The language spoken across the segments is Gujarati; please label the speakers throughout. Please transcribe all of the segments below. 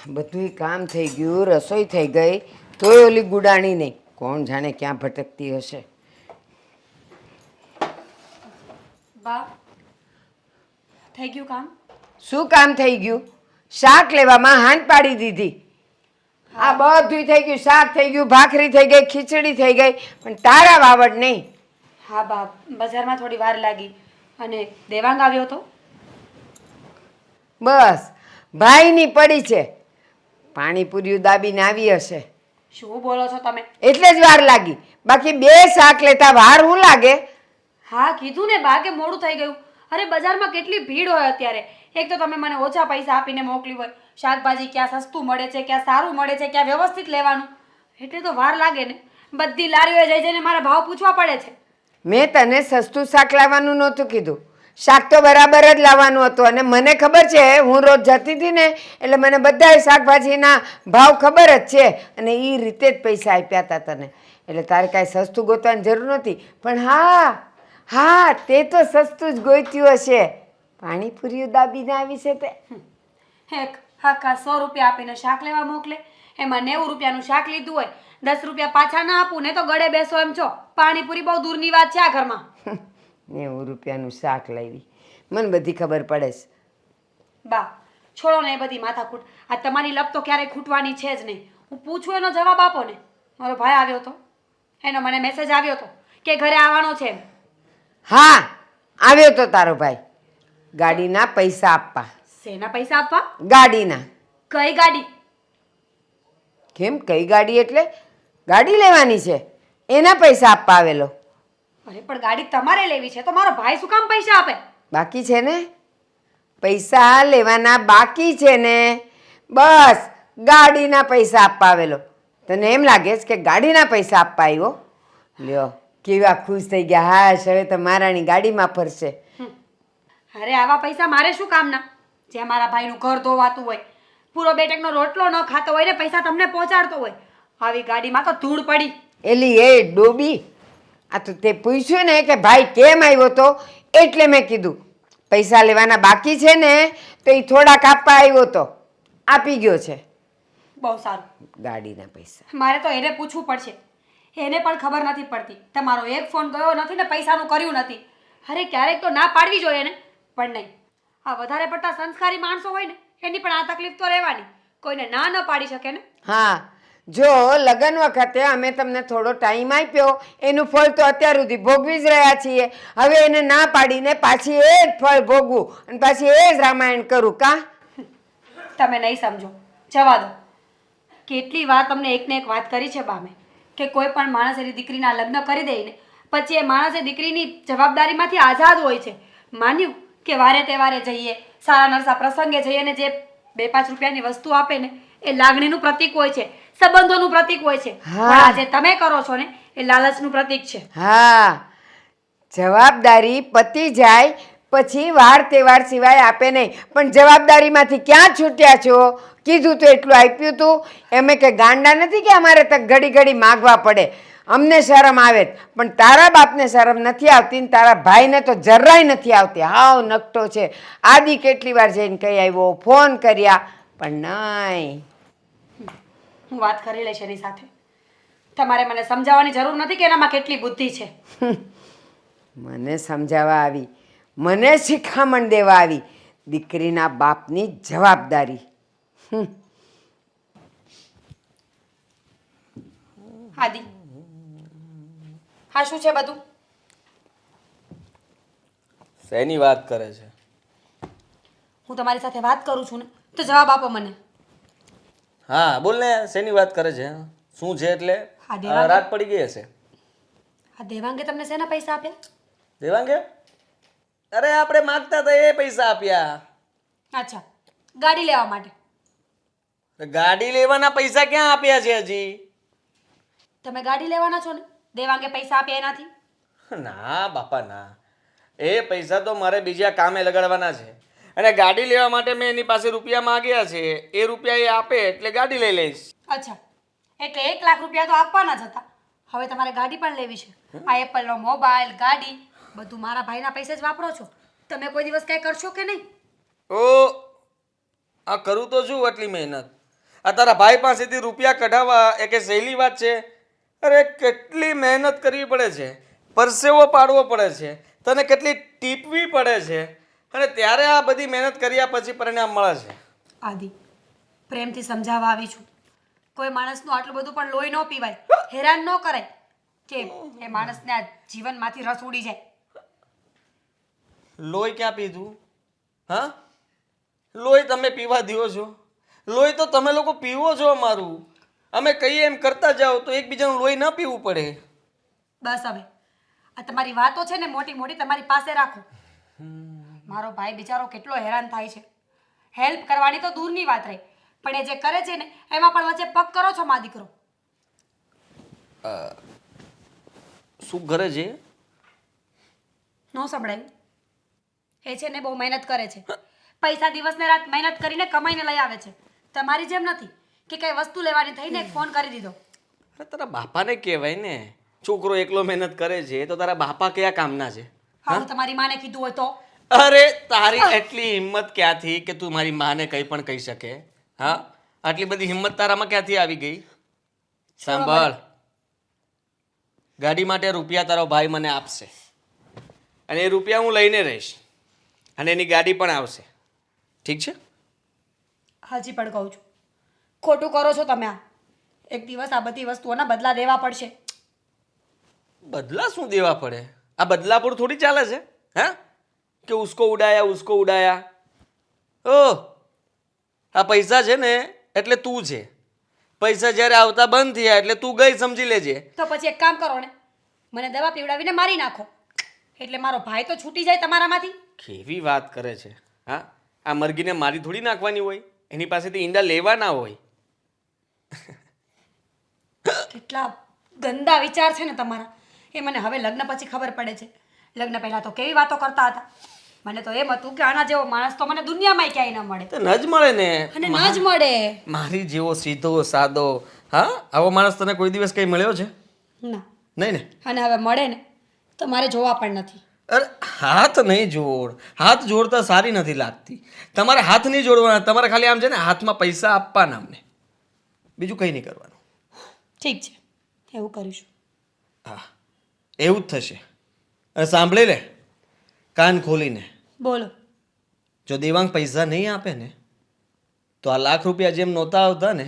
Speaker 1: બધુંય કામ થઈ ગયું, રસોઈ થઈ ગઈ, તોય ઓલી ગુડાણી નહીં. કોણ જાણે ક્યાં ભટકતી હશે.
Speaker 2: બા થઈ ગયું કામ?
Speaker 1: શું કામ થઈ ગયું? શાક લેવામાં હાંડ પાડી દીધી. આ બધુંય થઈ ગયું, શાક થઈ ગયું, ભાખરી થઈ ગઈ, ખીચડી થઈ ગઈ, પણ તારા વાવડ નહીં.
Speaker 2: હા બા, બજારમાં થોડી વાર લાગી અને દેવાંગ આવ્યો હતો.
Speaker 1: બસ ભાઈની પડી છે. પાણીપુરીયું દાબીને આવી હશે
Speaker 2: શું બોલો છો તમે?
Speaker 1: એટલે જ વાર લાગી, બાકી બે શાક લેતા વાર હું લાગે?
Speaker 2: હા કીધું ને બા કે મોડું થઈ ગયું. અરે બજારમાં કેટલી ભીડ હોય અત્યારે. એક તો તમે મને ઓછા પૈસા આપીને મોકલ્યું હોય, શાકભાજી ક્યાં સસ્તું મળે છે, ક્યાં સારું મળે છે, ક્યાં વ્યવસ્થિત લેવાનું, એટલે તો વાર લાગે ને. બધી લારીઓએ જઈ જઈને મારા ભાવ પૂછવા પડે છે.
Speaker 1: મેં તને સસ્તું શાક લાવવાનું નહોતું કીધું, શાક તો બરાબર જ લાવવાનું હતું. અને મને ખબર છે, હું રોજ જતી હતી ને એટલે મને બધાય શાકભાજીના ભાવ ખબર જ છે, અને એ રીતે જ પૈસા આપ્યા હતા તને. એટલે તારે કાંઈ સસ્તું ગોતવાની જરૂર નહોતી. પણ હા હા, તે તો સસ્તું જ ગોત્યું હશે. પાણીપુરીઓ દાબીને આવી છે તે.
Speaker 2: એક હાકા 100 રૂપિયા આપીને શાક લેવા મોકલે, એમાં 90 રૂપિયાનું શાક લીધું હોય, 10 રૂપિયા પાછા ના આપું ને તો ગળે બેસો એમ છો. પાણીપુરી બહુ દૂરની વાત છે આ ઘરમાં.
Speaker 1: 90 રૂપિયાનું શાક લાવી, મને બધી ખબર પડે છે.
Speaker 2: બા છોડો ને એ બધી માથાકૂટ. આ તમારી લપ તો ક્યારેય ખૂટવાની છે જ નહીં. હું પૂછું એનો જવાબ આપો ને. મારો ભાઈ આવ્યો હતો, એનો મને મેસેજ આવ્યો હતો કે ઘરે આવવાનો છે એમ.
Speaker 1: હા, આવ્યો તો તારો ભાઈ ગાડીના પૈસા આપવા.
Speaker 2: શેના પૈસા આપવા?
Speaker 1: ગાડીના.
Speaker 2: કઈ ગાડી?
Speaker 1: કેમ કઈ ગાડી એટલે? ગાડી લેવાની છે એના પૈસા આપવા આવેલો.
Speaker 2: અરે પણ ગાડી તમારે લેવી છે તો મારો ભાઈ શું કામ પૈસા આપે?
Speaker 1: બાકી છે ને, પૈસા લેવાના બાકી છે ને, બસ ગાડીના પૈસા આપવા આવેલો. તને એમ લાગે છે કે ગાડીના પૈસા આપવા આવ્યો? લ્યો કેવા ખુશ થઈ ગયા. હા, હવે તો મારાની ગાડીમાં ફરશે.
Speaker 2: અરે આવા પૈસા મારે શું કામના? જ્યાં મારા ભાઈનું ઘર ધોવાતું હોય, પૂરો બેટેકનો રોટલો ન ખાતો હોય ને પૈસા તમને પહોંચાડતો હોય, આવી ગાડીમાં તો ધૂળ પડી.
Speaker 1: એલી એ ડોબી, આ તો તે પૂછ્યું ને કે ભાઈ કેમ આવ્યો તો, એટલે મેં કીધું પૈસા લેવાના બાકી છે ને તો એ થોડાક આપવા આવ્યો તો આપી ગયો છે.
Speaker 2: બહુ સારું.
Speaker 1: ગાડીના પૈસા
Speaker 2: મારે તો એને પૂછવું પડશે. એને પણ ખબર નથી પડતી. તમારો એક ફોન ગયો નથી ને પૈસાનું કર્યું નથી. અરે ક્યારેક તો ના પાડવી જોઈએ ને, પણ નહીં. આ વધારે પડતા સંસ્કારી માણસો હોય ને એની પણ આ તકલીફ તો રહેવાની. કોઈને ના ન પાડી શકે ને.
Speaker 1: હા, જો લગ્ન વખતે અમે તમને થોડો ટાઈમ આપ્યો, એનું ફળ તો અત્યાર સુધી ભોગવી જ રહ્યા છીએ. હવે એને ના પાડીને પાછી એ જ ફળ ભોગવું અને પાછી એ જ રામાયણ કરું કા?
Speaker 2: તમે નહીં સમજો, જવા દો. કેટલી વાર તમને એકને એક વાત કરી છે બામે કે કોઈ પણ માણસ એની દીકરીના લગ્ન કરી દે ને પછી એ માણસ એ દીકરીની જવાબદારીમાંથી આઝાદ હોય છે. માન્યું કે વારે તહેવારે જઈએ, સારા નરસા પ્રસંગે જઈએ ને જે 2-5 રૂપિયાની વસ્તુ આપે ને એ લાગણીનું પ્રતીક હોય છે, સંબંધોનું પ્રતીક હોય છે.
Speaker 1: હા.
Speaker 2: પણ આજે તમે કરો છો ને એ લાલચનું પ્રતીક છે.
Speaker 1: હા, જવાબદારી પતી જાય પછી વાર તહેવાર સિવાય આપે નહીં. પણ જવાબદારીમાંથી ક્યાં છૂટ્યા છો? કીધું તો એટલું આપ્યું તું. એમે કે ગાંડા નથી કે અમારે તો ઘડી ઘડી માગવા પડે. અમને શરમ આવે પણ તારા બાપને શરમ નથી આવતી ને તારા ભાઈને તો જરાય નથી આવતી. હાવ નકટો છે. આદિ કેટલી વાર જઈને કહી આવ્યો, ફોન કર્યા, પણ નહીં.
Speaker 2: હું વાત કરી લઈશ એની સાથે. તમારે મને સમજાવવાની જરૂર નથી કે એનામાં કેટલી બુદ્ધિ છે.
Speaker 1: મને સમજાવવા આવી, મને શિખામણ દેવા આવી. દીકરીના બાપની જવાબદારી.
Speaker 2: આદિ હા શું છે બધું?
Speaker 3: શેની વાત કરે છે?
Speaker 2: હું તમારી સાથે વાત કરું છું ને તો જવાબ આપો મને.
Speaker 3: હા બોલ ને, શેની વાત કરે છે? શું છે એટલે?
Speaker 2: હા, દેવાંગ.
Speaker 3: રાત પડી ગઈ હશે.
Speaker 2: આ દેવાંગે તમને શેના પૈસા આપ્યા?
Speaker 3: દેવાંગે? અરે આપણે માગતા હતા એ પૈસા આપ્યા.
Speaker 2: અચ્છા, ગાડી લેવા માટે.
Speaker 3: ગાડી લેવાના પૈસા ક્યાં આપ્યા છે હજી?
Speaker 2: તમે ગાડી લેવાના છો ને, દેવાંગે પૈસા આપ્યા એનાથી?
Speaker 3: ના બાપા ના, એ પૈસા તો મારે બીજા કામે લગાડવાના છે અને ગાડી લેવા માટે મેં એની પાસે રૂપિયા માંગ્યા છે. એ રૂપિયા એ આપે એટલે ગાડી લઈ લઈશ.
Speaker 2: અચ્છા, એટલે 1 લાખ રૂપિયા તો આપવાના જ હતા. હવે તમારે ગાડી પણ લેવી છે. આ એપલનો મોબાઈલ, ગાડી બધું મારા ભાઈના પૈસે જ વાપરો છો. તમે કોઈ દિવસ કંઈ કરશો કે નહીં?
Speaker 3: ઓ આ કરું તો શું આટલી મહેનત? આ તારા ભાઈ પાસેથી રૂપિયા કઢાવવા એ કે સહેલી વાત છે? અરે કેટલી મહેનત કરવી પડે છે, પરસેવો પાડવો પડે છે, તને કેટલી ટીપવી પડે છે, અને ત્યારે આ બધી મહેનત કર્યા પછી પરિણામ મળે છે.
Speaker 2: આદિ, પ્રેમથી સમજાવવા આવી છું. કોઈ માણસનું આટલું બધું પણ લોહી ન પીવાય, હેરાન ન કરાય કે એ માણસને આ જીવનમાંથી રસ ઉડી જાય.
Speaker 3: લોહી ક્યાં પીધું? હા, લોહી તમે પીવા દો છો? લોહી તો તમે લોકો પીવો છો અમારું. અમે કહીએ એમ કરતા જાઓ તો એકબીજાનું લોહી ન પીવું પડે.
Speaker 2: બસ હવે આ તમારી વાતો છે ને મોટી મોટી તમારી પાસે રાખો. મારો ભાઈ બિચારો કેટલો હેરાન થાય છે. હેલ્પ કરવાની તો દૂરની વાત રહી, પણ એ જે કરે છે ને એમાં પણ વચ્ચે પગ કરો છો મા દીકરો.
Speaker 3: શું કરે છે?
Speaker 2: ન સંભળાયું? એ છે ને બહુ મહેનત કરે છે. પૈસા દિવસ ને રાત મહેનત કરીને કમાઈને લઈ આવે છે. તમારી જેમ નથી કે કઈ વસ્તુ લેવાની થઈને એક ફોન કરી દીધો.
Speaker 3: અરે તારા બાપાને કહેવાય ને, છોકરો એકલો મહેનત કરે છે તો તારા બાપા કયા કામના છે?
Speaker 2: હા, હું તમારી માને કીધું હોય તો?
Speaker 3: અરે તારી એટલી હિંમત ક્યાંથી કે તું મારી માને કંઈ પણ કહી શકે? હા, આટલી બધી હિંમત તારામાં ક્યાંથી આવી ગઈ? સાંભળ, ગાડી માટે રૂપિયા તારો ભાઈ મને આપશે અને એ રૂપિયા હું લઈને રહીશ અને એની ગાડી પણ આવશે. ઠીક છે?
Speaker 2: હજી પણ કહું છું, ખોટું કરો છો તમે. આ એક દિવસ આ બધી વસ્તુઓના બદલા દેવા પડશે.
Speaker 3: બદલા શું દેવા પડે? આ બદલાપુર થોડી ચાલે છે? હા, કે ઉસકો ઉડાયા. ઓહ, આ પૈસા છે ને એટલે તું છે. પૈસા જ્યારે આવતા બંધ થયા એટલે તું ગઈ, સમજી લેજે.
Speaker 2: તો પછી એક કામ કરો ને, મને દવા પીવડાવીને મારી નાખો એટલે મારો ભાઈ તો છૂટી જાય તમારામાંથી.
Speaker 3: કેવી વાત કરે છે? હા, આ મરઘીને મારી થોડી નાખવાની હોય, એની પાસેથી ઈંડા લેવાના હોય.
Speaker 2: કેટલા ગંદા વિચાર છે ને તમારા, એ મને હવે લગ્ન પછી ખબર પડે છે. લગ્ન પહેલા તો કેવી વાતો કરતા હતા. મને તો એમ હતું કે આના જેવો માણસ તો મને દુનિયામાં ક્યાંય ન મળે.
Speaker 3: તો ન જ મળે ને.
Speaker 2: અને ન જ મળે.
Speaker 3: મારી જેવો સીધો સાદો, હા, આવો માણસ તને કોઈ દિવસ કઈ મળ્યો છે?
Speaker 2: ના.
Speaker 3: નહીં ને?
Speaker 2: અને હવે મળે ને તો મારે જોવા પણ નથી.
Speaker 3: અરે હાથ નહીં જોડ, હાથ જોડતા સારી નથી લાગતી. તમારે હાથ નહીં જોડવાના, તમારે ખાલી આમ છે ને હાથમાં પૈસા આપવાના અમને, બીજું કંઈ નહીં કરવાનું.
Speaker 2: ઠીક છે, એવું કરીશું.
Speaker 3: હા, એવું જ થશે. અને સાંભળી લે કાન ખોલીને,
Speaker 2: બોલો.
Speaker 3: જો દેવાંગ પૈસા નહીં આપે ને તો આ લાખ રૂપિયા જેમ નહોતા આવતા ને,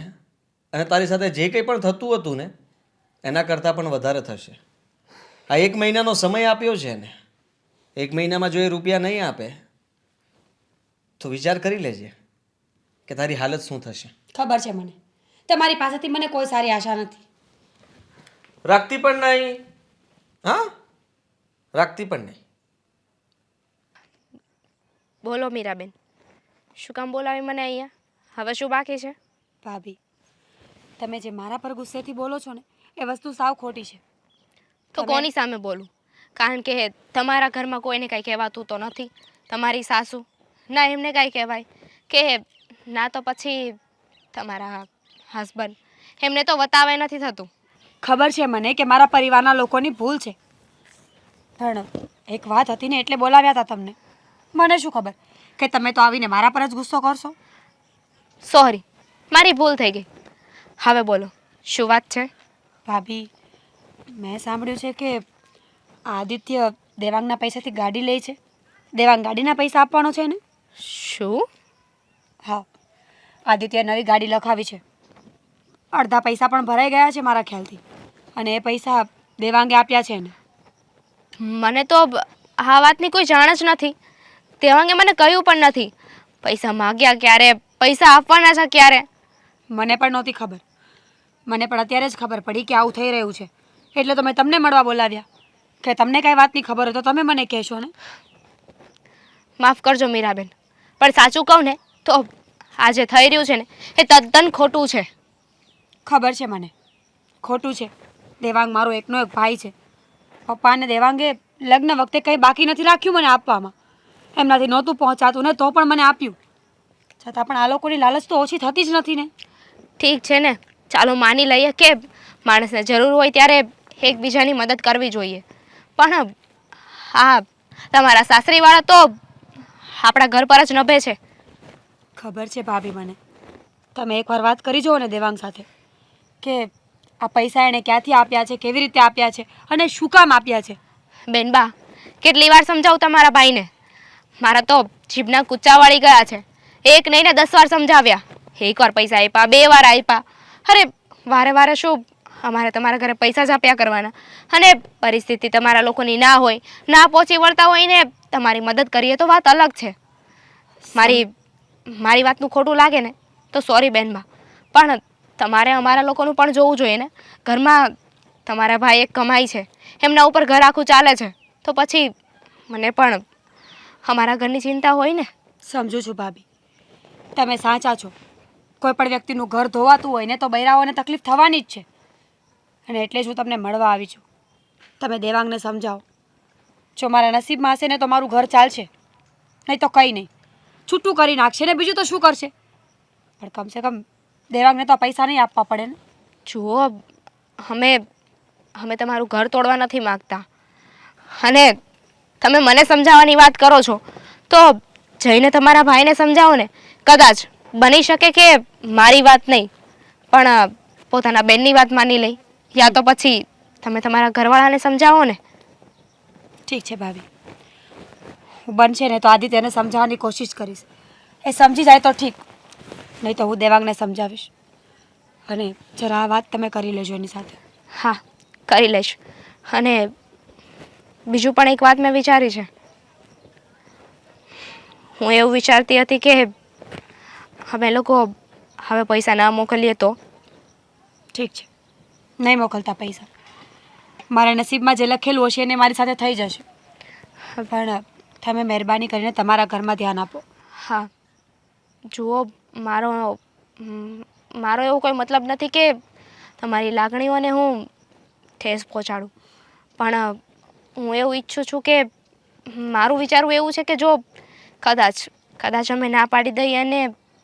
Speaker 3: અને તારી સાથે જે કંઈ પણ થતું હતું ને એના કરતાં પણ વધારે થશે. આ 1 મહિનાનો સમય આપ્યો છે ને, 1 મહિનામાં જો એ રૂપિયા નહીં આપે તો વિચાર કરી લેજે કે તારી હાલત શું થશે.
Speaker 2: ખબર છે મને, તમારી પાસેથી મને કોઈ સારી આશા નથી.
Speaker 3: રાખતી પણ નહીં. હા, રાખતી પણ નહીં.
Speaker 4: બોલો મીરાબેન, શું કામ બોલાવી મને અહીંયા? હવે શું બાકી છે?
Speaker 2: ભાભી, તમે જે મારા પર ગુસ્સેથી બોલો છો ને એ વસ્તુ સાવ ખોટી છે.
Speaker 4: તો કોની સામે બોલું? કારણ કે તમારા ઘરમાં કોઈને કાંઈ કહેવાતું તો નથી. તમારી સાસુ ના એમને કાંઈ કહેવાય કે ના, તો પછી તમારા હસબન્ડ એમને તો વતાવે નથી થતું.
Speaker 2: ખબર છે મને કે મારા પરિવારના લોકોની ભૂલ છે, પણ એક વાત હતી ને એટલે બોલાવ્યા હતા તમને. મને શું ખબર કે તમે તો આવીને મારા પર જ ગુસ્સો કરશો.
Speaker 4: સોરી, મારી ભૂલ થઈ ગઈ. હવે બોલો, શું વાત છે?
Speaker 2: ભાભી, મેં સાંભળ્યું છે કે આદિત્ય દેવાંગના પૈસાથી ગાડી લે છે. દેવાંગ ગાડીના પૈસા આપવાનો છે ને?
Speaker 4: શું?
Speaker 2: હા, આદિત્ય નવી ગાડી લખાવી છે. અડધા પૈસા પણ ભરાઈ ગયા છે મારા ખ્યાલથી, અને એ પૈસા દેવાંગે આપ્યા છે ને.
Speaker 4: મને તો આ વાતની કોઈ જાણ જ નથી. દેવાંગે મને કહ્યું પણ નથી. પૈસા માગ્યા ક્યારે, પૈસા આપવાના છે ક્યારે?
Speaker 2: મને પણ નહોતી ખબર. મને પણ અત્યારે જ ખબર પડી કે આવું થઈ રહ્યું છે, એટલે તો મેં તમને મળવા બોલાવ્યા. કે તમને કાંઈ વાતની ખબર હોય તો તમે મને કહેશો ને.
Speaker 4: માફ કરજો મીરાબેન, પણ સાચું કહું ને તો આ જે થઈ રહ્યું છે ને એ તદ્દન ખોટું છે.
Speaker 2: ખબર છે મને, ખોટું છે. દેવાંગ મારો એકનો એક ભાઈ છે. પપ્પા અને દેવાંગે લગ્ન વખતે કંઈ બાકી નથી રાખ્યું મને આપવામાં. એમનાથી નહોતું પહોંચાતું ને તો પણ મને આપ્યું. છતાં પણ આ લોકોની લાલચ તો ઓછી થતી જ નથી ને.
Speaker 4: ઠીક છે ને, ચાલો માની લઈએ કે માણસને જરૂર હોય ત્યારે એકબીજાની મદદ કરવી જોઈએ, પણ હા, તમારા સાસરીવાળા તો આપણા ઘર પર જ નભે છે.
Speaker 2: ખબર છે ભાભી મને, તમે એકવાર વાત કરી જુઓ ને દેવાંગ સાથે કે આ પૈસા એણે ક્યાંથી આપ્યા છે, કેવી રીતે આપ્યા છે અને શું કામ આપ્યા છે.
Speaker 4: બેનબા કેટલી વાર સમજાવું તમારા ભાઈને, મારા તો જીભના કૂચા વાળી ગયા છે. એક નહીં ને 10 વાર સમજાવ્યા. એકવાર પૈસા આપ્યા, 2 વાર આપ્યા. અરે વારે વારે શું અમારે તમારા ઘરે પૈસા જ આપ્યા કરવાના? અને પરિસ્થિતિ તમારા લોકોની ના હોય, ના પહોંચી વળતા હોય ને તમારી મદદ કરીએ તો વાત અલગ છે. મારી વાતનું ખોટું લાગે ને તો સોરી બેનબા, પણ તમારે અમારા લોકોનું પણ જોવું જોઈએ ને. ઘરમાં તમારા ભાઈ એક કમાઈ છે, એમના ઉપર ઘર આખું ચાલે છે, તો પછી મને પણ અમારા ઘરની ચિંતા હોય ને.
Speaker 2: સમજુ છું ભાભી, તમે સાચા છો. કોઈ પણ વ્યક્તિનું ઘર ધોવાતું હોય ને તો બૈરાઓને તકલીફ થવાની જ છે. અને એટલે જ હું તમને મળવા આવી છું. તમે દેવાંગને સમજાવો. જો મારા નસીબમાં હશે ને તો મારું ઘર ચાલશે, નહીં તો કંઈ નહીં, છૂટું કરી નાખશે ને બીજું તો શું કરશે. પણ કમસે કમ દેવાંગને તો પૈસા નહીં આપવા પડે ને.
Speaker 4: જુઓ, અમે તમારું ઘર તોડવા નથી માગતા, અને તમે મને સમજાવવાની વાત કરો છો તો જઈને તમારા ભાઈને સમજાવો ને. કદાચ બની શકે કે મારી વાત નહીં પણ પોતાના બેનની વાત માની લઈ, યા તો પછી તમે તમારા ઘરવાળાને સમજાવો ને.
Speaker 2: ઠીક છે ભાભી, હું બનશે ને તો આદિત્યને સમજાવવાની કોશિશ કરીશ. એ સમજી જાય તો ઠીક, નહીં તો હું દેવાંગને સમજાવીશ. અને જરા આ વાત તમે કરી લેજો એની સાથે.
Speaker 4: હા, કરી લઈશ. અને બીજું પણ એક વાત મેં વિચારી છે. હું એવું વિચારતી હતી કે અમે લોકો હવે પૈસા ના મોકલીએ તો.
Speaker 2: ઠીક છે, નહીં મોકલતા પૈસા. મારા નસીબમાં જે લખેલું હશે એને મારી સાથે થઈ જશે. પણ તમે મહેરબાની કરીને તમારા ઘરમાં ધ્યાન આપો.
Speaker 4: હા, જુઓ, મારો એવો કોઈ મતલબ નથી કે તમારી લાગણીઓને હું ઠેસ પહોંચાડું, પણ હું એવું ઈચ્છું છું કે મારું વિચારવું એવું છે કે જો કદાચ અમે ના પાડી દઈએ અને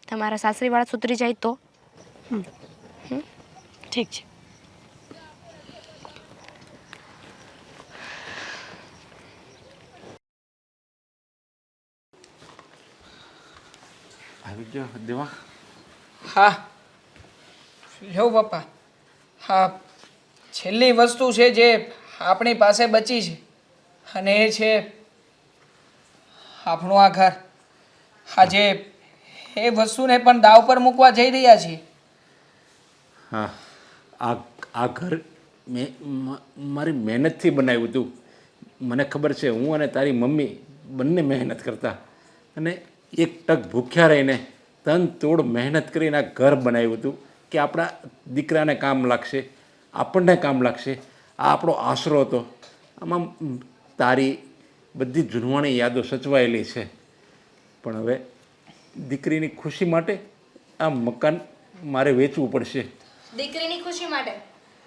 Speaker 4: તમારા સાસરીવાળા સુધરી જાય તો.
Speaker 2: ઠીક છે.
Speaker 5: આવી ગયો દેવા.
Speaker 6: હા લો પપ્પા, હા છેલ્લી વસ્તુ છે જે આપણી પાસે બચી છે, અને એ છે આપણું આ ઘર. આજે એ વસ્તુને પણ દાવ પર મૂકવા જઈ રહ્યા છીએ.
Speaker 5: હા, આ ઘર મારી મહેનતથી બનાવ્યું હતું. મને ખબર છે, હું અને તારી મમ્મી બંને મહેનત કરતા, અને એક ટક ભૂખ્યા રહીને તન તોડ મહેનત કરીને આ ઘર બનાવ્યું હતું કે આપણા દીકરાને કામ લાગશે, આપણને કામ લાગશે. આ આપણો આશરો હતો. આમાં તારી બધી જૂનવાણી યાદો સચવાયેલી છે. પણ હવે દીકરીની ખુશી માટે આ મકાન મારે વેચવું પડશે.
Speaker 4: દીકરીની ખુશી માટે?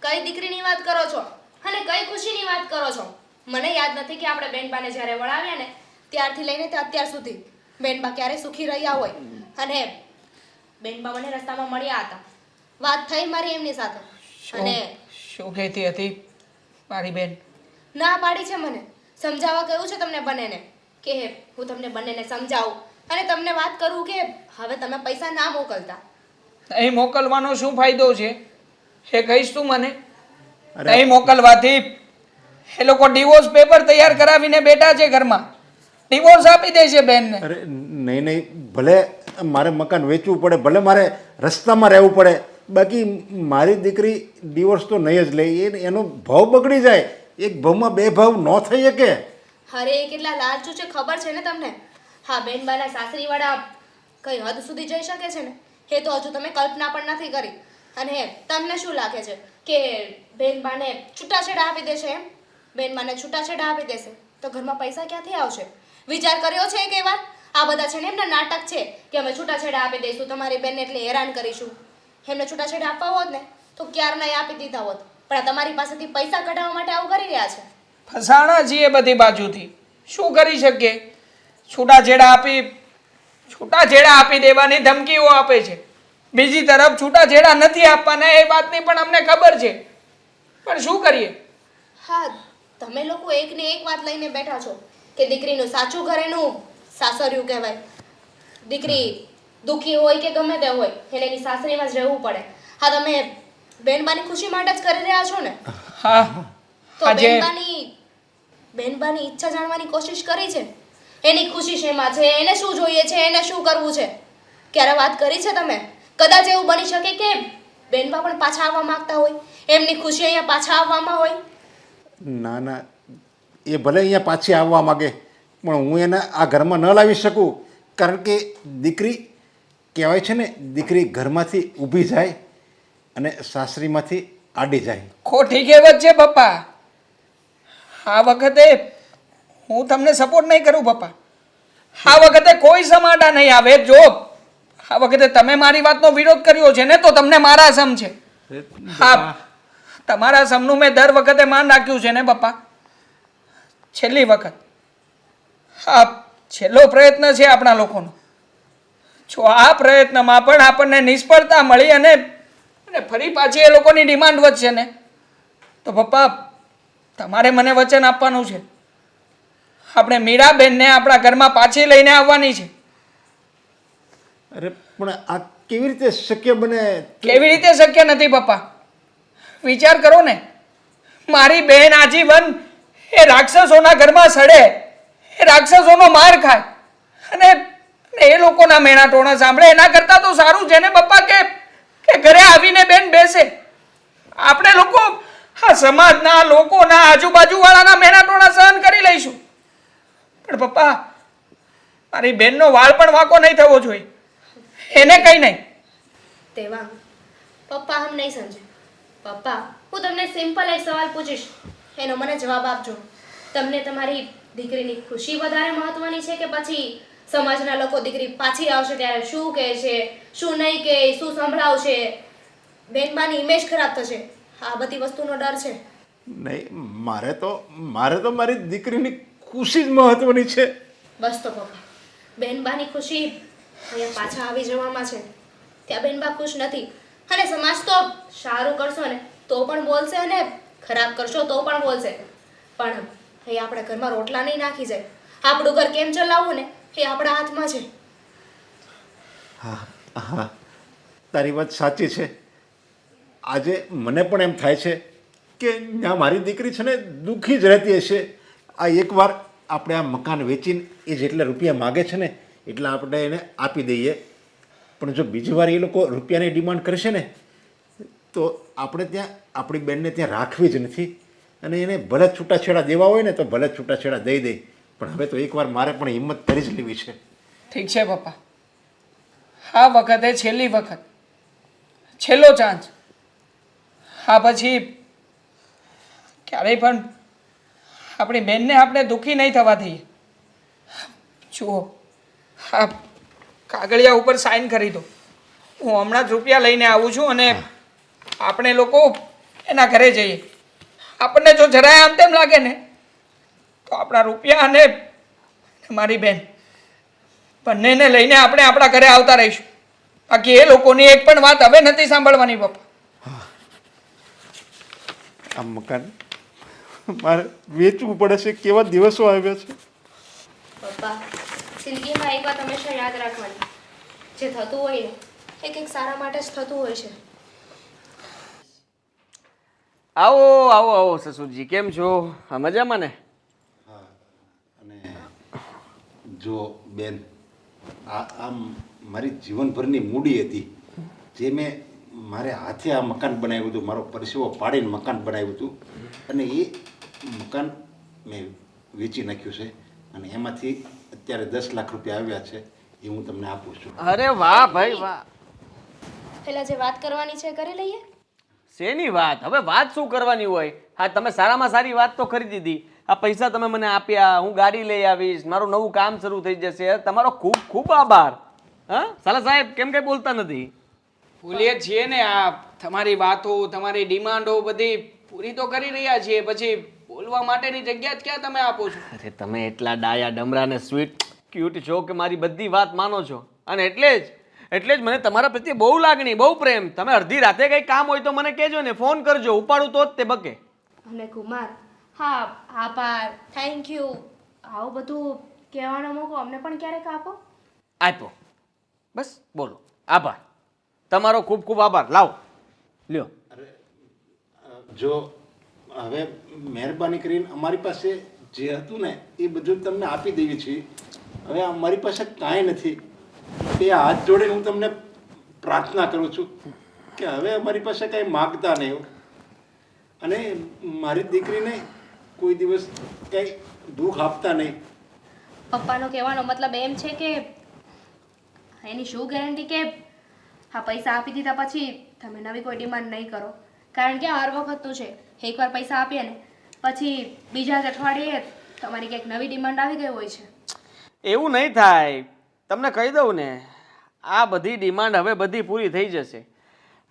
Speaker 4: કઈ દીકરીની વાત કરો છો અને કઈ ખુશીની વાત કરો છો? મને યાદ નથી કે આપણે બેનબાને જ્યારે વળાવ્યા ને ત્યારથી લઈને તે અત્યાર સુધી બેનબા ક્યારે સુખી રહ્યા હોય. અને બેનબા મને રસ્તામાં મળ્યા હતા, વાત થઈ મારી એમની સાથે. અને
Speaker 6: શું કહેતી હતી મારી બેન?
Speaker 4: ના પાડી છે મને. સમજાવવા કહ્યું છે તમને બંનેને કે હું તમને બંનેને સમજાવું અને તમને વાત કરું કે હવે તમે પૈસા ના મોકલતા.
Speaker 6: નહીં મોકલવાનો શું ફાયદો છે એ કહીશ તું મને? નહીં મોકલવાથી એ લોકો ડિવોર્સ પેપર તૈયાર કરાવીને બેઠા છે ઘરમાં. ડિવોર્સ આપી દેશે બેનને.
Speaker 5: અરે નહીં, ભલે મારે મકાન વેચવું પડે, ભલે મારે રસ્તામાં રહેવું પડે, બાકી મારી દીકરી ડિવોર્સ તો નહીં જ લે. એનો ભાવ બગડી જાય. એક ભાવમાં બે ભાવ ન થઈ શકે.
Speaker 4: અરે એ કેટલા લાલચુ છે ખબર છે ને તમને? હા, બેનબાના સાસરીવાળા કઈ હદ સુધી જઈ શકે છે ને એ તો હજુ તમે કલ્પના પણ નથી કરી. અને તમને શું લાગે છે કે બેનબાને છૂટાછેડા આપી દેશે એમ? બેનબાને છૂટાછેડા આપી દેશે તો ઘરમાં પૈસા ક્યાંથી આવશે? વિચાર કર્યો છે કે વાર? આ બધા છે ને એમના નાટક છે કે અમે છૂટાછેડા આપી દઈશું, તમારી બેનને એટલે હેરાન કરીશું. એમને છૂટાછેડા આપવા હોત ને તો ક્યારના આપી દીધા હોત, પણ આ તમારી પાસેથી પૈસા કઢાવવા માટે આવું કરી રહ્યા છે.
Speaker 6: ફસાણા છીએ બધી બાજુથી, શું કરી શકીએ? છૂટાછેડા આપી દેવાની ધમકીઓ આપે છે. બીજી તરફ છૂટાછેડા નથી આપવાના એ વાતની પણ અમને ખબર છે, પણ શું કરીએ?
Speaker 4: હા, તમે લોકો એકને એક વાત લઈને બેઠા છો કે દીકરીનું સાચું ઘર એનું સાસરિયું કહેવાય. દીકરી દુઃખી હોય કે ગમે તે હોય એને એની સાસરીમાં જ રહેવું પડે. હા, તમે બેનબાની ખુશી માટે જ કરી રહ્યા છો ને?
Speaker 6: હા
Speaker 4: તો
Speaker 6: આજે
Speaker 4: બેનબાની ઈચ્છા જાણવાની કોશિશ કરી છે? એની ખુશી શેમાં છે, એને શું જોઈએ છે, એને શું કરવું છે, ક્યારે વાત કરી છે તમે? કદાચ એવું બની શકે કે બેનબા પણ પાછા આવવા માંગતા હોય, એમની ખુશી અહીંયા પાછા આવવામાં હોય.
Speaker 5: ના ના, એ ભલે અહીંયા પાછી આવવા માગે પણ હું એને આ ઘરમાં ન લાવી શકું. કારણ કે દીકરી કહેવાય છે ને, દીકરી ઘરમાંથી ઊભી જાય અને સાસરીમાંથી આડી જાય.
Speaker 6: ખોટી કહેવત છે પપ્પા. આ વખતે હું તમને સપોર્ટ નહીં કરું પપ્પા. આ વખતે કોઈ સમાડા નહીં આવે. જો આ વખતે તમે મારી વાતનો વિરોધ કર્યો છે ને, તો તમને મારા સમ છે. હા, તમારા સમનું મેં દર વખતે માન રાખ્યું છે ને પપ્પા. છેલ્લી વખત, હા, છેલ્લો પ્રયત્ન છે આપણા લોકોનો. જો આ પ્રયત્નમાં પણ આપણને નિષ્ફળતા મળી અને ફરી પાછી એ લોકોની ડિમાન્ડ વધશે ને, તો પપ્પા તમારે મને વચન આપવાનું છે. આપણે મીરાબેનને આપણા ઘરમાં પાછી લઈને આવવાની છે.
Speaker 5: અરે પણ આ કેવી રીતે શક્ય બને?
Speaker 6: કેવી રીતે શક્ય નથી પપ્પા? વિચાર કરો ને. મારી બહેન આજીવન એ રાક્ષસોના ઘરમાં સડે, એ રાક્ષસોનો માર ખાય અને એ લોકોના મેણા ટોણા સાંભળે. એના કરતાં તો સારું છે ને પપ્પા કે ઘરે આવીને બેન બેસે. આપણે લોકો આ સમાજના લોકોના આજુબાજુવાળાના મેણા ટોણા સહન કરી લઈશું, પણ પપ્પા મારી બેનનો વાળ પણ વાંકો નહીં થવો જોઈએ. એને કંઈ નહીં.
Speaker 4: દેવાંગ, પપ્પા હમ નહીં સમજે. પપ્પા, હું તમને સિમ્પલ એક સવાલ પૂછીશ, એનો મને જવાબ આપજો. તમને તમારી દીકરીની ખુશી વધારે મહત્વની છે કે પછી સમાજના લોકો દીકરી પાછી આવશે ત્યારે શું કહે છે, શું નહીં કહે, શું સંભળાવશે, બેનબાની ઇમેજ ખરાબ થશે, આ બધી વસ્તુનો ડર છે?
Speaker 5: નહીં, મારે તો મારી દીકરીની ખુશી જ મહત્વની છે.
Speaker 4: બસ તો પપ્પા, બેનબાની ખુશી અહીંયા પાછા આવી જવામાં છે. ત્યાં બેનબા ખુશ નથી અને સમાજ તો સારું કરશો ને તો પણ બોલશે અને ખરાબ કરશો તો પણ બોલશે, પણ એ આપણા ઘરમાં રોટલા નહીં નાખી જાય. આપણું ઘર કેમ ચલાવવું ને એ આપણા હાથમાં છે.
Speaker 5: હા હા, તારી વાત સાચી છે. આજે મને પણ એમ થાય છે કે ત્યાં મારી દીકરી છે ને દુઃખી જ રહેતી હશે. આ એકવાર આપણે આ મકાન વેચીને એ જેટલા રૂપિયા માગે છે ને એટલા આપણે એને આપી દઈએ. પણ જો બીજી વાર એ લોકો રૂપિયાની ડિમાન્ડ કરશે ને તો આપણે ત્યાં આપણી બેનને ત્યાં રાખવી જ નથી. અને એને ભલે છૂટાછેડા દેવા હોય ને તો ભલે છૂટાછેડા દઈ દે, પણ હવે તો એકવાર મારે પણ હિંમત કરી જ લેવી છે.
Speaker 6: ઠીક છે પપ્પા, આ વખતે છેલ્લી વખત, છેલ્લો ચાન્સ. હા, પછી ક્યારેય પણ આપણી બેનને આપણે દુઃખી નહીં થવા દઈએ. જુઓ, હા, કાગળિયા ઉપર સાઈન કરી દો. હું હમણાં જ રૂપિયા લઈને આવું છું અને આપણે લોકો એના ઘરે જઈએ. આપણને જો જરાય આમ તેમ લાગે ને તો આપણા રૂપિયા અને મારી બેન બંનેને લઈને આપણે આપણા ઘરે આવતા રહીશું. બાકી એ લોકોની એક પણ વાત હવે નથી સાંભળવાની પપ્પા.
Speaker 5: આ મકાન મારે વેચવું પડે છે. કેવા દિવસો આવ્યા છે.
Speaker 4: પપ્પા, જિંદગીમાં એક વાત હંમેશા યાદ રાખવાની, જે થતું હોય ને એ કંઈક સારા માટે જ થતું હોય છે.
Speaker 7: આવો આવો આવો સસુરજી, કેમ છો? હા, મજામાં ને?
Speaker 5: અને જો બેન, આ મારી જીવનભરની મૂડી હતી જે મેં મારે હાથે આ મકાન બનાવ્યું હતું, મારો પરસેવો પાડીને મકાન બનાવ્યું હતું, અને એ મકાન મેં વેચી નાખ્યું છે અને એમાંથી અત્યારે 10 લાખ રૂપિયા આવ્યા છે. એ હું તમને આપું છું.
Speaker 7: અરે વાહ ભાઈ વાહ!
Speaker 4: પેલા જે વાત કરવાની છે કરી લઈએ.
Speaker 7: શેની વાત? હવે વાત શું કરવાની હોય? હા, તમે સારામાં સારી વાત તો કરી દીધી. આ પૈસા તમે મને આપ્યા, હું ગાડી લઈ આવીશ, મારું નવું કામ શરૂ થઈ જશે. તમારો ખૂબ ખૂબ આભાર. હા સાલા સાહેબ, કેમ કઈ બોલતા નથી?
Speaker 6: ભૂલીએ છીએ ને, આ તમારી વાતો, તમારી ડિમાન્ડો બધી પૂરી તો કરી રહ્યા છીએ, પછી બોલવા માટેની જગ્યા જ ક્યાં તમે આપો છો?
Speaker 7: અરે તમે એટલા ડાયા ડમરા ને સ્વીટ ક્યુટ છો કે મારી બધી વાત માનો છો. અને એટલે જ મને તમારા પ્રત્યે બહુ લાગણી, બહુ પ્રેમ. તમે અડધી રાતે કંઈ કામ હોય તો મને કહેજો ને, ફોન કરજો, ઉપાડું તો જ તે બકે.
Speaker 4: અને કુમાર, હા, આભાર, થેન્ક યુ, આવું બધું કહેવાનો મોકો અમને પણ ક્યારેક આપો.
Speaker 7: આપ્યો. બસ બોલો આભાર, તમારો ખૂબ ખૂબ આભાર. લાવો લ્યો.
Speaker 5: જો હવે મહેરબાની કરીને અમારી પાસે જે હતું ને એ બધું તમને આપી દેવી છે. હવે અમારી પાસે કાંઈ નથી. તે હાથ જોડીને હું તમને પ્રાર્થના કરું છું કે હવે અમારી પાસે કાંઈ માગતા નહીં. અને મારી દીકરીને કોઈ દિવસ કંઈ દુઃખ આપતા નહીં.
Speaker 4: પપ્પાનો કહેવાનો મતલબ એમ છે કે એની શું ગેરંટી કે હા પૈસા આપી દીધા પછી તમે નવી કોઈ ડિમાન્ડ નહીં કરો, કારણ કે હર વખતનું છે, એકવાર પૈસા આપીએ ને પછી બીજા જ અઠવાડિયે તમારી કંઈક નવી ડિમાન્ડ આવી ગઈ હોય છે.
Speaker 7: એવું નહીં થાય, તમને કહી દઉં ને, આ બધી ડિમાન્ડ હવે બધી પૂરી થઈ જશે.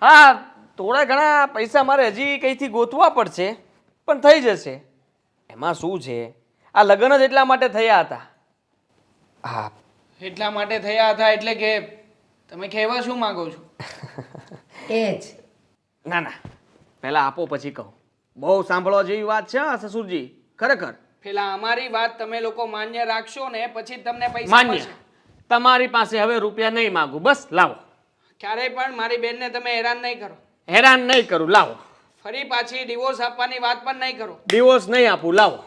Speaker 7: હા, થોડા ઘણા પૈસા મારે હજી કંઈથી ગોતવા પડશે, પણ થઈ જશે. એમાં શું છે, આ લગ્ન જ એટલા માટે થયા હતા. હા,
Speaker 6: એટલા માટે થયા હતા એટલે કે તમે કહેવા શું માંગો છો?
Speaker 1: એ જ.
Speaker 7: ના ના, પહેલાં આપો પછી કહું. બહુ સાંભળવા જેવી વાત છે હા સસુરજી, ખરેખર.
Speaker 6: પેલા અમારી વાત તમે લોકો માન્ય રાખશો ને પછી જ તમને પૈસા
Speaker 7: માન્ય,
Speaker 6: મળશે.
Speaker 7: તમારી પાસે હવે રૂપિયા નહીં માગું, બસ લાવો.
Speaker 6: ક્યારેય પણ મારી બેનને તમે હેરાન નહીં કરો.
Speaker 7: હેરાન નહીં કરું, લાવો.
Speaker 6: ફરી પાછી ડિવોર્સ આપવાની વાત પણ નહીં કરો.
Speaker 7: ડિવોર્સ નહીં આપું, લાવો.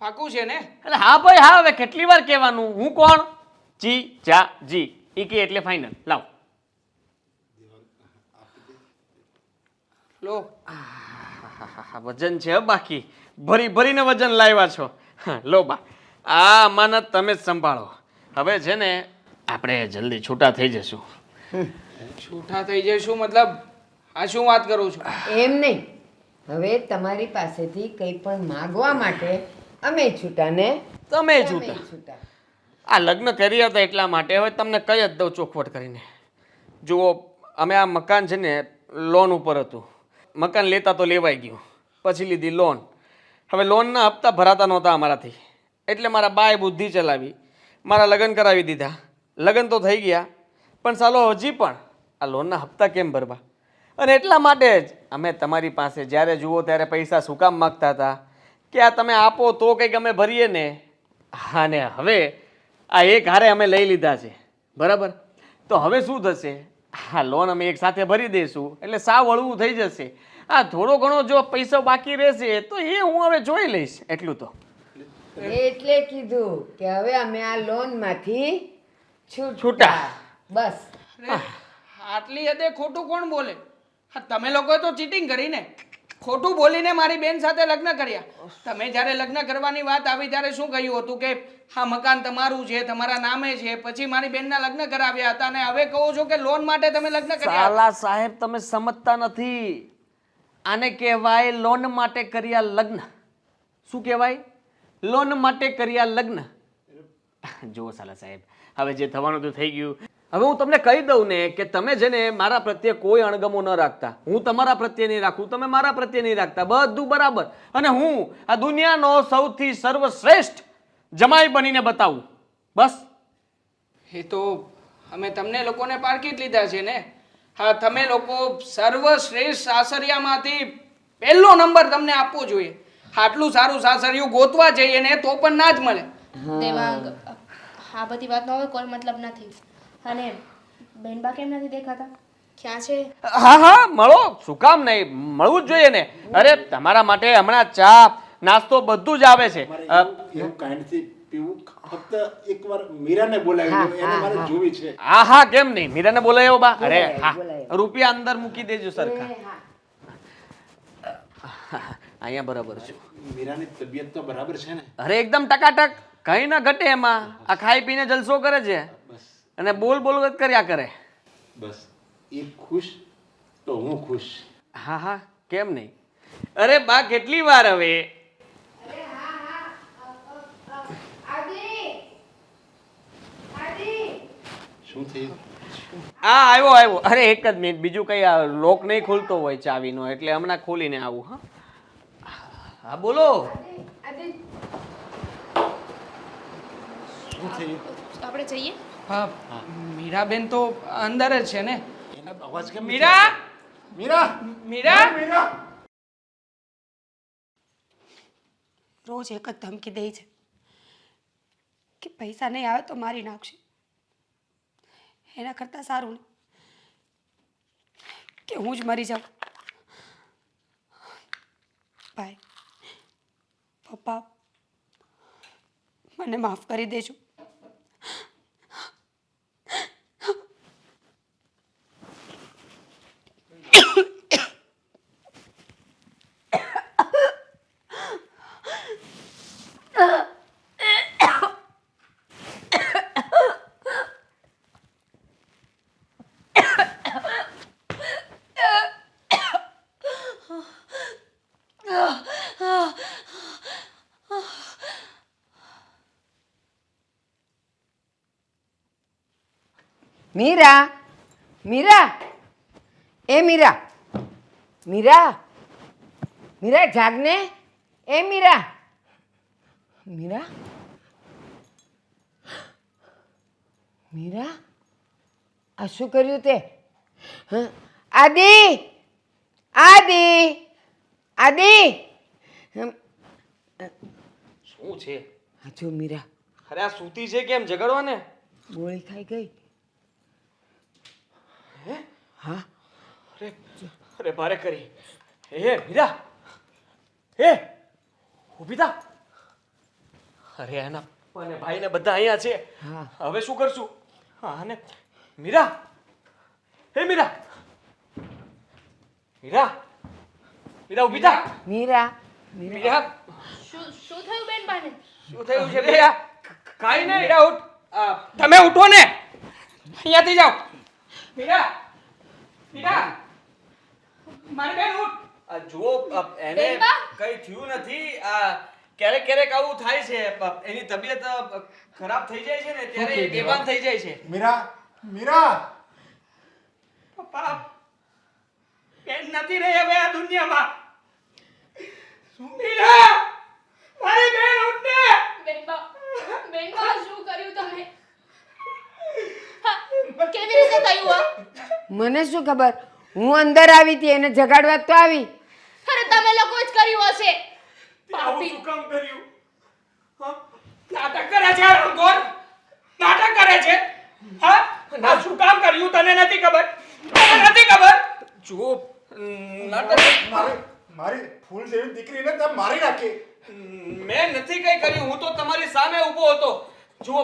Speaker 6: પાકું છે ને?
Speaker 7: એટલે હા ભાઈ હા, હવે કેટલી વાર કહેવાનું? હું કોણ? જી જા જી, ઈ કે એટલે ફાઇનલ, લાવો.
Speaker 6: લો
Speaker 7: વજન છે હો બાકી, ભરી ભરીને વજન લાવ્યા છો. લો બા, આ અમાનત તમે જ સંભાળો. હવે છે ને આપણે જલ્દી છૂટા થઈ જશું.
Speaker 6: છૂટા થઈ જઈશું મતલબ આ શું વાત કરું છું?
Speaker 1: એમ નહીં, હવે તમારી પાસેથી કંઈ પણ માગવા માટે અમે છૂટા ને
Speaker 7: તમે
Speaker 1: તમે
Speaker 7: છૂટા.
Speaker 1: છૂટા.
Speaker 7: આ લગ્ન કર્યા હતા એટલા માટે. હવે તમને કહી જ દઉં ચોખવટ કરીને. જુઓ, અમે આ મકાન છે ને લોન ઉપર હતું. મકાન લેતા તો લેવાઈ ગયું, પછી લીધી લોન. હવે લોનના હપ્તા ભરાતા નહોતા અમારાથી, એટલે મારા બાએ બુદ્ધિ ચલાવી મારા લગ્ન કરાવી દીધા. લગ્ન તો થઈ ગયા, પણ સાલો હજી પણ આ લોનના હપ્તા કેમ ભરવા? અને એટલા માટે જ અમે તમારી પાસે જ્યારે જુઓ ત્યારે પૈસા શું કામ માગતા હતા કે આ તમે આપો તો કંઈક અમે ભરીએ ને. હા, ને હવે આ એક હારે અમે લઈ લીધા છે, બરાબર? તો હવે શું થશે? હા, લોન અમે એક સાથે ભરી દઈશું એટલે સાવ વળવું થઈ જશે. હા, થોડો ઘણો જો પૈસો બાકી રહેશે તો એ હું હવે જોઈ લઈશ. એટલું તો
Speaker 1: એટલે કીધું કે હવે અમે આ લોનમાંથી
Speaker 7: છૂટા.
Speaker 1: બસ.
Speaker 6: અરે, આટલી હદે ખોટું કોણ બોલે? હા, તમે લોકોએ તો ચીટિંગ કરી ને. ખોટું બોલીને મારી બેન સાથે લગ્ન કર્યા. તમે જ્યારે લગ્ન કરવાની વાત આવી ત્યારે શું કહ્યું હતું કે હા મકાન તમારું છે, તમારા નામે છે, પછી મારી બેનના લગ્ન કરાવ્યા હતા અને હવે કહો છો કે લોન માટે તમે લગ્ન કર્યા.
Speaker 7: સાલા સાહેબ, તમે સમજતા નથી. આને કહેવાય લોન માટે કર્યા લગ્ન. શું કહેવાય? લોન માટે કર્યા લગ્ન. જુઓ સાલા સાહેબ, હવે જે થવાનું તો થઈ ગયું. હવે હું તમને કહી દઉં ને કે તમે છે ને મારા પ્રત્યે કોઈ અણગમો ન રાખતા. હું તમારા પ્રત્યે નહીં રાખું, તમે મારા પ્રત્યે નહીં રાખતા, બધું બરાબર. અને હું આ દુનિયાનો સૌથી સર્વશ્રેષ્ઠ જમાઈ બનીને બતાવું, બસ.
Speaker 6: એ તો અમે તમને લોકોને પારખી લીધા છે ને. હા, તમે લોકો સર્વશ્રેષ્ઠ સાસરિયામાંથી પહેલો નંબર તમને આપવો જોઈએ. આટલું સારું સાસરિયું ગોતવા જઈએ ને તો પણ ના જ મળે.
Speaker 4: દેવાંગ, આ બધી વાતનો હવે કોઈ મતલબ નથી. અને બેનબા કેમ નથી દેખાતા? ક્યાં છે?
Speaker 7: હા હા, મળો. શું કામ નહીં? મળવું જ જોઈએ ને. અરે તમારા માટે હમણાં ચા નાસ્તો બધું જ આવે છે.
Speaker 5: એવું કાંઈ નથી પીવું. ફક્ત એકવાર મીરાને બોલાવી એને મારે જોવી છે.
Speaker 7: હા હા, કેમ નહીં? મીરાને બોલાયો બા? અરે હા,
Speaker 1: બોલાયો.
Speaker 7: રૂપિયા અંદર મૂકી દેજો સરખા. અહીંયા બરાબર છે.
Speaker 5: મીરાની તબિયત તો બરાબર છે ને?
Speaker 7: અરે એકદમ ટકાટક, કઈ ના ઘટે એમાં. આ ખાઈ પીને જલસો કરે છે અને બોલ બોલ જ કર્યા કરે.
Speaker 5: બસ એ ખુશ તો હું ખુશ.
Speaker 7: હા હા, કેમ નહીં? અરે બા, કેટલી વાર હવે?
Speaker 5: શું થયું?
Speaker 7: હા, આવ્યો આવ્યો. અરે એક જ મિનિટ, બીજું કઈ આ લોક નહીં ખુલતો હોય ચાવીનો, એટલે હમણાં ખોલીને આવું. હા હા, બોલો.
Speaker 5: શું થયું?
Speaker 4: આપણે જઈએ?
Speaker 6: હા, મીરાબેન તો અંદર જ છે ને.
Speaker 5: એનો અવાજ કેમ?
Speaker 6: મીરા,
Speaker 5: મીરા,
Speaker 6: મીરા.
Speaker 5: મીરા.
Speaker 2: રોજ એક જ ધમકી દે છે કે પૈસા નહીં આવે તો મારી નાખશે. એના કરતાં સારું ને કે હું જ મરી જાઉં. ભાઈ, પપ્પા, મને માફ કરી દેજો.
Speaker 1: મીરા, મીરા, એ મીરા, મીરા, મીરા જાગને, એ મીરા, મીરા, મીરા, આ શું કર્યું તે? હં? આદિ, આદિ, આદિ,
Speaker 7: શું છે?
Speaker 1: હા જો મીરા,
Speaker 7: અરે આ સૂતી છે કેમ ઝઘડવા ને?
Speaker 1: ગોળી ખાઈ ગઈ. હા,
Speaker 7: અરે અરે ભારે કરી. હે મીરા, હે ઊભી થા. અરે એના અને ભાઈ ને બધા અહીંયા છે.
Speaker 1: હા.
Speaker 7: હવે શું કરશું? હા ને મીરા, હે મીરા, મીરા, મીરા ઊભી થા.
Speaker 1: મીરા, મીરા,
Speaker 7: મીરા,
Speaker 4: શું થયું બેન બાને?
Speaker 7: શું થયું છે મીરા? કાઈ નહીં. મીરા ઉઠ.
Speaker 6: તમે ઉઠો ને, અહીંયાથી જાઓ. મીરા, મીરા, મારી બેન ઉઠ.
Speaker 7: આ જુઓ એને કઈ થયું નથી. આ ક્યારેક ક્યારેક આવું થાય છે. એની તબિયત ખરાબ થઈ જાય છે ને ત્યારે એ બેભાન થઈ જાય છે.
Speaker 8: મીરા, મીરા,
Speaker 6: પપ્પા, બેન નથી રહી હવે આ દુનિયામાં. મીરા, મારી બેન ઉઠ ને.
Speaker 4: બેનબા શું કર્યું તમે? કેવી રીતે થયું આ?
Speaker 1: મને શું ખબર, હું અંદર આવી હતી, એને જગાડવા જ તો આવી.
Speaker 4: અરે તમે લોકો જ કર્યું હશે.
Speaker 6: આવું શું કામ કર્યું? હા? નાટક કરે છે આ રંગોર? નાટક કરે છે? હા? આ શું કામ કર્યું તને નથી ખબર? તને નથી ખબર?
Speaker 7: જુઓ નાટક
Speaker 8: મારી ફૂલ જેવી દીકરીને તમે મારી નાખી.
Speaker 7: મેં નથી કઈ કર્યું. હું તો તમારી સામે ઊભો હતો. જુઓ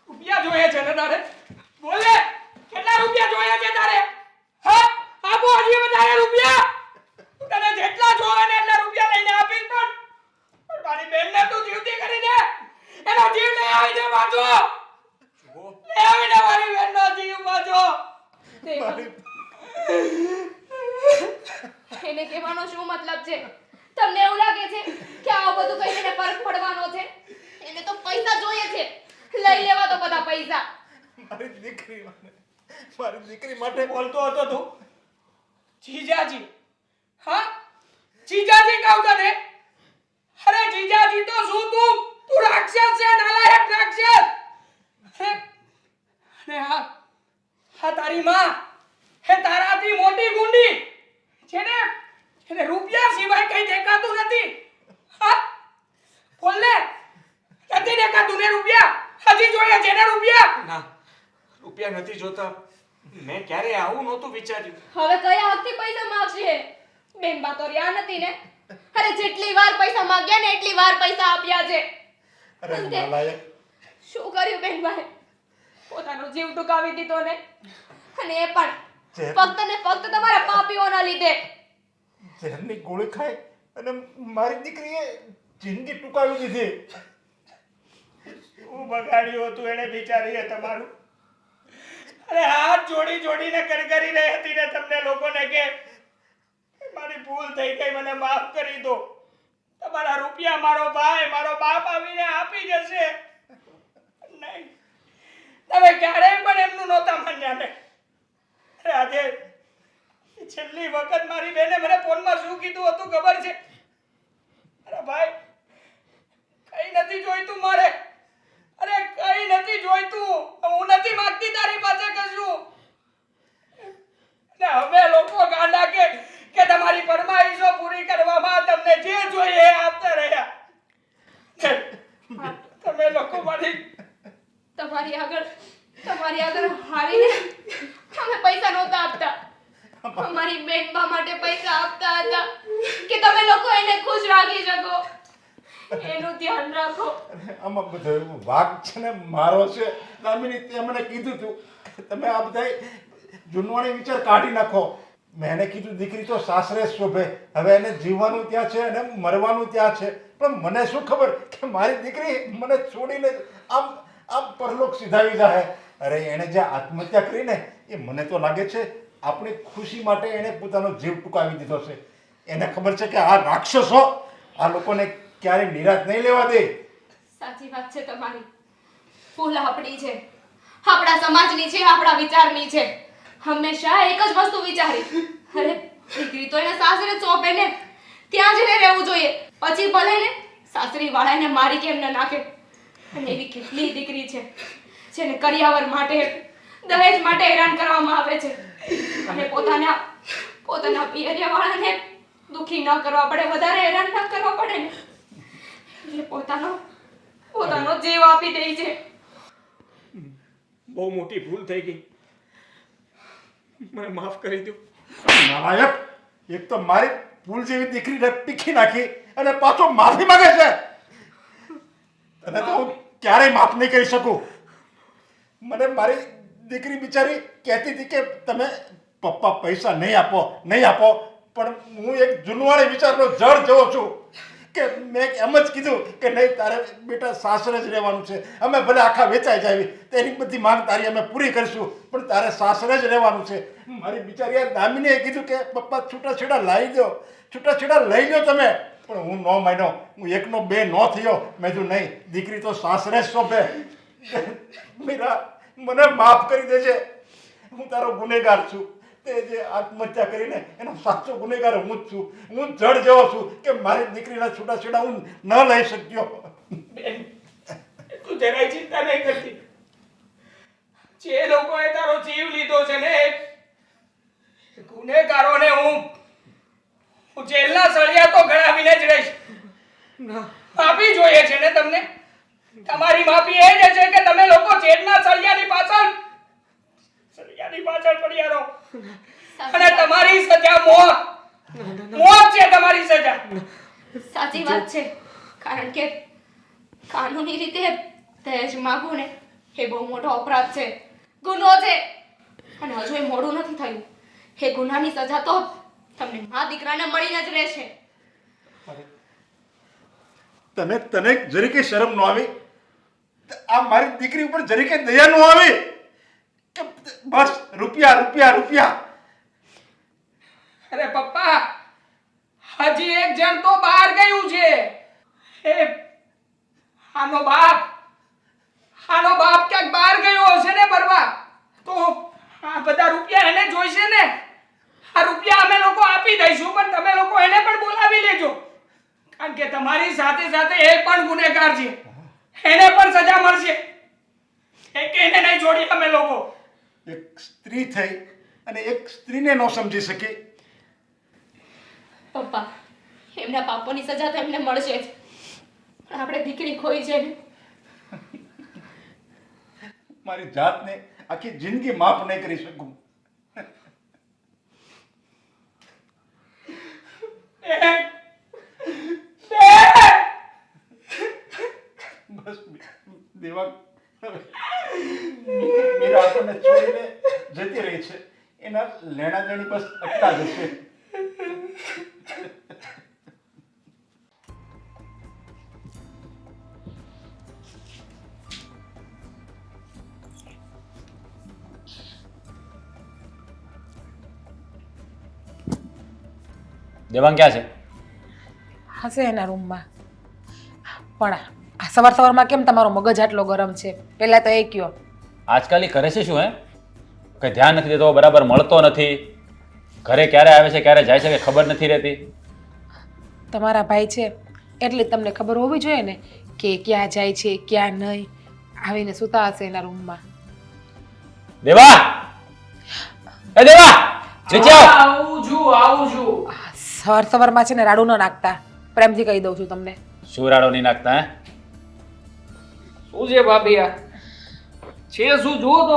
Speaker 6: રૂપિયા જોઈએ છે ને તારે? બોલે, કેટલા રૂપિયા જોઈએ છે તારે? હા? આપો હજી વધારે રૂપિયા. તને જેટલા જોવે ને એટલા રૂપિયા લઈને આપીશ પણ મારી બેનને તું જીવતી કરી દે. એનો જીવ લઈ આવીને વાંચો. લઈ આવીને મારી બેનનો જીવ વાંચો.
Speaker 4: એને કહેવાનો શું મતલબ છે? તમને એવું લાગે છે કે આ બધું કઈ એને ફરક પડવાનો છે? એને તો પૈસા જોઈએ છે. લઈ લેવા તો બધા પૈસા.
Speaker 8: મારી દીકરી માટે
Speaker 6: બોલતો હતો તું? જીજાજી. હા? જીજાજી કહું તને? અરે જીજાજી તો શું તું રાક્ષસ છે, નાલાયક રાક્ષસ. અને હા તારી માં હે તારાથી મોટી ગુંડી જેને રૂપિયા સિવાય કઈ દેખાતું નથી. હા? બોલ ને, નથી દેખાતું ને રૂપિયા? હજી જોઈએ છે ને રૂપિયા?
Speaker 7: ના, રૂપિયા નથી જોતા. મેં ક્યારે આવું નહોતું વિચાર્યું.
Speaker 4: હવે કયા હકથી પૈસા માંગશે? બેનબા તો રહ્યા નથી ને. અરે જેટલી વાર પૈસા માંગ્યા ને એટલી વાર પૈસા આપ્યા છે.
Speaker 8: અરે નાલાયક.
Speaker 4: શું કર્યું બેનબાએ? પોતાનો જીવ ટૂંકાવી દીધો ને. અને એ પણ ફક્ત ને ફક્ત તમારા પાપીઓના લીધે.
Speaker 8: ઝેરની ગોળી ખાઈ અને મારી દીકરીએ જિંદગી ટૂંકાવી દીધી.
Speaker 6: શું બગાડ્યું હતું એને બિચારીએ તમારું? અરે હાથ જોડીને કરગરી રહી હતી ને તમને લોકોને કે મારી ભૂલ થઈ ગઈ, મને માફ કરી દો. તમારા રૂપિયા મારો ભાઈ, મારો બાપ આવીને આપી જશે. નહીં, તમે ક્યારેય પણ એમનું નહોતા માન્યા ને. અરે આજે છેલ્લી વખત મારી બેને મને ફોનમાં શું કીધું હતું ખબર છે? અરે ભાઈ, કઈ નથી જોઈતું મારે. અરે કઈ નથી જોઈતું. હું નથી માંગતી તારી પાસે કશું. ને હવે લોકો ગાંડા કે તમારી ફરમાઈશો પૂરી કરવામાં તમને જે જોઈએ એ આપતા રહ્યા. તમે લોકો મારી
Speaker 4: તમારી આગળ ને અમે પૈસા નહોતા આપતા. અમારી બેનબા માટે પૈસા આપતા હતા કે તમે લોકો એને ખુશ રાખી શકો. એનું ધ્યાન રાખો.
Speaker 8: આમાં બધો વાક છે ને મારો છે. દામિની તે મને કીધું તું કે તમે આ બધા જૂનવાણી વિચાર કાઢી નાખો. મેં એને કીધું દીકરી તો સાસરે જ શોભે, હવે એને જીવવાનું ત્યાં છે અને મરવાનું ત્યાં છે. પણ મને શું ખબર કે મારી દીકરી મને છોડીને આમ આમ પરલોક સીધાવી જાય. અરે એણે જે આત્મહત્યા કરીને એ મને તો લાગે છે આપણી ખુશી માટે એણે પોતાનો જીવ ટૂંકાવી દીધો છે. એને ખબર છે કે આ રાક્ષસો આ લોકોને ક્યારેય નિરાશ નહીં લેવા દે.
Speaker 4: સાચી વાત છે તમારી. ભૂલ આપણી છે, આપણા સમાજની છે, આપણા વિચારની છે. હંમેશા એક જ વસ્તુ વિચારી, અરે દીકરી તો એને સાસરે જ સોંપે ને, ત્યાં જઈને રહેવું જોઈએ. પછી ભલે ને સાસરી વાળા એને મારી કેમ ન નાખે. અને એવી કેટલી દીકરી છે જેને કરિયાવર માટે, દહેજ માટે હેરાન કરવામાં આવે છે અને પોતાના પિયરિયા વાળાને દુખી ન કરવા પડે, વધારે હેરાન ન કરવા પડે ને એટલે પોતાનો જીવ આપી દે છે.
Speaker 6: બહુ મોટી ભૂલ થઈ ગઈ, મને માફ કરી દો.
Speaker 8: નાલાયક! એક તો મારી ફૂલ જેવી દીકરીને પીખી નાખી અને પાછો માફી માંગે છે. તને તો હું ક્યારેય માફ નહીં કરી શકું. મને મારી દીકરી બિચારી કહેતી હતી કે તમે પપ્પા પૈસા નહીં આપો, પણ હું એક જૂનવાણી વિચારનો જળ જેવો છું કે મેં એમ જ કીધું કે નહીં, તારે બેટા સાસરે જ રહેવાનું છે. અમે ભલે આખા વેચાઈ જાય તેની બધી માંગ તારી અમે પૂરી કરીશું, પણ તારે સાસરે જ રહેવાનું છે. મારી બિચારી દામિનીએ કીધું કે પપ્પા છૂટાછેડા લઈ લો તમે, પણ હું ન માન્યો. હું એકનો બે ન થયો. મેં કીધું નહીં, દીકરી તો સાસરે જ શોભે. મીરા, મને માફ કરી દેજે. હું તારો ગુનેગાર છું. તે જે આત્મહત્યા કરીને એનો સાચો ગુનેગાર હું જ છું. હું જડ જેવો છું કે મારી દીકરીના છૂટાછેડા હું ન લઈ શક્યો.
Speaker 6: બેન, તું જરાય ચિંતા નહીં કરતી. જે લોકોએ તારો જીવ લીધો છે ને એ ગુનેગારોને હું જેલના સળિયા તો ગણાવીને જ રહીશ. માફી જોઈએ છે ને તમને? તમારી માફી એ જ છે કે તમે લોકો જેલના સળિયાની પાછળ પડ્યા રહો. અને તમારી સજા મોત છે. તમારી સજા
Speaker 4: સાચી વાત છે. કારણ કે કાનૂની રીતે દહેજ માંગવું ને એ બહુ મોટો અપરાધ છે, ગુનો છે. અને હજુ એ મોડું નથી થયું. એ ગુનાની સજા તો તમને મા દીકરાને મળીને જ રહેશે.
Speaker 8: તને જરીકે શરમ ન આવી? આ મારી દીકરી ઉપર જરીકે દયા ન આવી કે બસ રૂપિયા?
Speaker 6: અરે પપ્પા, હજી એક જણ તો બહાર ગયું છે. એ આનો બાપ ક્યાંક બહાર ગયો હશે ને ભરવા. તો આ બધા રૂપિયા એને જોઈશે ને. આ રૂપિયા અમે લોકો આપી દઈશું, પણ તમે લોકો એને પણ બોલાવી લેજો. કારણ કે તમારી સાથે સાથે એ પણ ગુનેગાર છે. એને પણ સજા મળશે. એને નહીં છોડીએ અમે લોકો.
Speaker 8: એક સ્ત્રી થઈ અને એક સ્ત્રીને ન સમજી શકી.
Speaker 4: પપ્પા, એમના પાપોની સજા તો એમને મળશે જ, પણ આપણે દીકરી ખોઈ છે ને.
Speaker 8: મારી જાતને આખી જિંદગી માફ નહીં કરી શકું. બસ દેવા, મીરા આપણને છોડીને જતી રહી છે. એના લેણા દેણી બસ અટકા જશે.
Speaker 5: દેવાંગ ક્યાં છે?
Speaker 9: હશે એના રૂમમાં. પણ આ સવારમાં કેમ તમારો મગજ આટલો ગરમ છે? પહેલા તો એ કયો.
Speaker 5: આજકાલ એ કરે છે શું? કંઈ ધ્યાન નથી દેતો, બરાબર મળતો નથી. ઘરે ક્યારે આવે છે ક્યારે જાય છે કે ખબર નથી રહેતી.
Speaker 9: તમારા ભાઈ છે એટલે તમને ખબર હોવી જોઈએ ને કે ક્યાં જાય છે ક્યાં નહીં. આવીને સૂતા હશે એના રૂમમાં.
Speaker 5: દેવા! એ દેવા! નીચે આવ!
Speaker 6: આવું છું.
Speaker 9: સવારમાં છે ને રાડું ન નાખતા, પ્રેમથી કહી દઉં છું તમને.
Speaker 5: શું રાડો નહીં નાખતા?
Speaker 6: શું છે ભાભી? આ છે શું? જુઓ તો.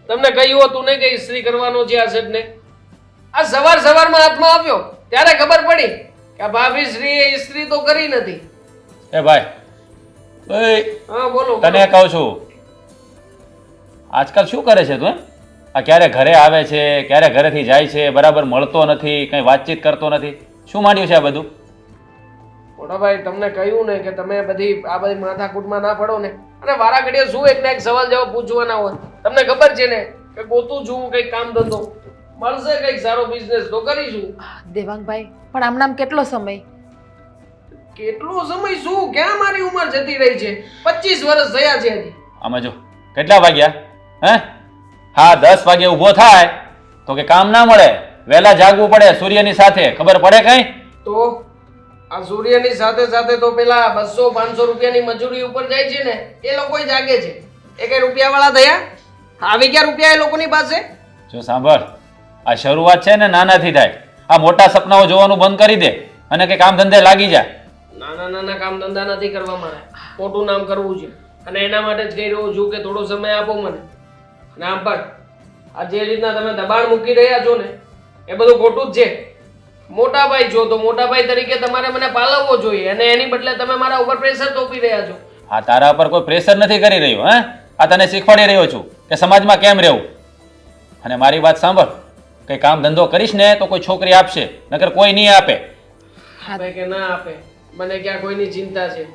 Speaker 6: તમને કહ્યું હતું ને કે ઇસ્ત્રી કરવાનો છે આ શર્ટને? આ સવારમાં હાથમાં આવ્યો ત્યારે ખબર પડી કે આ ભાભી શ્રીએ ઇસ્ત્રી તો કરી નથી.
Speaker 5: એ ભાઈ ઓય,
Speaker 6: હા બોલો.
Speaker 5: તને કહું છું આજકાલ શું કરે છે તું? આ ક્યારે ઘરે આવે છે, ક્યારે ઘરેથી જાય છે, બરાબર મળતો નથી, કંઈ વાતચીત કરતો નથી. શું માંડ્યું છે આ બધું?
Speaker 6: મોટા ભાઈ તમને કહ્યું ને કે તમે આ બધી માથાકૂટમાં ના પડો ને. અને વારા ઘડીએ શું એક ને એક સવાલ જવાબ પૂછવાના હોય. તમને ખબર છે ને કે ગોતું છું કંઈક કામ ધંધો મળશે, કંઈક સારો બિઝનેસ તો કરીશું.
Speaker 9: દેવાંગભાઈ પણ આમ નામ કેટલો સમય?
Speaker 6: કેટલો સમય શું? ક્યાં મારી ઉંમર જતી રહી છે? 25 વર્ષ થયા છે હજી.
Speaker 5: આમાં જો કેટલા વાગ્યા? હે હા 10 વાગે ઊભો થાય તો કે કામ ના મળે, વહેલા જાગવું પડે સૂર્યની સાથે, ખબર પડે કઈ?
Speaker 6: તો આ સૂર્યની સાથે સાથે તો પેલા 200-500 રૂપિયાની મજૂરી ઉપર જાય છે ને એ લોકો જાગે છે. એ કઈ રૂપિયા વાળા થયા? આવી ગયા રૂપિયા એ લોકોની પાસે?
Speaker 5: જો સાંભળ, આ શરૂઆત છે ને નાનાથી થાય. આ મોટા સપનાઓ જોવાનું બંધ કરી દે અને કે કામ ધંધે લાગી જા.
Speaker 6: નાના કામ ધંધા નથી કરવા મારે, મોટું નામ કરવું છે. અને એના માટે જ કહી રહ્યો છું કે થોડો સમય આપો મને. અને આમ પણ આ જે રીતના તમે દબાણ મૂકી રહ્યા છો ને એ બધું ખોટું જ છે. મોટા ભાઈ છો તો મોટા ભાઈ તરીકે તમારે મને પાલવવો જોઈએ અને એની બદલે તમે મારા ઉપર પ્રેશર થોપી રહ્યા છો.
Speaker 5: આ તારા પર કોઈ પ્રેશર નથી કરી રહ્યો. હે આ તને શીખવાડી રહ્યો છું કે સમાજમાં કેમ રહેવું. અને મારી વાત સાંભળ, કંઈ કામ ધંધો કરીશ ને તો કોઈ છોકરી આપશે, નકર કોઈ નહીં આપે.
Speaker 6: આપે કે ના આપે મને ક્યાં કોઈની ચિંતા છે.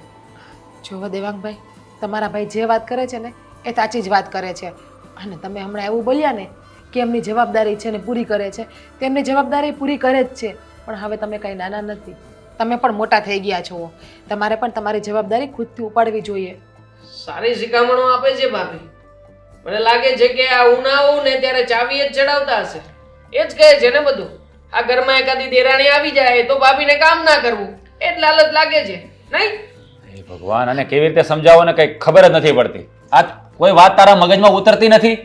Speaker 9: જુઓ દેવાંગભાઈ, તમારા ભાઈ જે વાત કરે છે ને એ સાચી જ વાત કરે છે. અને તમે હમણાં એવું બોલ્યા ને કે એમની જવાબદારી છે ને પૂરી કરે છે, તેમની જવાબદારી પૂરી કરે જ છે. પણ હવે તમે કંઈ નાના નથી, તમે પણ મોટા થઈ ગયા છો. તમારે પણ તમારી જવાબદારી ખુદથી ઉપાડવી જોઈએ.
Speaker 6: સારી શિખામણો આપે છે ભાભી. મને લાગે છે કે આ ઉનાળો ને ત્યારે ચાવી જ ચડાવતા હશે. એ જ કહે છે ને બધું. આ ઘરમાં એકાદી દેરાણી આવી જાય તો ભાભીને કામ ના કરવું એટલે હાલત લાગે છે નહીં?
Speaker 5: હે ભગવાન, અને કેવી રીતે સમજાવો ને કંઈ ખબર જ નથી પડતી. આ કોઈ વાત તારા મગજમાં ઉતરતી નથી.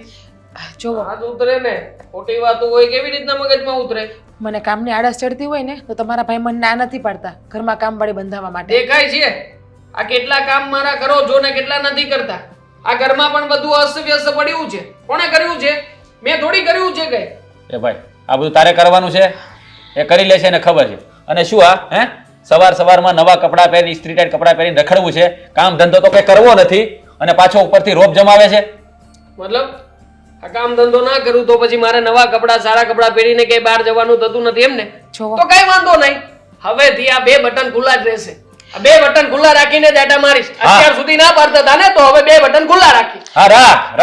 Speaker 9: જુઓ,
Speaker 6: હાથ ઉતરે ને, ખોટી વાતો હોય કેવી રીતના મગજમાં ઉતરે?
Speaker 9: મને કામની આળસ ચડતી હોય ને તો તમારા ભાઈ મને ના નથી પાડતા ઘરમાં કામવાળી બંધાવવા માટે.
Speaker 6: દેખાય છે આ કેટલા કામ મારા કરો છો ને કેટલા નથી કરતા. આ ઘરમાં પણ બધું અસ્તવ્યસ્ત પડ્યું છે. કોણે કર્યું છે? મેં થોડી કર્યું છે કઈ.
Speaker 5: એ ભાઈ, આ બધું તારે કરવાનું છે, એ કરી લે છે ને ખબર છે. અને શું આ સવારમાં નવા કપડાં પહેરી, ઇસ્ત્રી ટાઈટ કપડાં પહેરીને રખડવું છે? કામ ધંધો તો કંઈ કરવો નથી અને પાછો ઉપરથી રોપ જમાવે છે.
Speaker 6: મતલબ આ કામ ધંધો ના કરું તો પછી મારે નવા કપડાં સારા કપડાં પહેરીને કઈ બહાર જવાનું થતું નથી એમ ને?
Speaker 9: જુઓ.
Speaker 6: તો કઈ વાંધો નહીં. હવેથી આ 2 બટન ખુલ્લા જ રહેશે. આ 2 બટન ખુલ્લા રાખીને જ આટા મારીશ. અત્યાર સુધી ના પાડતા હતા ને તો હવે 2 બટન ખુલ્લા રાખી.
Speaker 5: હા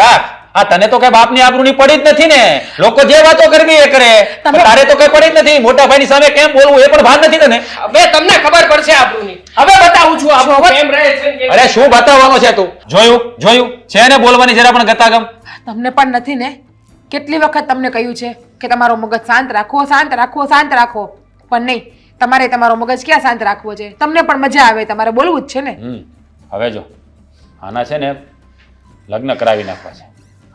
Speaker 5: રાખ. આ તને તો કઈ બાપની આબરૂની પડી જ નથી ને. લોકો જે વાતો કરવી એ કરે, તારે તો કઈ પડી જ નથી. મોટા ભાઈની સામે કેમ બોલવું એ પણ ભાન નથી તને.
Speaker 6: હવે તમને ખબર પડશે આબરૂની. હવે બતાવું છું આપણો કેમ રહે છે ને કેમ.
Speaker 5: અરે શું બતાવવાનો છે તું? જોયું છે ને બોલવાની જરા પણ ગતાગમ.
Speaker 9: તમને પણ નથી ને? કેટલી વખત તમને કહ્યું છે કે તમારો મગજ શાંત રાખો. પણ નહીં, તમારે તમારો મગજ ક્યાં શાંત રાખવો છે? તમને પણ મજા આવે, તમારે બોલવું જ છે ને.
Speaker 5: હવે જો આના છે ને લગ્ન કરાવી નાખવા છે.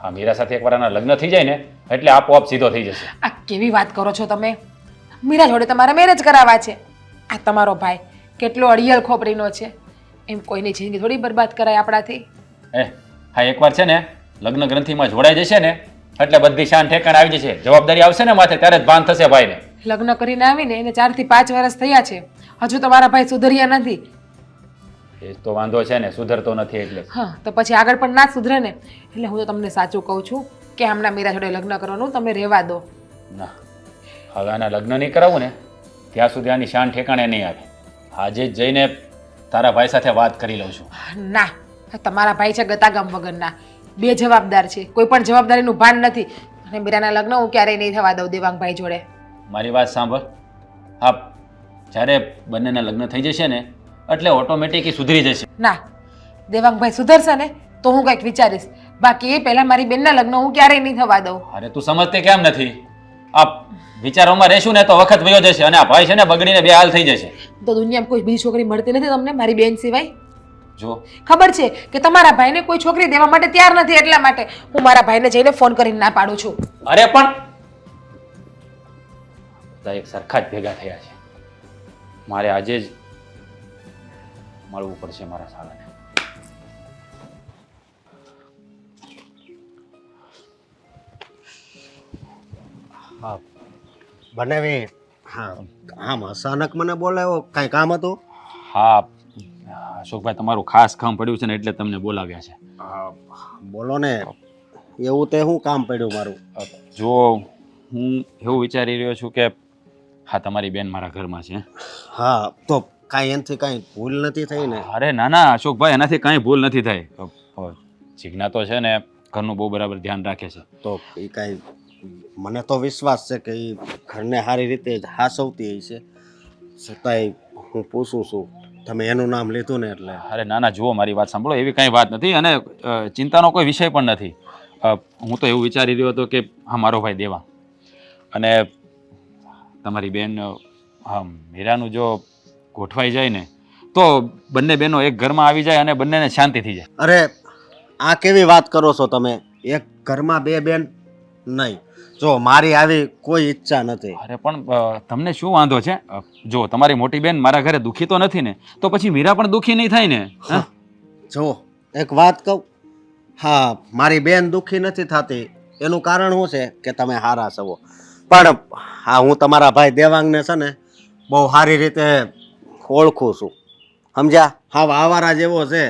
Speaker 5: હા, મીરા સાથે એકવાર આના લગ્ન થઈ જાય ને એટલે આપોઆપ સીધો થઈ જશે.
Speaker 9: આ કેવી વાત કરો છો તમે? મીરા જોડે તમારે મેરેજ કરાવવા છે. આ તમારો ભાઈ કેટલો અડિયલ ખોપરીનો છે. એમ કોઈની જિંદગી થોડી બરબાદ કરાય આપણાથી.
Speaker 5: હા, એકવાર છે ને લગ્ન ગ્રંથિમાં જોડાઈ જશે ને એટલે બધી શાન ઠેકાણે આવી જશે. જવાબદારી આવશે ને માથે ત્યારે જ ભાન થશે ભાઈને.
Speaker 9: લગ્ન કરીને આવીને એને 4 થી 5 વર્ષ થયા છે, હજુ તમારા ભાઈ સુધર્યા નથી.
Speaker 5: એ તો વાંધો છે ને, સુધરતો નથી એટલે.
Speaker 9: હા, તો પછી આગળ પણ ના સુધરે ને. એટલે હું તો તમને સાચું કહું છું કે હમણાં મીરા જોડે લગ્ન કરવાનું તમે રહેવા દો.
Speaker 5: ના, હવે આના લગ્ન નહીં કરાવું ને ત્યાં સુધી આની શાન ઠેકાણે નહીં આવે. આજે જ જઈને તારા ભાઈ સાથે વાત કરી લઉં છું.
Speaker 9: ના, તમારા ભાઈ છે ગતાગમ વગરના. 2 જવાબદાર છે, કોઈ પણ જવાબદારીનું ભાન નથી. અને મીરાના લગ્ન હું ક્યારેય નહીં થવા દઉં દેવાંગભાઈ જોડે.
Speaker 5: મારી વાત સાંભળ. હા, જ્યારે બંનેના લગ્ન થઈ જશે ને એટલે ઓટોમેટિક સુધરી જશે.
Speaker 9: ના, દેવાંગભાઈ સુધરશે ને તો હું કંઈક વિચારીશ. બાકી એ પહેલા મારી બેનના લગ્ન હું ક્યારેય નહીં થવા દઉં.
Speaker 5: અરે તું સમજતી કેમ નથી? આ વિચારોમાં રહેશું ને તો વખત વયો જશે અને આ ભાઈ છે ને બગડીને બે હાલ થઈ જશે.
Speaker 9: તો દુનિયામાં કોઈ બીજી છોકરી મળતી નથી તમને મારી બેન સિવાય?
Speaker 5: જો
Speaker 9: ખબર છે કે તમારા ભાઈને કોઈ છોકરી દેવા માટે તૈયાર નથી, એટલા માટે હું મારા ભાઈને જઈને ફોન કરીને ના પાડું છું.
Speaker 5: અરે પણ બધા એક સરખા જ ભેગા થયા છે. મારે આજે જ મળવું પડશે મારા સાળાને.
Speaker 10: હા બનાવી. હા આમ અચાનક મને બોલાવ્યો, કાંઈ કામ હતું?
Speaker 5: હા અશોકભાઈ, તમારું ખાસ કામ પડ્યું છે ને એટલે તમને બોલાવ્યા છે.
Speaker 10: બોલો ને, એવું તે શું કામ પડ્યું મારું?
Speaker 5: જો હું એવું વિચારી રહ્યો છું કે હા, તમારી બેન મારા ઘરમાં છે.
Speaker 10: હા તો કાંઈ એનાથી કાંઈ ભૂલ નથી થઈ ને?
Speaker 5: અરે ના ના અશોકભાઈ, એનાથી કાંઈ ભૂલ નથી થઈ. જીજ્ઞા તો છે ને ઘરનું બહુ બરાબર ધ્યાન રાખે છે.
Speaker 10: તો એ કાંઈ, મને તો વિશ્વાસ છે કે એ ઘરને સારી રીતે જ હાસવતી હશે. છતાંય હું પૂછું છું, તમે એનું નામ લીધું ને એટલે.
Speaker 5: અરે ના ના, જુઓ મારી વાત સાંભળો, એવી કાંઈ વાત નથી અને ચિંતાનો કોઈ વિષય પણ નથી. હું તો એવું વિચારી રહ્યો હતો કે હા, મારો ભાઈ દેવા અને તમારી બેન મીરાનું જો ગોઠવાઈ જાય ને તો બંને બહેનો એક ઘરમાં આવી જાય અને બંનેને શાંતિ થઈ જાય.
Speaker 10: અરે આ કેવી વાત કરો છો તમે? એક ઘરમાં બે બેન નહીં. જો મારી આવી કોઈ ઈચ્છા નથી.
Speaker 5: અરે પણ તમને શું વાંધો છે? જો તમારી મોટી બેન મારા ઘરે દુઃખી તો નથી ને, તો પછી મીરા પણ દુઃખી નહીં થાય ને? હા
Speaker 10: જો એક વાત કહું, હા મારી બેન દુઃખી નથી થતી એનું કારણ શું છે કે તમે હારા છો. પણ હા, હું તમારા ભાઈ દેવાંગને છે ને બહુ સારી રીતે ઓળખું છું, સમજ્યા? હા આવારા જેવો છે,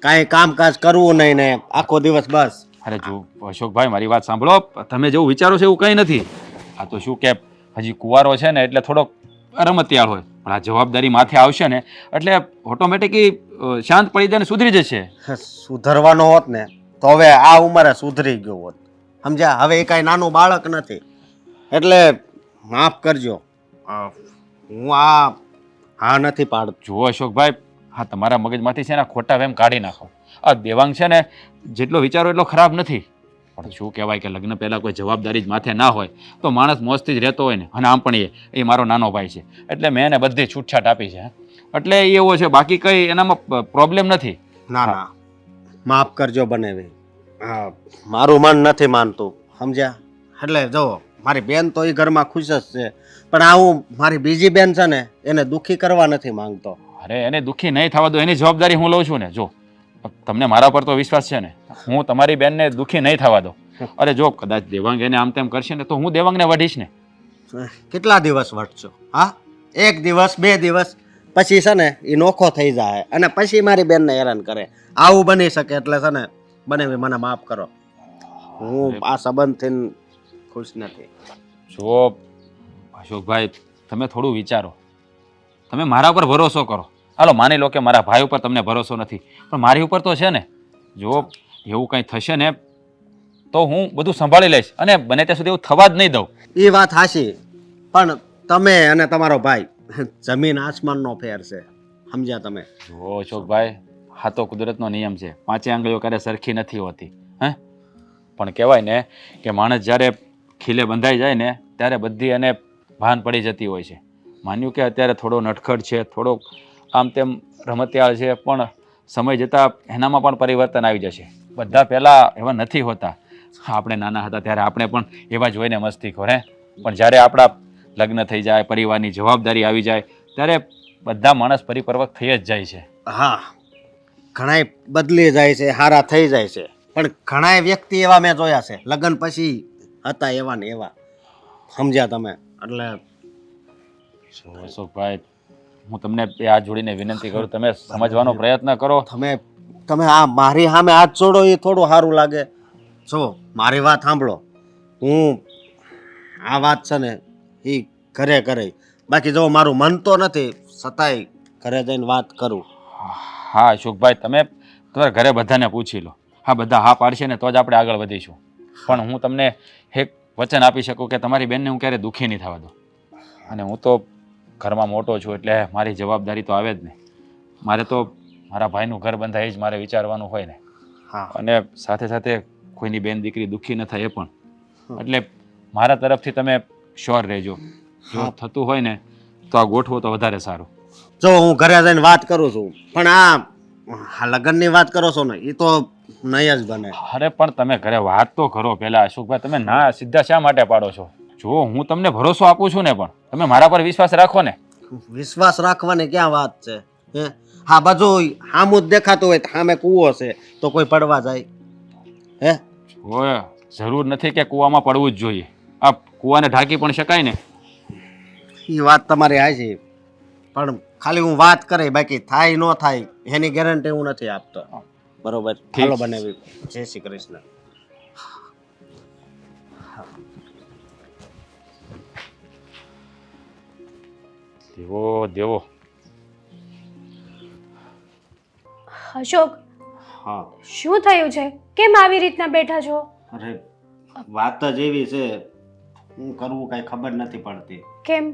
Speaker 10: કાંઈ કામકાજ કરવું નહીં ને આખો દિવસ બસ.
Speaker 5: અરે જો અશોકભાઈ, મારી વાત સાંભળો, તમે જેવું વિચારો છો એવું કંઈ નથી. આ તો શું કે હજી કુંવારો છે ને એટલે થોડોક રમતિયાળ હોય, પણ આ જવાબદારી માથે આવશે ને એટલે ઓટોમેટિકલી શાંત પડી જાય ને સુધરી જશે.
Speaker 10: સુધરવાનો હોત ને તો હવે આ ઉંમરે સુધરી ગયો હોત, સમજ્યા? હવે એ કાંઈ નાનું બાળક નથી એટલે માફ કરજો. હું હા નથી પાડતો.
Speaker 5: જુઓ અશોકભાઈ, હા તમારા મગજમાંથી છે ને ખોટા વેમ કાઢી નાખો. આ દેવાંગ છે ને જેટલો વિચારો એટલો ખરાબ નથી, પણ શું કહેવાય કે લગ્ન પહેલાં કોઈ જવાબદારી જ માથે ના હોય તો માણસ મોજથી જ રહેતો હોય ને. અને આમ પણ એ મારો નાનો ભાઈ છે એટલે મેં એને બધી છૂટછાટ આપી છે, એટલે એ એવો છે, બાકી કંઈ એનામાં પ્રોબ્લેમ નથી.
Speaker 10: ના ના, માફ કરજો બનેવી. હા મારું મન નથી માનતું, સમજ્યા? એટલે જો મારી બેન તો એ ઘરમાં ખુશ જ છે, પણ આ હું મારી બીજી બેન છે ને એને દુઃખી કરવા નથી માંગતો.
Speaker 5: અરે એને દુઃખી નહીં થવા દો, એની જવાબદારી હું લઉં છું ને. જો તમને મારા પર તો વિશ્વાસ છે ને, હું તમારી બેનને દુઃખી નહીં થવા દો. અરે જો કદાચ દેવાંગ એને આમ તેમ કરશે ને તો હું દેવાંગને વઢીશ ને.
Speaker 10: કેટલા દિવસ વટશો? હા એક દિવસ બે દિવસ પછી છે ને એ નોખો થઈ જાય અને પછી મારી બેનને હેરાન કરે. આવું બની શકે એટલે છે ને બનેવી મને માફ કરો. હું આ સંબંધથી ખુશ નથી.
Speaker 5: જો અશોકભાઈ, તમે થોડું વિચારો, તમે મારા ઉપર ભરોસો કરો. હાલો માની લો કે મારા ભાઈ ઉપર તમને ભરોસો નથી, પણ મારી ઉપર તો છે ને. જો એવું કંઈ થશે ને તો હું બધું સંભાળી લઈશ અને બને ત્યાં સુધી એવું થવા જ નહીં દઉં.
Speaker 10: એ વાત હાશી, પણ તમે અને તમારો ભાઈ જમીન આસમાનનો ફેર છે, સમજ્યા તમે?
Speaker 5: જો અશોકભાઈ, હા તો કુદરતનો નિયમ છે, પાંચે આંગળીઓ ક્યારે સરખી નથી હોતી. હે પણ કહેવાય ને કે માણસ જ્યારે ખીલે બંધાઈ જાય ને ત્યારે બધી એને ભાન પડી જતી હોય છે. માન્યું કે અત્યારે થોડો નટખટ છે, થોડો આમ તેમ રમતિયાળ છે, પણ સમય જતાં એનામાં પણ પરિવર્તન આવી જશે. બધા પહેલાં એવા નથી હોતા. આપણે નાના હતા ત્યારે આપણે પણ એવા જોઈને મસ્તી કરે, પણ જ્યારે આપણા લગ્ન થઈ જાય, પરિવારની જવાબદારી આવી જાય ત્યારે બધા માણસ પરિપક્વ થઈ જ જાય છે.
Speaker 10: હા ઘણાય બદલી જાય છે, હારા થઈ જાય છે, પણ ઘણાય વ્યક્તિ એવા મેં જોયા છે લગ્ન પછી હતા એવા ને એવા, સમજ્યા તમે? એટલે
Speaker 5: અશોકભાઈ, હું તમને બે હાથ જોડીને વિનંતી કરું, તમે સમજવાનો પ્રયત્ન કરો.
Speaker 10: તમે આ મારી સામે હાથ જોડો એ થોડું સારું લાગે. જો મારી વાત સાંભળો, હું આ વાત છે ને એ ઘરે કરે, બાકી જો મારું મન તો નથી, છતાંય ઘરે જઈને વાત કરું.
Speaker 5: હા અશોકભાઈ, તમે તમારા ઘરે બધાને પૂછી લો. હા બધા હા પાડશે ને તો જ આપણે આગળ વધીશું. પણ હું તમને એક વચન આપી શકું કે તમારી બેનને હું ક્યારેય દુઃખી નહીં થવા દઉં. અને હું તો ઘરમાં મોટો છું એટલે મારી જવાબદારી તો આવે જ ને. મારે તો મારા ભાઈનું ઘર બંધાય એ જ મારે વિચારવાનું હોય ને.
Speaker 10: હા
Speaker 5: અને સાથે સાથે કોઈની બેન દીકરી દુઃખી ન થાય એ પણ. એટલે મારા તરફથી તમે શ્યોર રહેજો, જો થતું હોય ને તો આ ગોઠવો તો વધારે સારું.
Speaker 10: જો હું ઘરે જઈને વાત કરું છું, પણ આ લગ્નની વાત કરો છો ને એ તો નહીં જ બને.
Speaker 5: અરે પણ તમે ઘરે વાત તો કરો પહેલા અશોકભાઈ, તમે ના સીધા શા માટે પાડો છો? જો હું તમને ભરોસો આપું છું ને, પણ તમે મારા પર વિશ્વાસ રાખો ને.
Speaker 10: વિશ્વાસ રાખવાની ક્યાં વાત છે? હે હા બધું સામું જ દેખાતું હોય, સામે કૂવો છે તો કોઈ પડવા જાય? હે
Speaker 5: જરૂર નથી કે કૂવામાં પડવું જ જોઈએ. આ કૂવાને ઢાંકી પણ શકાય ને.
Speaker 10: એ વાત તમારી હાચી, પણ ખાલી હું વાત કરી, બાકી થાય ન થાય એની ગેરંટી હું નથી આપતો. બરોબર, ચાલો બનાવી. જય શ્રી કૃષ્ણ.
Speaker 5: દેવો દેવો.
Speaker 11: અશોક,
Speaker 10: હા,
Speaker 11: શું થયું છે? કેમ આવી રીતના બેઠા છો?
Speaker 10: અરે વાત જ એવી છે, હું કરવું કઈ ખબર નથી પડતી.
Speaker 11: કેમ,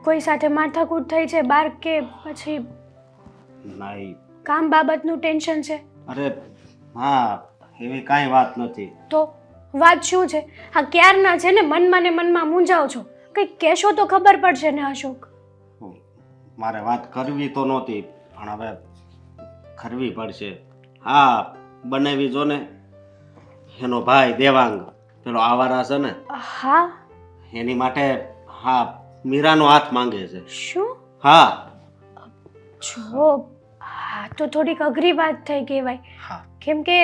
Speaker 11: કોઈ સાથે માથાકૂટ થઈ છે બાર, કે પછી
Speaker 10: નહીં.
Speaker 11: કામ બાબતનું ટેન્શન છે?
Speaker 10: અરે હા, એવી કાંઈ વાત નથી.
Speaker 11: તો વાત શું છે? આ ક્યારના છે ને મનમાં ને મનમાં મૂંઝાવ છો. કંઈક કહેશો તો ખબર પડશે ને અશોક.
Speaker 10: મારે વાત કરવી તો નહોતી, પણ હવે કરવી પડશે. હા, બનાવી જો ને, એનો ભાઈ દેવાંગ પેલો આવારા છે ને,
Speaker 11: હા?
Speaker 10: એની માટે હા મીરાનો હાથ માંગે છે.
Speaker 11: શું?
Speaker 10: હા.
Speaker 11: જો હા તો થોડીક અઘરી વાત થઈ કહેવાય.
Speaker 10: હા.
Speaker 11: કેમ કે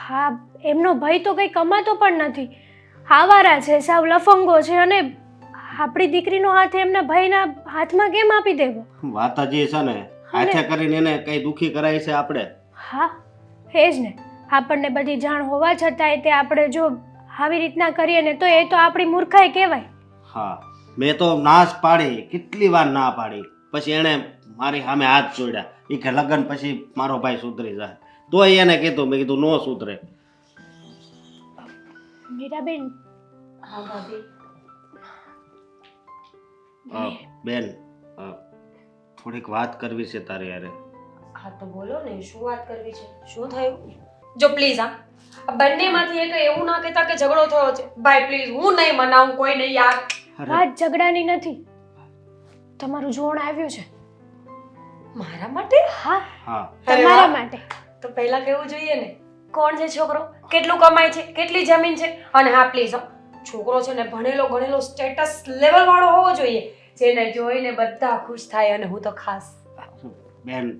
Speaker 11: હા એમનો ભાઈ તો કંઈ કમાતો પણ નથી, આવારા છે, સાવ લફંગો છે, અને આપણી દીકરીનો હાથ એમના ભાઈના હાથમાં કેમ આપી દેવો?
Speaker 10: વાત જ એ છે ને, હાથે કરીને એને કઈ દુખી કરાય છે આપણે?
Speaker 11: હા એ જ ને, આપણને બધી જાણ હોવા છતાંય તે આપણે જો આવી રીતના કરીએ ને તો એ તો આપણી મૂર્ખાઈ કહેવાય.
Speaker 10: હા, મેં તો નાશ પાડી, કેટલી વાર ના પાડી, પછી એણે મારી સામે હાથ જોડ્યા. એ કે લગ્ન પછી મારો ભાઈ સુધરી જાય. તોય એને કીધું, મેં કીધું નો સુધરે.
Speaker 11: મીરાબેન,
Speaker 2: હા ભાભી.
Speaker 10: બેન, થોડીક વાત કરવી છે તારી યારે.
Speaker 2: હા તો બોલો ને, શું વાત કરવી છે? શું થયું? જો પ્લીઝ આ બંનેમાંથી એક એવું ના કહેતા કે ઝઘડો થયો છે. ભાઈ પ્લીઝ, હું નહીં મનાવું, કોઈ નહીં યાર.
Speaker 11: વાત ઝઘડાની નથી, તમારું જોણ આવ્યું છે.
Speaker 2: મારા માટે?
Speaker 11: હા,
Speaker 10: હા.
Speaker 11: તમારા માટે.
Speaker 2: તો પહેલા કેવું જોઈએ ને, કોણ છે છોકરો, કેટલું કમાય છે, કેટલી જમીન છે, અને હા પ્લીઝ છોકરો છે ને ભણેલો ગણેલો સ્ટેટસ લેવલ વાળો હોવો જોઈએ, જેને જોઈને બધા ખુશ થાય, અને હું તો ખાસ.
Speaker 10: બેન,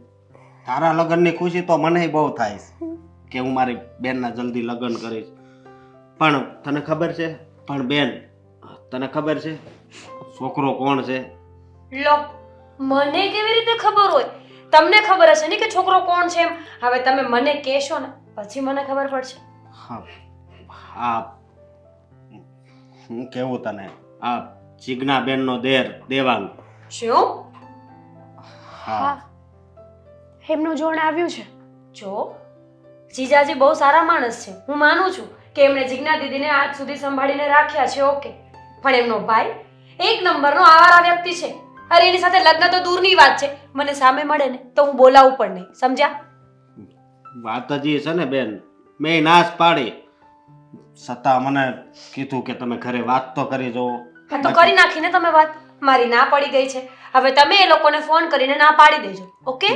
Speaker 10: તારા લગ્નની ખુશી તો મને બહુ થાય છે કે હું મારી બેનના જલ્દી લગ્ન કરીશ. પણ તને ખબર છે? પણ બેન, તને ખબર છે છોકરો કોણ છે?
Speaker 2: લો, મને કેવી રીતે ખબર હોય? તમને ખબર હશે ને કે છોકરો કોણ છે એમ. હવે તમે મને કહેશો ને પછી મને ખબર પડશે.
Speaker 10: હા, હા, હું કેવું તને, આ જીજ્ઞા બેનનો દેર દેવાંગ.
Speaker 2: શું?
Speaker 11: હા, એમનું જોણ આવ્યું છે.
Speaker 2: જો જીજાજી બહુ સારા માણસ છે, હું માનું છું કે એમણે જીજ્ઞા દીદીને આજ સુધી સંભાળીને રાખ્યા છે, ઓકે, પણ એમનો ભાઈ એક નંબરનો આવારા વ્યક્તિ છે. અરે એની સાથે લગ્ન તો દૂરની વાત છે, મને સામે મળે ને તો હું બોલાવું પણ નહીં, સમજ્યા?
Speaker 10: વાત જ એ છે ને બેન, મેં નાશ પાડી, છતાં મને કીધું કે તમે ઘરે વાત તો કરી જુઓ.
Speaker 2: હા તો કરી નાખીને તમે વાત. મારી ના પડી ગઈ છે, હવે તમે એ લોકોને ફોન કરીને ના પાડી દેજો, ઓકે?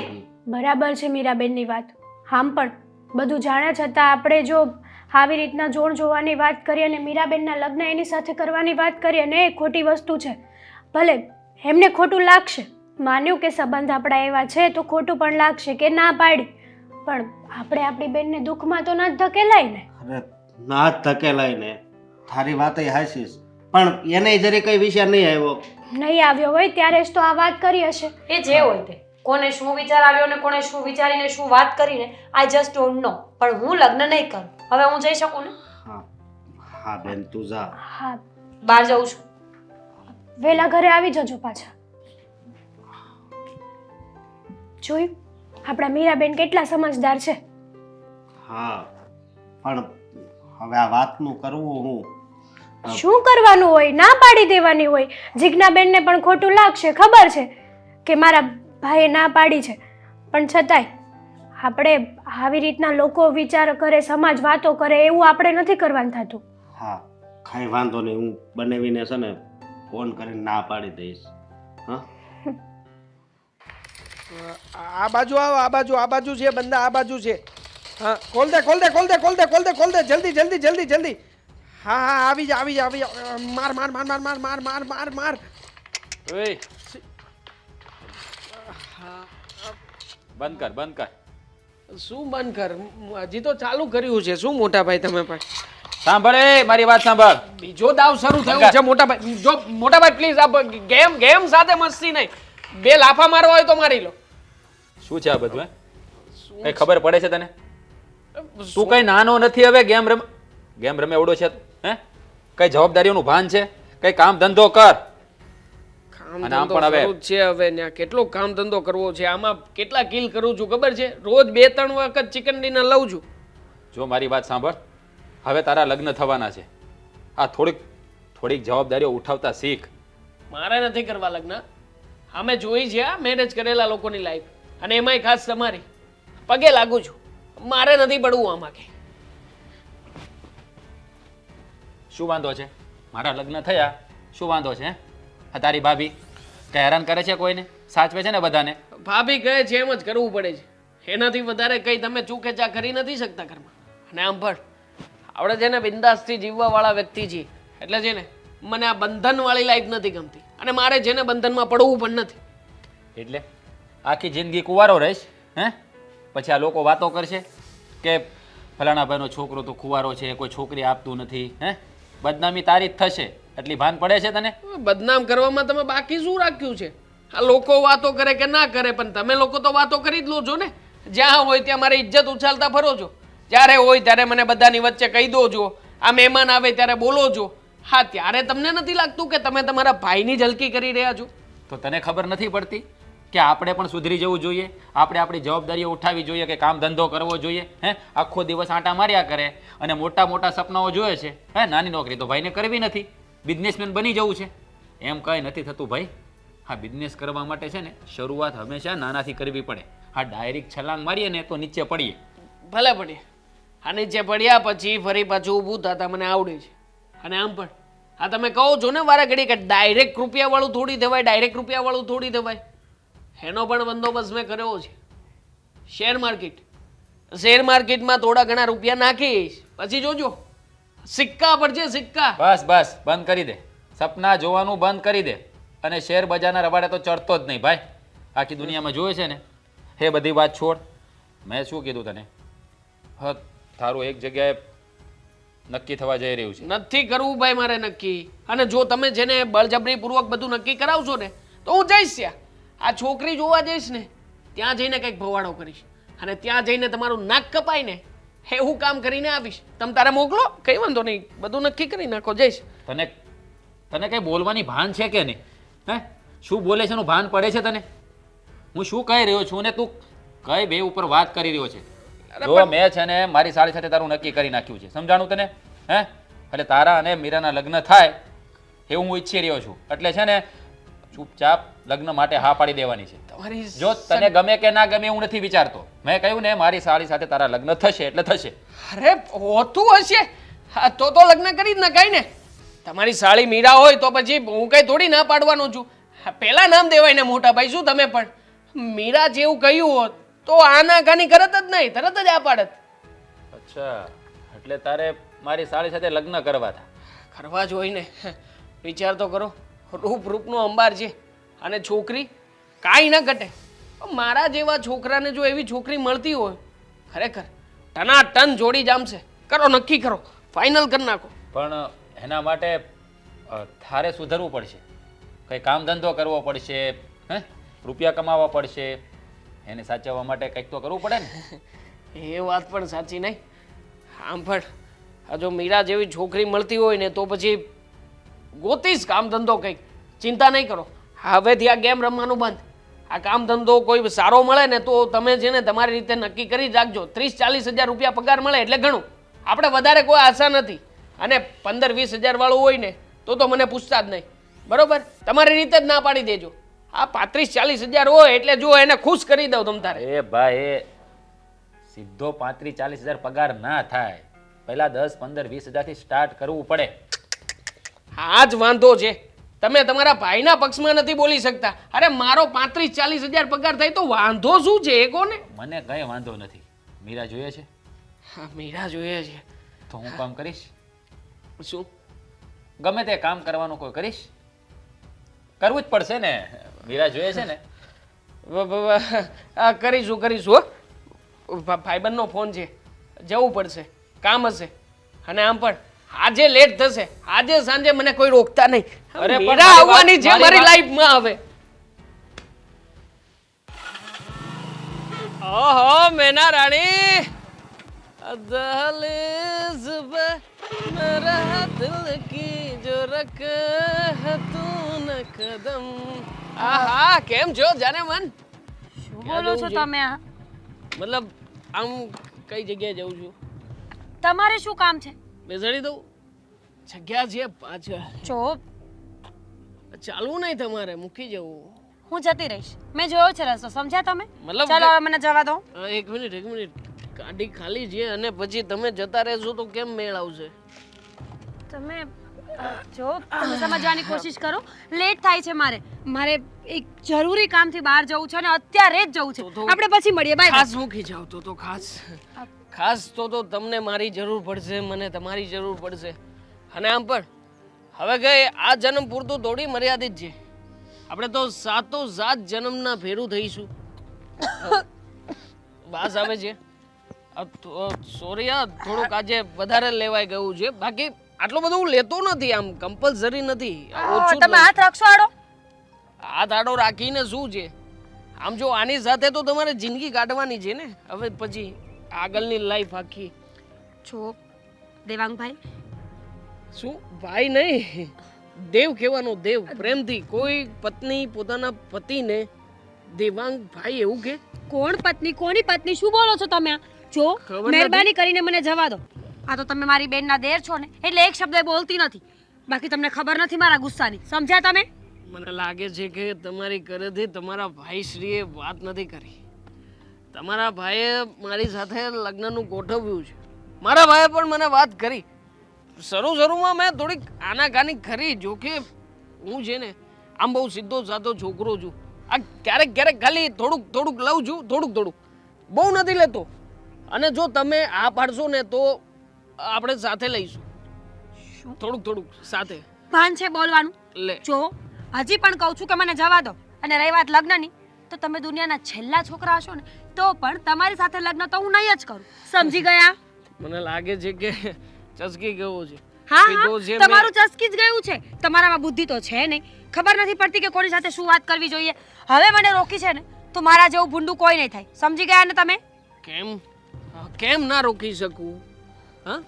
Speaker 11: બરાબર છે મીરાબેનની વાત. આમ પણ બધું જાણ્યા છતાં આપણે જો આવી રીતના જોણ જોવાની વાત કરીએ અને મીરાબેનના લગ્ન એની સાથે કરવાની વાત કરીએ ને, એ ખોટી વસ્તુ છે. ભલે એમને ખોટું લાગશે, માન્યું કે સંબંધ આપણા એવા છે તો ખોટું પણ લાગશે કે ના પાડી, પણ આપણે આપણી બેનને દુઃખમાં તો ના જ ધકેલાય ને.
Speaker 10: અરે ના જ ધકેલાય ને, તારી વાત હાચી છે, પણ એને જરી કઈ વિચાર નહીં આવ્યો.
Speaker 11: નહીં આવ્યો હોય ત્યારે જ તો આ વાત કરી હશે.
Speaker 2: એ જે હોય તે, કોને શું વિચાર આવ્યો ને કોને શું વિચારીને શું વાત કરીને, આઈ જસ્ટ ડોન્ટ નો, પણ હું લગ્ન નહીં કરું. હવે હું જઈ શકું ને?
Speaker 10: હા, હા બેન, તું જા.
Speaker 11: હા,
Speaker 2: બહાર જઉં છું.
Speaker 11: વહેલા ઘરે આવી જજો પાછા. જોયું આપણા મીરાબેન કેટલા સમજદાર છે.
Speaker 10: હા, પણ હવે આ વાતનું કરવું હું?
Speaker 11: શું કરવાનું હોય? ના પાડી દેવાની હોય. જીજ્ઞાબેનને પણ ખોટું લાગશે, ખબર છે કે મારા ભાઈએ ના પાડી છે, પણ છતાંય આપણે આવી રીતના લોકો વિચાર કરે, સમાજ વાતો કરે, એવું આપણે નથી કરવાનું થતું.
Speaker 10: હા, કાંઈ વાંધો નહીં, હું બનાવીને છે ને ફોન કરીને ના પાડી દઈશ. હા,
Speaker 6: આ બાજુ આવો, આ બાજુ છે બંદા, આ બાજુ છે. હા, ખોલ દે, ખોલ દે, ખોલ દે, ખોલ દે, ખોલ દે, ખોલ દે, જલ્દી જલ્દી જલ્દી જલ્દી. હા હા, આવી જા, આવી જા, આવી જા. માર માર માર માર માર માર માર માર માર.
Speaker 5: ઓય, બંધ કર, બંધ કર.
Speaker 6: શું બંધ કર? હજી તો ચાલુ કર્યું છે. શું મોટા ભાઈ તમે પણ?
Speaker 5: સાંભળે મારી વાત સાંભળ.
Speaker 6: બીજો દાવ શરૂ થયો છે મોટાભાઈ. જો મોટાભાઈ પ્લીઝ આ ગેમ સાથે મસ્તી નહીં. બે લાફા મારવા હોય તો મારી લો.
Speaker 5: શું છે આ બધું હે? કઈ ખબર પડે છે તને? તું કઈ નાનો નથી હવે ગેમ રમે એવડો છે તું, હે? કઈ જવાબદારીઓનું ભાન છે? કઈ કામ ધંધો કર.
Speaker 6: કામ
Speaker 5: અને આમ
Speaker 6: ધંધો
Speaker 5: પણ હવે-
Speaker 6: શરૂ જ છે હવે ત્યાં કેટલો કામ ધંધો કરવો છે આમાં કેટલા કિલ કરું છું ખબર છે રોજ 2-3 વખત ચિકન ડિનર લઉં છું.
Speaker 5: જો મારી વાત સાંભળ, હવે તારા લગ્ન થવાના છે. આ થોડીક જવાબદારીઓ ઉઠાવતા શીખ.
Speaker 6: મારે નથી કરવા લગ્ન. અમે જોઈ છે આ મેરેજ કરેલા લોકોની લાઈફ અને એમાંય ખાસ તમારી પગે લાગુ છું. મારે નથી પડવું આમાં કે.
Speaker 5: શું વાંધો છે? મારા લગ્ન થયા શું વાંધો છે? હે? આ તારી ભાભી કઈ હેરાન કરે છે કોઈને? સાચવે છે ને બધાને?
Speaker 6: ભાભી કહે છે એમ જ કરવું પડે છે. એનાથી વધારે કઈ તમે ચૂકેચા કરી નથી શકતા ઘરમાં. અને આમ પણ આપણે છે ને બિંદાસથી જીવવાવાળા વ્યક્તિ છીએ એટલે છે ને મને આ બંધનવાળી લાઈફ નથી ગમતી અને મારે છે ને બંધનમાં પડવું પણ નથી.
Speaker 5: એટલે આખી જિંદગી કુંવારો રહીશ, હે? પછી આ લોકો વાતો કરશે કે ફલાણા ભાઈનો છોકરો તો કુંવારો છે, કોઈ છોકરી આપતું નથી, હે? બદનામી તારી જ થશે. એટલી ભાન પડે છે તને?
Speaker 6: બદનામ કરવામાં તમે બાકી શું રાખ્યું છે? આ લોકો વાતો કરે કે ના કરે પણ તમે લોકો તો વાતો કરી જ લો છો ને. જ્યાં હોય ત્યાં મારી ઇજ્જત ઉછાલતા ફરો છો. જ્યારે હોય ત્યારે મને બધાની વચ્ચે કહી દો છો. આ મહેમાન આવે ત્યારે બોલો છો. હા, ત્યારે તમને નથી લાગતું કે તમે તમારા ભાઈની ઝલકી કરી રહ્યા છો?
Speaker 5: તો તને ખબર નથી પડતી કે આપણે પણ સુધરી જવું જોઈએ? આપણે આપણી જવાબદારીઓ ઉઠાવવી જોઈએ કે કામ ધંધો કરવો જોઈએ, હે? આખો દિવસ આંટા માર્યા કરે અને મોટા મોટા સપનાઓ જોઈએ છે, હે? નાની નોકરી તો ભાઈને કરવી નથી. બિઝનેસમેન બની જવું છે. એમ કંઈ નથી થતું ભાઈ. હા, બિઝનેસ કરવા માટે છે ને શરૂઆત હંમેશા નાનાથી કરવી પડે. હા, ડાયરેક્ટ છલાંગ મારીએ ને તો નીચે પડીએ.
Speaker 6: ભલે પડીએ. આ નીચે પડ્યા પછી ફરી પાછું ઊભું થતા મને આવડે છે. અને આમ પણ આ તમે કહો છો ને વારે ઘડી કે ડાયરેક્ટ રૂપિયાવાળું થોડી દેવાય, ડાયરેક્ટ રૂપિયાવાળું થોડી દેવાય. એનો પણ બંદોબસ્ત મેં કર્યો છે. શેર માર્કેટમાં થોડા ઘણા રૂપિયા નાખીશ પછી જોજો સિક્કા પડશે સિક્કા.
Speaker 5: બસ બસ બંધ કરી દે. સપના જોવાનું બંધ કરી દે અને શેર બજારના રવાડે તો ચડતો જ નહીં ભાઈ. આખી દુનિયામાં જોવે છે ને એ બધી વાત છોડ. મેં શું કીધું તને? હા, તારું એક જગ્યાએ નક્કી થવા જઈ રહ્યું છે.
Speaker 6: નથી કરવું ભાઈ મારે નક્કી. અને જો તમે જેને બળજબરીપૂર્વક બધું નક્કી કરાવશો ને તો હું જઈશ ત્યાં. આ છોકરી જોવા જઈશ ને ત્યાં જઈને કંઈક ભવાડો કરીશ અને ત્યાં જઈને તમારું નાક કપાય ને એવું કામ કરીને આવીશ. તમે તારે મોકલો, કઈ વાંધો નહીં, બધું નક્કી કરી નાખો, જઈશ.
Speaker 5: તને કઈ બોલવાની ભાન છે કે નહીં? હે? શું બોલે છે એનું ભાન પડે છે તને? હું શું કહી રહ્યો છું ને તું કઈ બે ઉપર વાત કરી રહ્યો છે? જો મેં છે ને મારી સાળી સાથે તારું નક્કી કરી નાખ્યું છે, સમજાણું તને? હે? એટલે તારા અને મીરાના લગ્ન થાય એવું હું ઈચ્છી રહ્યો છું. એટલે છે ને ચૂપચાપ લગ્ન માટે હા પાડી દેવાની છે. જો તને ગમે કે ના ગમે હું નથી વિચારતો. મેં કહ્યું ને મારી સાળી સાથે તારા લગ્ન થશે એટલે થશે.
Speaker 6: અરે હોતું હશે. હા, તો લગ્ન કરી જ નખાય ને. તમારી સાળી મીરા હોય તો પછી હું કઈ થોડી ના પાડવાનો છું. પહેલા નામ દેવાય ને મોટા ભાઈ. શું તમે પણ મીરા જેવું કહ્યું હોત તો આના કાની કરત જ નહીં, તરત જ આ પાડત.
Speaker 5: અચ્છા, એટલે તારે મારી સાળી સાથે લગ્ન કરવા હતા?
Speaker 6: કરવા જ હોય ને. વિચાર તો કરો, રૂપનો અંબાર છે અને છોકરી કાંઈ ના ઘટે. મારા જેવા છોકરાને જો એવી છોકરી મળતી હોય ખરેખર ટનાટન જોડી જામશે. કરો, નક્કી કરો, ફાઇનલ કરી નાખો.
Speaker 5: પણ એના માટે તારે સુધરવું પડશે. કંઈ કામ ધંધો કરવો પડશે, હે? રૂપિયા કમાવા પડશે. એને સાચવવા માટે કંઈક તો કરવું પડે ને.
Speaker 6: એ વાત પણ સાચી નહીં. આમ પણ આ જો મીરા જેવી છોકરી મળતી હોય ને તો પછી ગોતીશ કામ ધંધો કંઈક. ચિંતા નહીં કરો. હવેથી આ ગેમ રમવાનું બંધ. આ કામ ધંધો કોઈ સારો મળે ને તો તમે છે ને તમારી રીતે નક્કી કરી જ રાખજો. 30-40 હજાર રૂપિયા પગાર મળે એટલે ઘણું. આપણે વધારે કોઈ આશા નથી. અને 15-20 હજાર વાળું હોય ને તો મને પૂછતા જ નહીં. બરોબર? તમારી રીતે જ ના પાડી દેજો. આ 35-40 હજાર હોય એટલે જો એને ખુશ કરી દઉં તમ તારે.
Speaker 5: એ ભાઈ, સીધો 35-40 હજાર પગાર ના થાય. પહેલા 10-15-20 હજારથી સ્ટાર્ટ કરવું પડે.
Speaker 6: આ જ વાંધો છે. તમે તમારા ભાઈના પક્ષમાં નથી બોલી શકતા. અરે મારો 35-40 હજાર પગાર થાય તો વાંધો શું છે એ કોને?
Speaker 5: મને કઈ વાંધો નથી. મીરા જોઈએ છે?
Speaker 6: હા, મીરા જોઈએ છે.
Speaker 5: તો હું કામ કરીશ.
Speaker 6: શું?
Speaker 5: ગમે તે કામ કરવાનું કોઈ કરીશ. કરવું જ પડશે ને. મીરા જોઈએ છે ને.
Speaker 6: કરીશું હો. ભાઈબંધનો ફોન છે, જવું પડશે, કામ હશે. અને આમ પણ
Speaker 7: આજે લેટ થશે, આજે સાંજે મને કોઈ રોકતા નહીં.
Speaker 6: અરે પણ
Speaker 7: મીરા
Speaker 6: મારી
Speaker 7: આવવાની
Speaker 6: વાત-
Speaker 7: છે
Speaker 6: મારી
Speaker 7: મારી
Speaker 6: વાત-
Speaker 7: લાઈફમાં હવે. ઓહો મેના રાણી, દહલીઝ पे मेरा दिल की जो रख है तूने कदम. આહા કેમ છો જાને મન?
Speaker 2: શું બોલો છો તમે આ?
Speaker 7: મતલબ આમ કઈ જગ્યાએ જઉં છું?
Speaker 2: તમારે શું કામ છે?
Speaker 7: બેસાડી દઉં? જગ્યા છે પાછળ.
Speaker 2: જો
Speaker 7: ચાલવું નહીં તમારે, મૂકી જવું.
Speaker 2: હું જતી રહીશ, મેં જોયો છે રસ્તો, સમજ્યા તમે?
Speaker 7: મતલબ
Speaker 2: ચાલો હવે મને જવા દો.
Speaker 7: એક મિનિટ, ગાડી ખાલી છે અને પછી તમે જતા રહેશો તો કેમ મેળ આવશે?
Speaker 2: તમે જો તમે સમજવાની કોશિશ કરો, લેટ થાય છે મારે એક જરૂરી કામથી બહાર જવું છે અને અત્યારે જ જવું છે. આપણે પછી મળીએ, બાય.
Speaker 7: ખાસ મૂકી જાવ તો ખાસ તો તમને મારી જરૂર પડશે, મને તમારી જરૂર પડશે. અને આમ પણ હવે ગઈ આ જન્મ પૂરતું થોડી મર્યાદિત છે. આપણે તો સાતો સાત જન્મના ભેરું થઈશું. વાસ આવે છે. સોરી થોડુંક આજે વધારે લેવાઈ ગયું છે, બાકી આટલું બધું હું લેતો નથી, આમ કમ્પલસરી નથી. ઓછું
Speaker 2: તમે હાથ રાખશો આડો?
Speaker 7: હાથ આડો રાખીને શું છે? આમ જો આની સાથે તો તમારે જિંદગી કાઢવાની છે ને, હવે પછી આગળની લાઈફ આખી.
Speaker 2: છો દેવાંગભાઈ,
Speaker 7: શું ભાઈ નહીં, દેવ કહેવાનો, દેવ. પ્રેમથી કોઈ પત્ની પોતાના પતિને દેવાંગ ભાઈ એવું કે?
Speaker 2: કોણ પત્ની, કોની પત્ની, શું બોલો છો તમે? જો
Speaker 7: ખબર નથી.
Speaker 2: મહેરબાની કરીને મને જવા દો. આ તો તમે મારી બેનના દેર છો ને, એટલે એક શબ્દ બોલતી નથી. બાકી તમને ખબર નથી મારા ગુસ્સાની, સમજ્યા તમે?
Speaker 7: મને લાગે છે કે તમારી ઘરેથી તમારા ભાઈશ્રીએ વાત નથી કરી. તમારા ભાઈએ મારી સાથે લગ્નનું ગોઠવ્યું છે. મારા ભાઈએ પણ મને વાત કરી. શરૂમાં મેં થોડીક આનાકાની કરી, જો કે હું છે ને આમ બહુ સીધો સાધો છોકરો છું. આ ક્યારેક ખાલી થોડુંક લઉં છું, થોડુંક બહુ નથી લેતો. અને જો તમે આ પાડશો ને તો આપણે સાથે લઈશું, થોડુંક સાથે.
Speaker 2: ભાન છે બોલવાનું?
Speaker 7: લે
Speaker 2: જો હજી પણ કહું છું કે મને જવા દો. અને રહી વાત લગ્નની, તો તમે દુનિયાના છેલ્લા છોકરા હશો ને તો પણ તમારી સાથે લગ્ન તો હું નહીં જ કરું, સમજી ગયા?
Speaker 7: મને લાગે છે કે ચસકી ગયો છે.
Speaker 2: હા
Speaker 7: સીધો
Speaker 2: હા
Speaker 7: છે
Speaker 2: તમારું ચસકી જ ગયું છે. તમારામાં બુદ્ધિ તો છે નહીં, ખબર નથી પડતી કે કોની સાથે શું વાત કરવી જોઈએ. હવે મને રોકી છે ને તો મારા જેવું ભૂંડું કોઈ નહીં થાય, સમજી ગયા ને તમે?
Speaker 7: કેમ ના રોકી શકું? હા,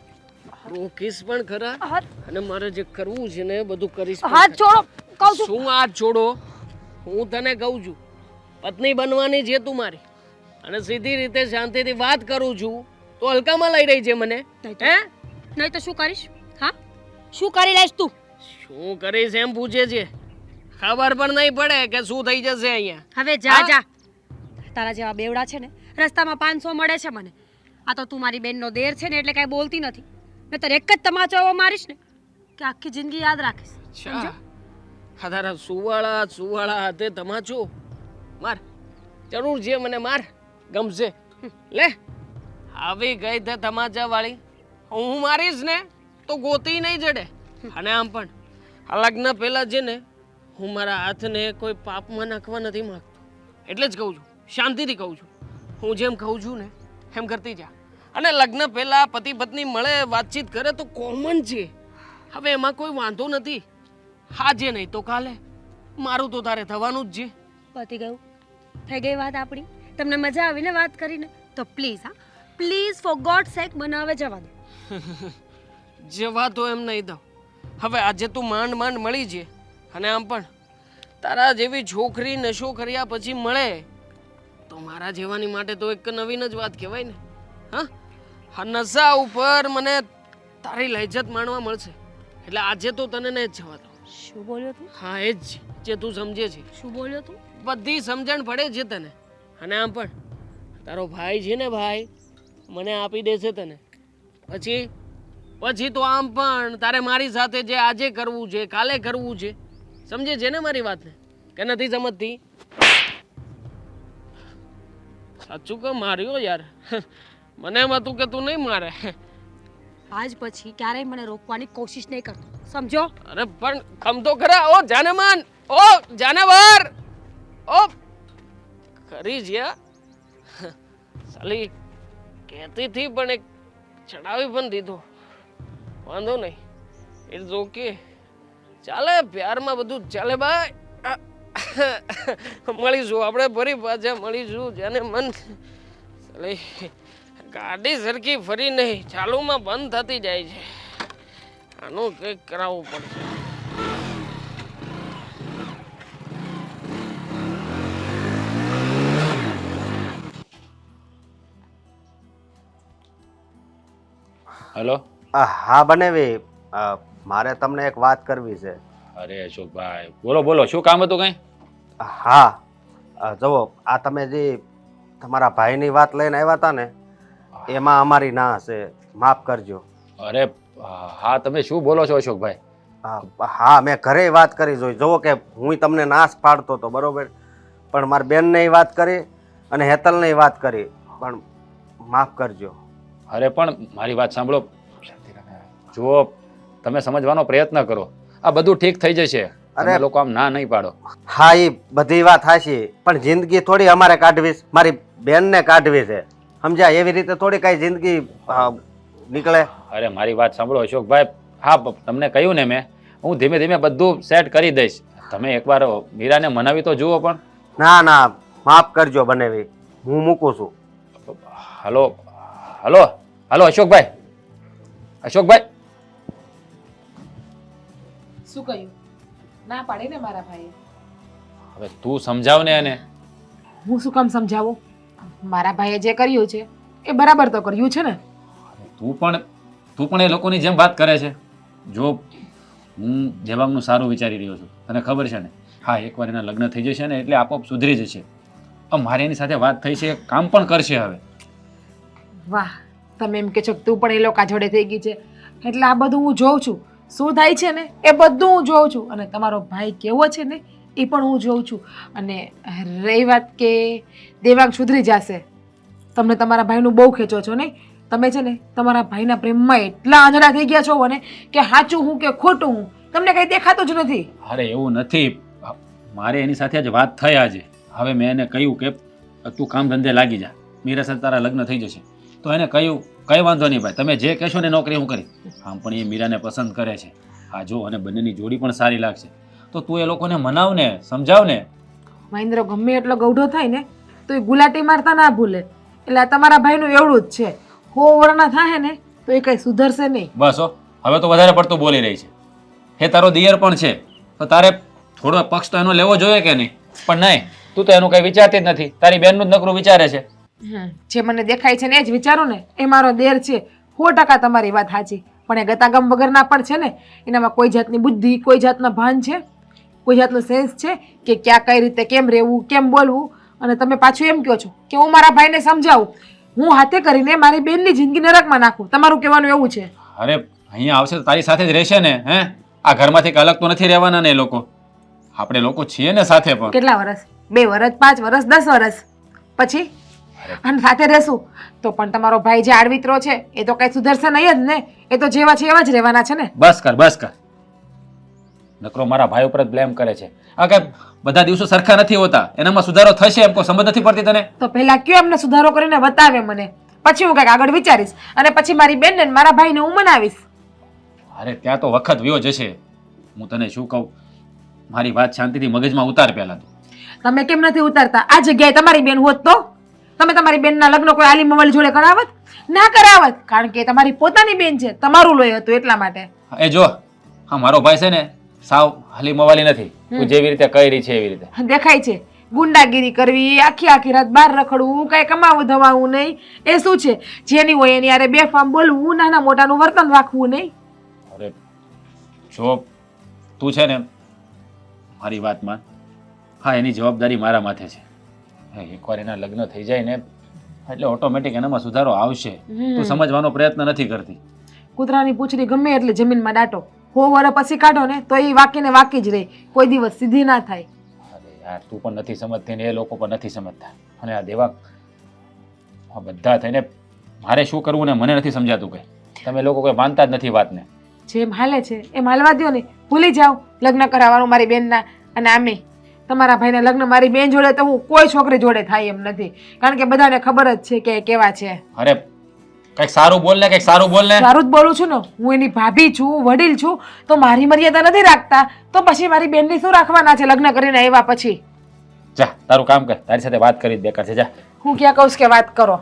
Speaker 7: રોકીશ પણ ખરા. અને મારે જે કરવું છે ને બધું કરીશ પણ
Speaker 2: હાથ
Speaker 7: ખરા.
Speaker 2: છોડો કહું છું.
Speaker 7: શું હાથ છોડો? હું તને કહું છું, પત્ની બનવાની છે તું મારી, અને સીધી રીતે શાંતિથી વાત કરું છું તો હલકામાં લઈ રહી છે મને. હે?
Speaker 2: નહીં તો શું કરીશ? હા, શું કરી લઈશ તું?
Speaker 7: શું કરીશ એમ પૂછે છે? ખબર પણ નહીં પડે કે શું થઈ જશે અહીંયા.
Speaker 2: હવે જા. તારા જેવા બેવડા છે ને રસ્તામાં 500 મળે છે મને. આ તો તું મારી બેનનો દેર છે ને એટલે કાંઈ બોલતી નથી. મેં તો એક જ તમાચો એવો મારીશ ને કે આખી જિંદગી યાદ રાખીશ. સમજો?
Speaker 7: હા, તારા સુવાળા હાથે તમાચો માર, જરૂર છે, મને માર, ગમશે. લે આવી ગઈ તે તમાચા વાળી, હું મારીશ ને તો ગોતી નહીં જડે. અને આમ પણ આ લગ્ન પહેલા છે ને હું મારા હાથને કોઈ પાપમાં નાખવા નથી માંગતો, એટલે જ કહું છું, શાંતિથી કહું છું. હું જેમ કહું છું ને એમ કરતી જા. અને લગ્ન પહેલા પતિ પત્ની મળે, વાતચીત કરે તો કોમન છે. હવે એમાં કોઈ વાંધો નથી. આજે નહીં તો કાલે મારું તો તારે થવાનું જ છે.
Speaker 2: પતી ગયું, થઈ ગઈ વાત આપણી. તમને મજા આવી ને વાત કરીને? તો પ્લીઝ પ્લીઝ ફોર ગોડ સેક મને હવે જવા દો.
Speaker 7: જવા તો એમ નહીં દઉં. હવે આજે તું માંડ મળી છે, અને આમ પણ તારા જેવી છોકરી નશો કર્યા પછી મળે તો મારા જેવાની માટે તો એક નવીન જ વાત કહેવાય ને. હા, આ નશા ઉપર મને તારી લહેજત માણવા મળશે, એટલે આજે તો તને નહીં જ જવા દઉં.
Speaker 2: શું બોલ્યો તું?
Speaker 7: હા, એ જ જે તું સમજે છે.
Speaker 2: શું બોલ્યો તું?
Speaker 7: બધી સમજણ પડે છે તને. અને આમ પણ તારો ભાઈ છે ને, ભાઈ મને આપી દેશે તને. પછી તો આમ પણ તારે મારી સાથે જે આજે કરવું છે, કાલે કરવું છે, સમજે છે ને મારી વાતને કે નથી સમજતી? સાચું કે માર્યો યાર, મને એમ હતું કે તું નહીં મારે.
Speaker 2: આજ પછી ક્યારેય મને રોકવાની કોશિશ નહીં કરતો, સમજો?
Speaker 7: અરે પણ કમ તો ખરા. ઓ જાનેમાન, ઓ જાનેવાર, ઓ ખરી છે. સાલી કહેતી હતી પણ એક ચડાવી પણ દીધો.
Speaker 12: વાંધો નહીં, ઇટ્સ ઓકે. ચાલે, પ્યારમાં બધું જ ચાલે ભાઈ. મળીશું આપણે, ફરી પાછા મળીશું જેને મન. ચાલે, ગાડી સરખી ફરી નહીં, ચાલુમાં બંધ થતી જાય છે. આનું કંઈક કરાવવું પડશે.
Speaker 5: હલો.
Speaker 10: હા બનેવી, મારે તમને એક વાત કરવી છે.
Speaker 5: અરે અશોકભાઈ, બોલો બોલો, શું કામ હતું કંઈ?
Speaker 10: હા, જુઓ, આ તમે જે તમારા ભાઈની વાત લઈને આવ્યા હતા ને, એમાં અમારી ના હશે, માફ કરજો.
Speaker 5: અરે હા, તમે શું બોલો છો અશોકભાઈ?
Speaker 10: હા, મેં ઘરે વાત કરી જોઈ. જુઓ કે હું તમને નાશ પાડતો હતો, બરોબર, પણ મારી બેનને વાત કરી અને હેતલને વાત કરી, પણ માફ કરજો.
Speaker 5: અરે પણ મારી વાત સાંભળો, જુઓ, તમે સમજવાનો પ્રયત્ન કરો. આ બધું ઠીક થઈ જશે. તમે લોકો આમ ના નહીં પાડો.
Speaker 10: હા, એ બધી વાત હાચી, પણ જિંદગી થોડી અમારે કાઢવી છે, મારી બેનને કાઢવી છે, સમજ્યા? એવી રીતે થોડી કઈ જિંદગી નીકળે.
Speaker 5: અરે મારી વાત સાંભળો અશોકભાઈ, હા તમને કહ્યું ને મેં, હું ધીમે ધીમે બધું સેટ કરી દઈશ. તમે એકવાર મીરાને મનાવી તો જુઓ. પણ
Speaker 10: ના ના, માફ કરજો બનેવી, હું મૂકું છું.
Speaker 5: હલો હલો હલો અશોકભાઈ, અશોકભાઈ.
Speaker 9: શું કહ્યું? ના પાડી ને મારા ભાઈએ.
Speaker 5: હવે તું સમજાવ ને એને.
Speaker 9: હું શું કામ સમજાવું? મારા ભાઈએ જે કર્યું છે એ બરાબર તો કર્યું છે ને.
Speaker 5: તું પણ એ લોકોની જેમ વાત કરે છે. જો હું દેવાંગનું સારું વિચારી રહ્યો છું, તને ખબર છે ને. હા, એકવાર એના લગ્ન થઈ જશે ને એટલે આપોઆપ સુધરી જશે. મારે એની સાથે વાત થઈ છે, કામ પણ કરશે હવે.
Speaker 9: વાહ, તમે એમ કે છો તું પણ એ લોકો જોડે થઈ ગઈ છે, એટલે આ બધું હું જોઉં છું. શું થાય છે ને એ બધું હું જોઉં છું, અને તમારો ભાઈ કેવો છે ને એ પણ હું જોઉં છું. અને રહી વાત કે દેવાંગ સુધરી જશે, તમને તમારા ભાઈનું બહુ ખેંચો છો નહીં? તમે છે ને તમારા ભાઈના પ્રેમમાં એટલા આંધળા થઈ ગયા છો ને કે સાચું હું કે ખોટું હું તમને કંઈ દેખાતું જ નથી.
Speaker 5: અરે એવું નથી, મારે એની સાથે જ વાત થઈ આજે. હવે મેં એને કહ્યું કે તું કામ ધંધે લાગી જા, મીરા સાથે તારા લગ્ન થઈ જશે. તો એને કહ્યું કંઈ વાંધો નહીં ભાઈ, તમે જે કહેશો ને નોકરી હું કરી. આમ પણ એ મીરાને પસંદ કરે છે. હા જો, અને બંનેની જોડી પણ સારી લાગશે. તો તું એ લોકોને મનાવ ને, સમજાવ ને.
Speaker 9: મહેન્દ્ર ગમે એટલો ગૌઢો થાય ને તો એ ગુલાટી મારતા ના ભૂલે. એટલે આ તમારા ભાઈનું એવડું જ છે, 100 વર્ષના થાય ને તો એ કંઈ સુધરશે નહીં.
Speaker 5: બસ હો, હવે તો વધારે પડતું બોલી રહી છે. હે તારો દિયર પણ છે, તો તારે થોડો પક્ષ તો એનો લેવો જોઈએ કે નહીં? પણ નહીં, તું તો એનું કંઈ વિચારતી જ નથી. તારી બેનનું જ નકરું વિચારે છે.
Speaker 9: જે મને દેખાય છે ને એ જ વિચારો ને, એ મારો દેર છે. 100% તમારી વાત સાચી, પણ એ ગતાગમ વગરના પણ છે ને. એનામાં કોઈ જાતની બુદ્ધિ, કોઈ જાતના ભાન છે, કોઈ જાતનું સેન્સ છે કે ક્યાં કઈ રીતે કેમ રહેવું, કેમ બોલવું. અને તમે પાછું એમ કહો છો કે હું મારા ભાઈને સમજાવું, હું હાથે કરીને મારી બેનની જિંદગી નરકમાં નાખું. તમારું કહેવાનું એવું છે?
Speaker 5: અરે અહીંયા આવશે તો તારી સાથે જ રહેશે ને. હે, આ ઘરમાંથી અલગ તો નથી રહેવાના ને એ લોકો. આપણે લોકો છીએ ને સાથે. પણ
Speaker 9: કેટલા વર્ષ? 2 વર્ષ, 5 વર્ષ, 10 વર્ષ પછી અને સાથે રહેશું તો પણ તમારો ભાઈ જે આડવિત્રો છે એ તો કઈ સુધરશે નહીં જ ને. એ તો જેવા છે એવા જ રહેવાના છે ને.
Speaker 5: બસ કર, બસ કર. નકરો મારા ભાઈ ઉપર જ બ્લેમ કરે છે. આ કે બધા દિવસો સરખા નથી હોતા, એનામાં સુધારો થશે એમ કોઈ સમજ નથી પડતી તને?
Speaker 9: તો પહેલા કયો એમને સુધારો કરીને બતાવે મને, પછી હું કંઈક આગળ વિચારીશ અને પછી મારી બેનને મારા ભાઈને હું મનાવીશ.
Speaker 5: અરે ત્યાં તો વખત વ્યો જશે. હું તને શું કહું, મારી વાત શાંતિથી મગજમાં ઉતાર પહેલા તો.
Speaker 9: તમે કેમ નથી ઉતારતા? આ જગ્યાએ તમારી બેન હોત તો તમે તમારી બેનના લગ્ન કોઈ આલી મવાલી જોડે કરાવત? ના કરાવત, કારણ કે તમારી પોતાની બેન છે, તમારું લોહી હતું એટલા માટે.
Speaker 5: એ જો, હા મારો ભાઈ છે ને સાવ હાલી મવાલી નથી. તું જેવી રીતે કહી રહી છે એવી રીતે
Speaker 9: દેખાય છે. ગુંડાગીરી કરવી, આખી આખી રાત બહાર રખડવું, કઈ કમાવું ધમાવું નહીં, એ શું છે? જેની હોય એની યારે બેફામ બોલવું, નાના મોટાનું વર્તન રાખવું નહીં.
Speaker 5: અરે જો તું છે ને મારી વાત માન. હા, એની જવાબદારી મારા માથે છે. એકવાર એના લગ્ન થઈ જાય ને એટલે ઓટોમેટિક એનામાં સુધારો આવશે. તું સમજવાનો પ્રયત્ન નથી કરતી.
Speaker 9: કૂતરાની પૂંછડી ગમે એટલે જમીનમાં દાટો, 100 વર્ષ પછી કાઢો ને તો એ વાકીને વાકી જ રહે, કોઈ દિવસ સીધી ના થાય.
Speaker 5: અરે યાર, તું પણ નથી સમજતી ને એ લોકો પણ નથી સમજતા. અને આ દેવાંગ, આ બધા થઈને મારે શું કરવું ને મને નથી સમજાતું કંઈ. તમે લોકો કોઈ માનતા જ નથી વાતને.
Speaker 9: જેમ હાલે છે એમ હાલવા દો ને. ભૂલી જાઓ લગ્ન કરાવવાનું મારી બેનના. અને આમે તમારા ભાઈના લગ્ન મારી બેન જોડે તો હું કોઈ છોકરી જોડે થાય એમ નથી, કારણ કે બધાને ખબર જ છે કે કેવા છે.
Speaker 5: અરે કંઈક સારું બોલ ને, કંઈક સારું બોલ ને.
Speaker 9: સારું જ બોલું છું ને, હું એની ભાભી છું, વડીલ છું, તો મારી મર્યાદા નથી રાખતા તો પછી મારી બેનની શું રાખવાના છે લગ્ન કરીને આવ્યા પછી?
Speaker 5: જા તારું કામ કર, તારી સાથે વાત કરી જ બેકાર છે. જા.
Speaker 9: હું ક્યાં કહું છું કે વાત કરો?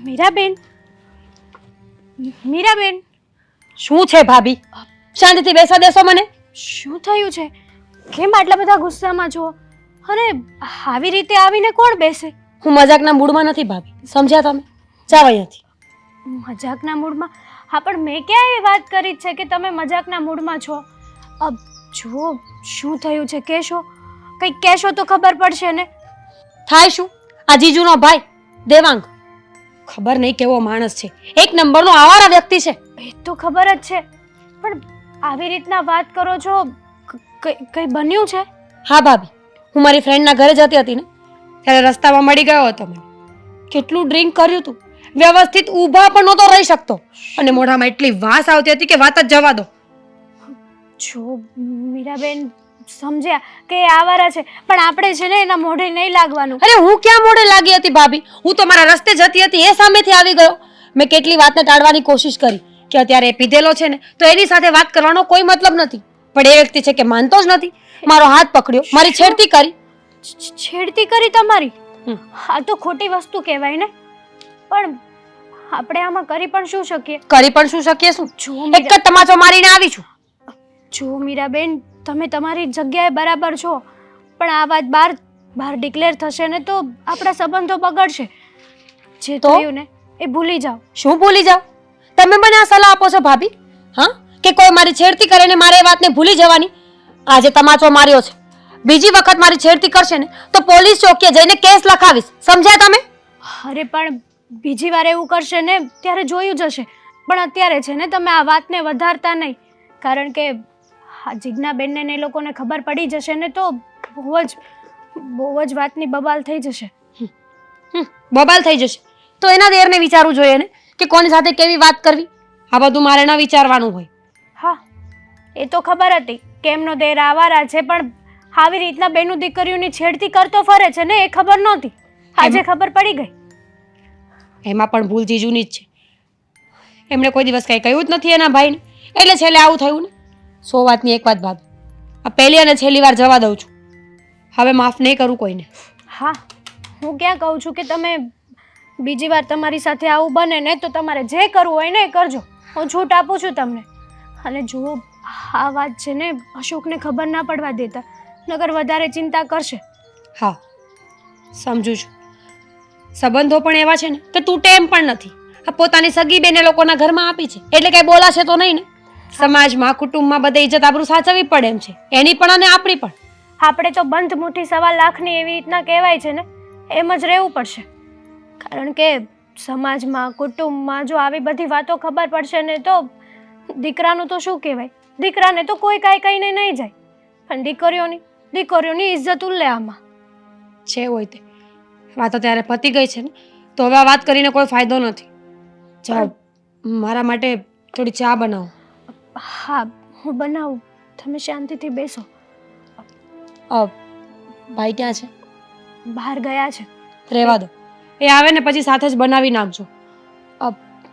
Speaker 11: મીરાબેન, મીરાબેન,
Speaker 2: શું છે ભાભી? શાંતિથી બેસવા દેશો મને?
Speaker 11: શું થયું છે? કેમ આટલા બધા ગુસ્સામાં છો? અને આવી રીતે આવીને કોણ બેસે?
Speaker 2: હું મજાકના મૂડમાં નથી ભાભી, સમજ્યા તમે? જાવ અહીંયાથી.
Speaker 11: મજાકના મૂડમાં? હા, પણ મેં ક્યાં એવી વાત કરી છે કે તમે મજાકના મૂડમાં છો? જો શું થયું છે કહેશો? કંઈક કહેશો તો ખબર પડશે ને.
Speaker 2: થાય શું? આ જીજુનો ભાઈ દેવાંગ, ખબર નહીં કેવો માણસ છે, એક નંબરનો આવારા વ્યક્તિ છે.
Speaker 11: એ તો ખબર જ છે, પણ આવી રીતના વાત કરો છો, કંઈ બન્યું છે?
Speaker 2: હા ભાભી, હું મારી ફ્રેન્ડના ઘરે જતી હતી ને ત્યારે રસ્તામાં મળી ગયો હતો મને. કેટલું ડ્રિંક કર્યું હતું, વ્યવસ્થિત ઊભા પણ નહોતો રહી શકતો અને મોઢામાં એટલી વાસ આવતી હતી કે વાત જ જવા દો.
Speaker 11: જો મીરાબેન સમજ્યા કે એ આવારા છે, પણ આપણે છે ને એના મોઢે નહીં લાગવાનું.
Speaker 2: અરે હું ક્યાં મોઢે લાગી હતી ભાભી, હું તો મારા રસ્તે જતી હતી, એ સામેથી આવી ગયો. મેં કેટલી વાતને ટાળવાની કોશિશ કરી કે અત્યારે એ પીધેલો છે ને તો એની સાથે વાત કરવાનો કોઈ મતલબ નથી, પણ એ વ્યક્તિ છે કે માનતો જ નથી. મારો હાથ પકડ્યો, મારી છેડતી કરી.
Speaker 11: છેડતી કરી તમારી? આ તો ખોટી વસ્તુ કહેવાય ને. પણ આપણે આમાં કરી પણ શું શકીએ?
Speaker 2: કરી પણ શું શકીએ? શું
Speaker 11: જો
Speaker 2: એક જ તમાચો મારીને આવી છું.
Speaker 11: જો મીરાબેન, તમે તમારી જગ્યાએ બરાબર છો, પણ આ વાત બહાર ડિક્લેર થશે ને તો આપણા સંબંધો બગડશે. જે થયું ને એ ભૂલી જાઓ.
Speaker 2: શું ભૂલી જાઓ? તમે મને આ સલાહ આપો છો ભાભી? હા, કે કોઈ મારી છેડતી કરે ને મારે એ વાતને ભૂલી જવાની? આજે તમાચો માર્યો છે, બીજી વખત મારી છેડતી કરશે ને તો પોલીસ ચોકીએ જઈને કેસ લખાવીશ, સમજ્યા તમે?
Speaker 11: અરે પણ બીજી વાર એવું કરશે ને ત્યારે જોયું જશે. પણ અત્યારે છે ને તમે આ વાતને વધારતા નહીં, કારણ કે આ જીજ્ઞાબેનને ને એ લોકોને ખબર પડી જશે ને તો બહુ જ વાતની બબાલ થઈ જશે.
Speaker 2: બબાલ થઈ જશે તો એના દેરને વિચારવું જોઈએ ને કે કોની સાથે કેવી વાત કરવી. આ બધું મારે ન વિચારવાનું હોય.
Speaker 11: હા, એ તો ખબર હતી કે એમનો દેર આવારા છે, પણ આવી રીતના બેનું દીકરીઓની છેડતી કરતો ફરે છે ને એ ખબર નહોતી. આજે ખબર પડી ગઈ.
Speaker 2: એમાં પણ ભૂલ જીજુની જ છે. એમણે કોઈ દિવસ કંઈ કહ્યું જ નથી એના ભાઈને, એટલે છેલ્લે આવું થયું ને. 100 વાતની એક વાત ભાભી, આ પહેલી અને છેલ્લી વાર જવા દઉં છું, હવે માફ નહીં કરું કોઈને.
Speaker 11: હા, હું ક્યાં કહું છું કે તમે બીજી વાર તમારી સાથે આવું બને ને તો તમારે જે કરવું હોય ને એ કરજો. હું છૂટ આપું છું તમને. અને જુઓ, આ વાત છે ને અશોકને ખબર ના પડવા દેતા, નકર વધારે ચિંતા કરશે.
Speaker 2: હા, સમજુ છું. સંબંધો પણ એવા છે ને કે તૂટે એમ પણ નથી. આ પોતાની સગી બેને લોકોના ઘરમાં આપી છે એટલે કઈ બોલાશે તો નહીં ને. સમાજમાં, કુટુંબમાં બધે ઇજ્જત આબરૂ સાચવવી પડે એમ છે, એની પણ અને આપણી પણ.
Speaker 11: આપણે તો બંધ મુઠ્ઠી 1.25 લાખની એવી રીતના કહેવાય છે ને એમ જ રહેવું પડશે. કારણ કે સમાજમાં, કુટુંબમાં જો આવી બધી વાતો ખબર પડશે ને તો દીકરાનું તો શું કહેવાય, દીકરાને તો કોઈ કાંઈ કહીને નહીં જાય, પણ દીકરીઓની ઇજ્જત ઉલ્લે આમાં
Speaker 2: છે હોય તે વાતો ત્યારે પતી ગઈ છે ને તો હવે આ વાત કરીને કોઈ ફાયદો નથી. જાઓ, મારા માટે થોડી ચા બનાવો.
Speaker 11: હા, હું બનાવું, તમે શાંતિથી બેસો.
Speaker 2: ભાઈ ક્યાં છે?
Speaker 11: બહાર ગયા છે.
Speaker 2: રહેવા દો, એ આવે ને પછી સાથે જ બનાવી નાખજો.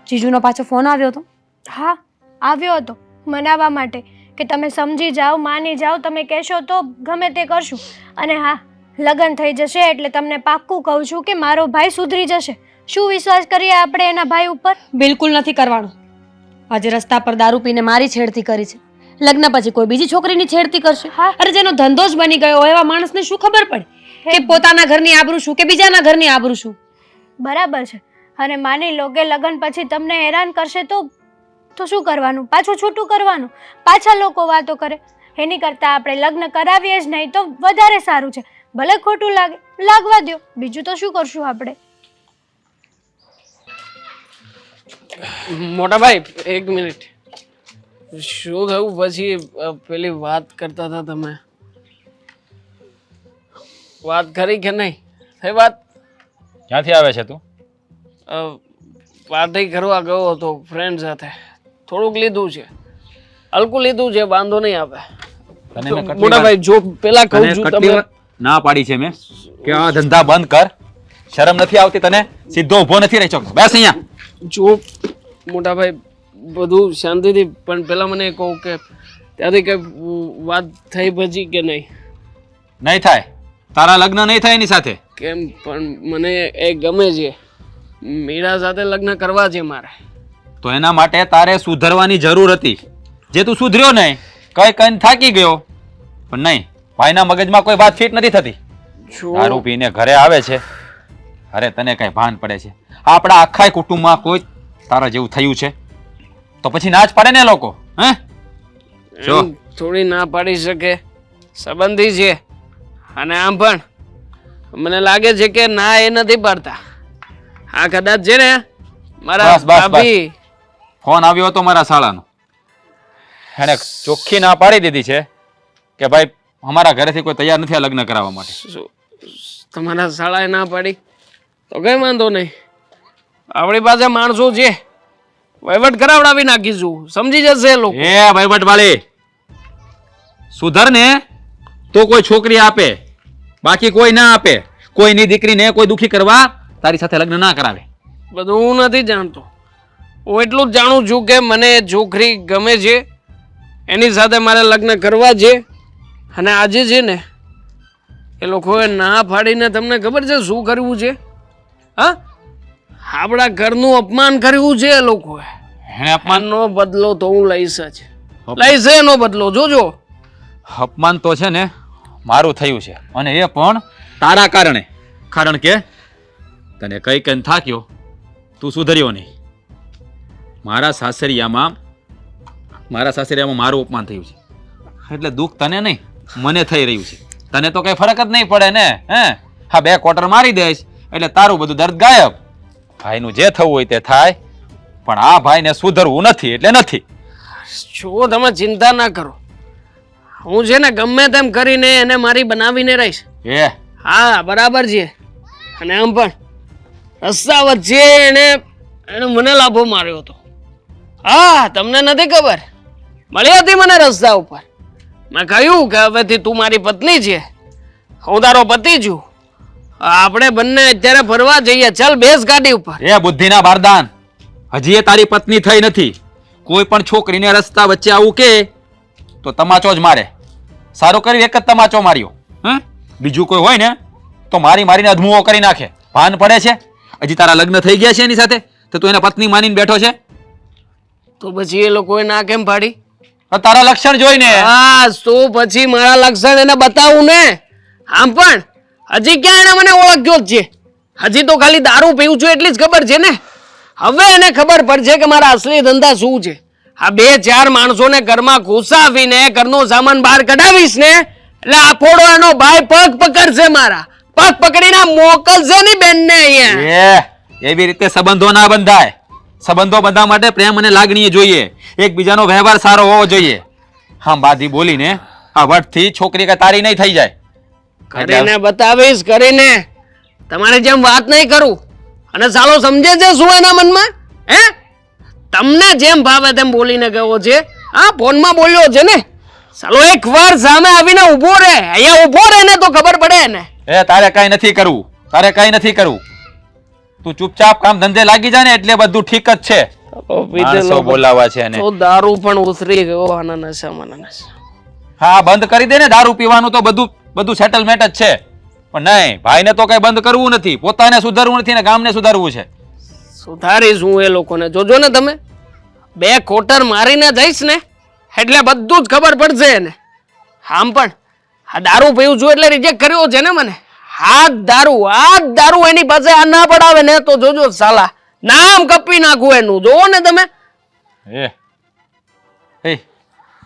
Speaker 2: જીજુનો પાછો ફોન આવ્યો હતો?
Speaker 11: હા, આવ્યો હતો મનાવવા માટે કે તમે સમજી જાઓ, માની જાઓ, તમે કહેશો તો ગમે તે કરશું. અને હા, લગ્ન થઈ જશે એટલે તમને પાક્કું કહું છું કે મારો ભાઈ સુધરી જશે. શું વિશ્વાસ કરીએ આપણે એના ભાઈ ઉપર?
Speaker 2: બિલકુલ નથી કરવાનો. આજે રસ્તા પર દારૂ પીને મારી છેડતી કરી છે, લગ્ન પછી કોઈ બીજી છોકરીની છેડતી કરશે. અરે જેનો ધંધો જ બની ગયો એવા માણસને શું ખબર પડે કે પોતાના ઘરની આબરૂ શું કે બીજાના ઘરની આબરૂ શું?
Speaker 11: બરાબર છે. અને માની લો કે લગ્ન પછી તમને હેરાન કરશે તો શું કરવાનું? પાછું છૂટું કરવાનું, પાછા લોકો વાતો કરે. એની કરતાં આપણે લગ્ન કરાવીએ જ નહીં તો વધારે સારું છે. ભલે ખોટું લાગે, લાગવા દો, બીજું તો શું કરશું આપણે.
Speaker 12: મોટા ભાઈ, એક મિનિટ. શું થયું પછી? પેલી વાત કરતા હતા તમે, વાત કરી કે નહીં થઈ વાત?
Speaker 5: ક્યાંથી આવે છે તું?
Speaker 12: પાર્ટી કરવા ગયો હતો ફ્રેન્ડ સાથે. થોડુંક લીધું છે, હલકું લીધું છે, વાંધો નહીં આવે.
Speaker 5: તને મેં કેટલી
Speaker 12: મોટા
Speaker 5: વાર-
Speaker 12: ભાઈ જો પેલા કહું
Speaker 5: તને
Speaker 12: છું
Speaker 5: કેટલી
Speaker 12: તમે
Speaker 5: વાર ના પાડી છે મેં કે આ ધંધા બંધ કર. શરમ નથી આવતી તને? સીધો ઊભો નથી રહી શકતો. બેસ અહીંયા.
Speaker 12: જો મોટા ભાઈ બધું શાંતિથી, પણ પેલા મને કહું કે ત્યાંથી કઈ વાત થઈ પછી કે નહીં?
Speaker 5: નહીં થાય. તારા લગ્ન નહીં થાય એની સાથે.
Speaker 12: કેમ પણ મને એ ગમે છે, મીરા સાથે લગ્ન કરવા છે મારે.
Speaker 5: તો એના માટે તારે સુધરવાની જરૂર હતી. જે તું સુધર્યો નહીં, કઈ થાકી ગયો. પણ નહીં, ભાઈના મગજમાં કોઈ વાત ફિટ નથી થતી.
Speaker 12: જો
Speaker 5: દારૂ પીને ઘરે આવે છે. અરે તને કઈ ભાન પડે છે? આપણા આખા કુટુંબમાં કોઈ તારા જેવું થયું છે તો પછી ના જ પાડે ને લોકો. હે જો.
Speaker 12: એમ થોડી ના પાડી શકે, સંબંધી છે. અને આમ પણ મને લાગે છે કે ના એ નથી પાડતા. આ કદાચ છે ને મારા
Speaker 5: બસ, બસ, બસ.
Speaker 12: ભાભી.
Speaker 5: ફોન આવ્યો હતો મારા શાળાનો. એને ચોખ્ખી ના પાડી દીધી છે કે ભાઈ અમારા ઘરેથી કોઈ તૈયાર નથી આ લગ્ન કરાવવા માટે.
Speaker 12: શું તમારા શાળાએ ના પાડી તો કઈ વાંધો નહીં, આપણી પાસે માણસો છે, વહીવટ કરાવડાવી નાખીશું, સમજી જશે એ લોકો.
Speaker 5: એ વહીવટ વાળી સુધર ને તો કોઈ છોકરી આપે, બાકી કોઈ ના આપે. કોઈની દીકરીને કોઈ દુખી કરવા તારી સાથે લગ્ન ના કરાવે.
Speaker 12: બધું હું નથી જાણતો, હું એટલું જ જાણું છું કે મને એ છોકરી ગમે છે, એની સાથે મારે લગ્ન કરવા છે. અને આજે છે ને એ લોકોએ ના પાડીને તમને ખબર છે શું કરવું છે? હા, આપણા ઘરનું અપમાન કર્યું છે એ લોકોએ.
Speaker 5: એને અપમાન
Speaker 12: એનો બદલો તો હું લઈશ જ, લઈશ એનો બદલો. જોજો.
Speaker 5: અપમાન તો છે ને મારું થયું છે, અને એ પણ તારા કારણે. કારણ કે તને કઈ થાક્યો, તું સુધર્યો નહીં. મારા સાસરિયામાં મારું અપમાન થયું છે, એટલે દુઃખ તને નહીં મને થઈ રહ્યું છે. તને તો કઈ ફરક જ નહીં પડે ને. હા, 2 ક્વાર્ટર મારી દઈશ એટલે તારું બધું દર્દ ગાયબ. ભાઈનું જે થવું હોય તે થાય, પણ આ ભાઈને સુધરવું નથી એટલે નથી.
Speaker 12: જો તમે ચિંતા ના કરો, હું છે ને ગમે તેમ કરીને એને મારી બનાવીને રહીશ.
Speaker 5: એ
Speaker 12: હા બરાબર છે. અને આમ પણ રસ્તા વચ્ચે એને મને લાભો માર્યો હતો. હા, તમને નથી ખબર, મળી હતી મને રસ્તા ઉપર. મેં કહ્યું કે હવેથી તું મારી પત્ની છે, હું તારો પતિ છું, આપણે બંને અત્યારે ફરવા જઈએ, ચાલ બેસ ગાડી ઉપર.
Speaker 5: એ બુદ્ધિના બારદાન, હજી એ તારી પત્ની થઈ નથી. કોઈ પણ છોકરીને રસ્તા વચ્ચે આવું કે તો તમાચો જ મારે. સારું કર્યું એક જ તમાચો માર્યો. બીજું કોઈ હોય ને તો મારીને અધમુઓ કરી નાખે. ભાન પડે છે? હજી તારા લગ્ન થઈ ગયા છે એની સાથે તો તું એને પત્ની માનીને બેઠો છે?
Speaker 12: તો પછી એ લોકોએ ના કેમ પાડી?
Speaker 5: તારા લક્ષણ જોઈને.
Speaker 12: હા, તો પછી મારા લક્ષણ એને બતાવું ને. આમ પણ હજી ક્યાં એને મને ઓળખ્યો જ છે? હજી તો ખાલી દારૂ પીવું છું એટલી જ ખબર છે ને. હવે એને ખબર પડશે કે મારા અસલી ધંધા શું છે. આ 2-4 માણસોને ઘરમાં ઘુસાવીને ઘરનો સામાન બહાર કઢાવીશ ને એટલે આ ફોડો એનો ભાઈ પગ પકડશે, મારા પગ પકડીને મોકલશે ની બેનને અહીંયા.
Speaker 5: એવી રીતે સંબંધો ના બંધાય. સંબંધો બંધવા માટે પ્રેમ અને લાગણી જોઈએ, એકબીજાનો વ્યવહાર સારો હોવો જોઈએ. હા, બાધી બોલીને આ વટથી છોકરી કે તારી નહીં થઈ જાય.
Speaker 12: કરીને બતાવીશ, કરીને. તમારે જેમ વાત નહીં કરું. અને સાલો સમજે છે શું એના મનમાં? હે, તમને જેમ ભાવે તેમ બોલીને ગયો છે. હા, ફોનમાં બોલ્યો છે ને. સાલો એકવાર સામે આવીને ઊભો રહે, અહીંયા ઊભો રહે ને તો ખબર પડે ને.
Speaker 5: તારે કઈ નથી કરવું. તું ચૂપચાપ કામ ધંધે લાગી જાય ને એટલે બધું ઠીક જ છે. માણસો બોલાવા છે એને.
Speaker 12: તો દારૂ પણ ઉતરી ગયો આના નશામાં નશા.
Speaker 5: હા, બંધ કરી દે ને દારૂ પીવાનું, તો બધું સેટલમેન્ટ જ છે. પણ નહીં, ભાઈને તો કઈ બંધ કરવું નથી, પોતાને સુધારવું નથી ને ગામને સુધારવું છે.
Speaker 12: સુધારીશ હું એ લોકોને, જોજો ને તમે. 2 ક્વાર્ટર મારીને જઈશ ને એટલે બધું જ ખબર પડશે એને. આમ પણ આ દારૂ પીવું છું એટલે રિજેક્ટ કર્યો છે ને મને. હાથ દારૂ એની પાસે આ ના પડાવે ને તો જોજો સાલા, નામ કપી નાખું એનું. જોવો ને તમે.